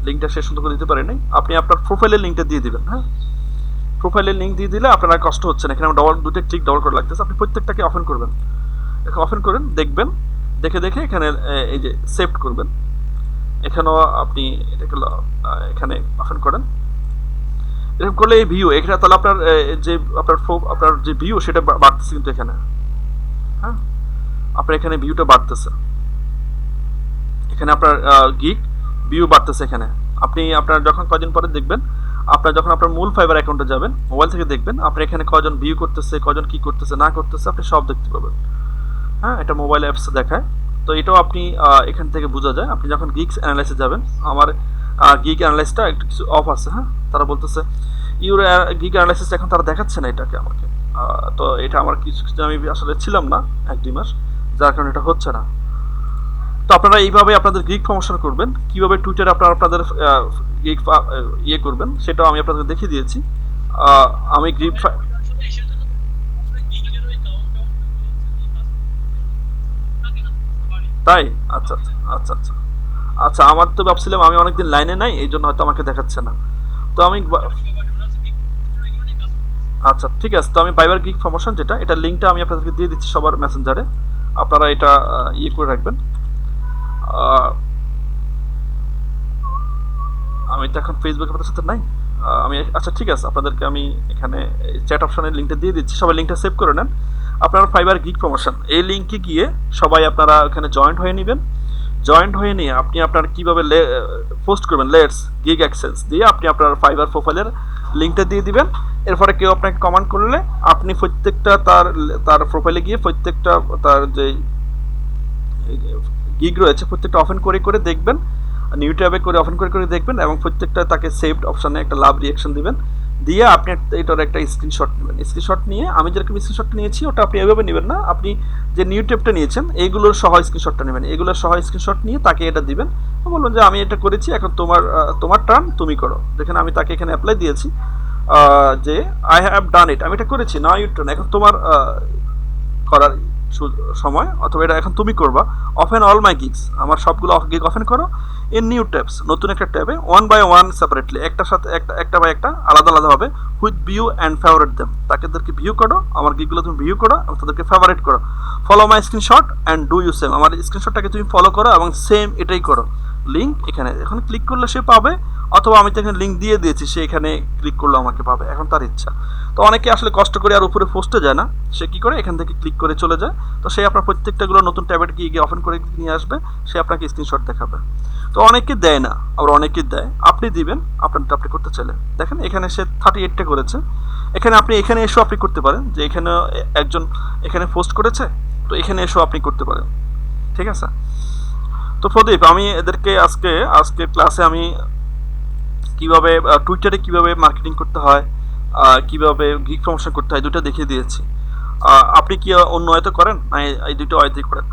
লিঙ্কটা সে সুন্দর করে দিতে পারেনি। আপনি আপনার প্রোফাইলের লিঙ্কটা দিয়ে দিবেন। হ্যাঁ, প্রোফাইলের লিঙ্ক দিয়ে দিলে আপনার আর কষ্ট হচ্ছে না। এখানে দুটো ক্লিক ডবল করে লাগতেছে। আপনি প্রত্যেকটাকে অফেন করবেন, এখানে অফেন করেন, দেখবেন, দেখে দেখে এখানে এই যে সেভ করবেন। এখানেও আপনি এটাকে এখানে অফেন করেন। এরকম করলে এই ভিউ এখানে তাহলে আপনার যে আপনার যে ভিউ সেটা বাড়তেছে কিন্তু এখানে। হ্যাঁ, আপনার এখানে ভিউটা বাড়তেছে, এখানে আপনার গিগ ভিউ বাড়তেছে এখানে। আপনি আপনার যখন কয়দিন পরে দেখবেন, আপনার যখন আপনার মূল ফাইবার অ্যাকাউন্টে যাবেন, মোবাইল থেকে দেখবেন আপনার এখানে কয়জন ভিউ করতেছে, কয়জন কি করতেছে না করতেছে, আপনি সব দেখতে পাবেন। হ্যাঁ, এটা মোবাইল অ্যাপসে দেখায়। তো এটাও আপনি এখান থেকে বোঝা যায়। আপনি যখন গিগস অ্যানালাইসে যাবেন, আমার গিগ অ্যানালাইসটা একটু কিছু অফ আছে। হ্যাঁ, তারা বলতেছে ইউর গিগ অ্যানালাইসিস এখন তারা দেখাচ্ছে না এটাকে আমাকে। তো এটা আমার কিছু আমি আসলে ছিলাম না 1-2 মাস, যার কারণে এটা হচ্ছে না। তো আপনারা এইভাবে আপনাদের গিগ প্রমোশন করবেন। কিভাবে টুইটারে আপনাদের গিগ ইয়ে করবেন সেটাও আমি আপনাদের দেখিয়ে দিয়েছি। আমি গিগ তাই, আচ্ছা আচ্ছা আচ্ছা আচ্ছা আচ্ছা, আমার তো ভাবছিলাম আমি অনেকদিন লাইনে নাই, এই জন্য হয়তো আমাকে দেখাচ্ছে না। তো আমি আচ্ছা ঠিক আছে, তো আমি ফাইবার গিগ প্রমোশন যেটা, এটা লিঙ্কটা আমি আপনাদেরকে দিয়ে দিচ্ছি সবার মেসেঞ্জারে, আপনারা এটা ইয়ে করে রাখবেন। আমি তো এখন ফেসবুকে আপনাদের সাথে নাই। আমি আচ্ছা ঠিক আছে, আপনাদেরকে আমি এখানে চ্যাট অপশনের লিঙ্কটা দিয়ে দিচ্ছি, সবাই লিঙ্কটা সেভ করে নেন। আপনার ফাইবার গিগ প্রমোশন এই লিঙ্কে গিয়ে সবাই আপনারা ওখানে জয়েন্ট হয়ে নেবেন। জয়েন্ট হয়ে নিয়ে আপনি আপনার কীভাবে পোস্ট করবেন, লেটস গিগ অ্যাক্সেস দিয়ে আপনি আপনার ফাইবার প্রোফাইলের লিঙ্কটা দিয়ে দিবেন। এরপরে কেউ আপনাকে কমেন্ট করলে আপনি প্রত্যেকটা তার প্রোফাইলে গিয়ে প্রত্যেকটা তার যে গিগ রয়েছে প্রত্যেকটা ওপেন করে করে দেখবেন, নিউ ট্যাবে করে ওপেন করে করে দেখবেন এবং প্রত্যেকটা তাকে সেভড অপশানে একটা লাভ রিয়াকশন দিবেন, দিয়ে আপনি এটার একটা স্ক্রিনশট নেবেন। স্ক্রিনশট নিয়ে আমি যেরকম স্ক্রিনশট নিয়েছি ওটা আপনি এভাবে নেবেন না, আপনি যে নিউ ট্যাবটা নিয়েছেন এইগুলোর সহ স্ক্রিনশটটা নেবেন, এগুলোর সহ স্ক্রিনশট নিয়ে তাকে এটা দিবেন, বলবেন যে আমি এটা করেছি, এখন তোমার টার্ন তুমি করো। যেখানে আমি তাকে এখানে অ্যাপ্লাই দিয়েছি যে আই হ্যাভ ডান ইট, আমি এটা করেছি, না ইউর টার্ন, এখন তোমার করার সময়, অথবা এটা এখন তুমি করবা। ওপেন অল মাই গিগস, আমার সবগুলো গিগ ওপেন করো ইন নিউ ট্যাবস, নতুন একটা ট্যাবে, ওয়ান বাই ওয়ান সেপারেটলি, একটার সাথে একটা বাই একটা আলাদা আলাদাভাবে, with view and favourite them, তাদেরকে ভিউ করো, আমার গিগগুলো তুমি ভিউ করো এবং তাদেরকে ফেভারিট করো। Follow my screenshot and do you same, আমার স্ক্রিনশটটাকে তুমি ফলো করো এবং সেম এটাই করো। লিঙ্ক এখানে এখন ক্লিক করলে সে পাবে, অথবা আমি তো এখানে লিঙ্ক দিয়ে দিয়েছি, সে এখানে ক্লিক করলে আমাকে পাবে, এখন তার ইচ্ছা। তো অনেকে আসলে কষ্ট করে আর উপরে পোস্টে যায় না, সে কী করে এখান থেকে ক্লিক করে চলে যায়। তো সে আপনার প্রত্যেকটাগুলো নতুন ট্যাবেট গিয়ে ওপেন করে নিয়ে আসবে, সে আপনাকে স্ক্রিনশট দেখাবে। তো অনেকে দেয় না, আবার অনেকে দেয়, আপনি দিবেন আপনারটা আপনি করতে চাইলে। দেখেন এখানে সে 38টা করেছে, এখানে আপনি এখানে এসেও আপনি করতে পারেন, যে এখানে একজন এখানে পোস্ট করেছে, তো এখানে এসেও আপনি করতে পারেন, ঠিক আছে। তো প্রদীপ, আমি এদেরকে আজকে ক্লাসে আমি কিভাবে টুইটারে কিভাবে মার্কেটিং করতে হয়, কিভাবে গিগ প্রমোশন করতে হয়, দুটো দেখিয়ে দিয়েছি। আপনি কি অন্য হয়তো করেন না এই দুটো হয়তোই করেন?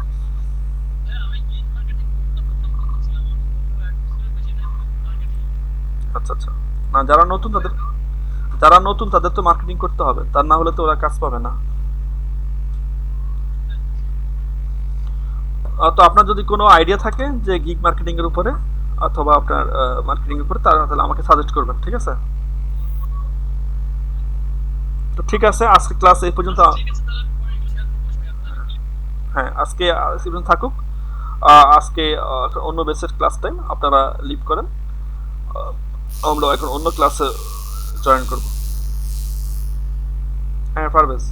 আচ্ছা আচ্ছা, না যারা নতুন তাদের তো মার্কেটিং করতে হবে, তার না হলে তো ওরা কাজ পাবে না। তো আপনার যদি কোনো আইডিয়া থাকে যে গিগ মার্কেটিং এর উপরে অথবা আপনার মার্কেটিং এর উপরে, তাহলে আমাকে সাজেস্ট করবেন, ঠিক আছে? তো ঠিক আছে, আজকে ক্লাস এই পর্যন্ত। হ্যাঁ, আজকে এই পর্যন্ত থাকুক। আজকে অন্য বেসের ক্লাস টাইম আপনারা লিভ করেন, আমরা এখন অন্য ক্লাসে জয়েন করব। হ্যাঁ পারভেজ।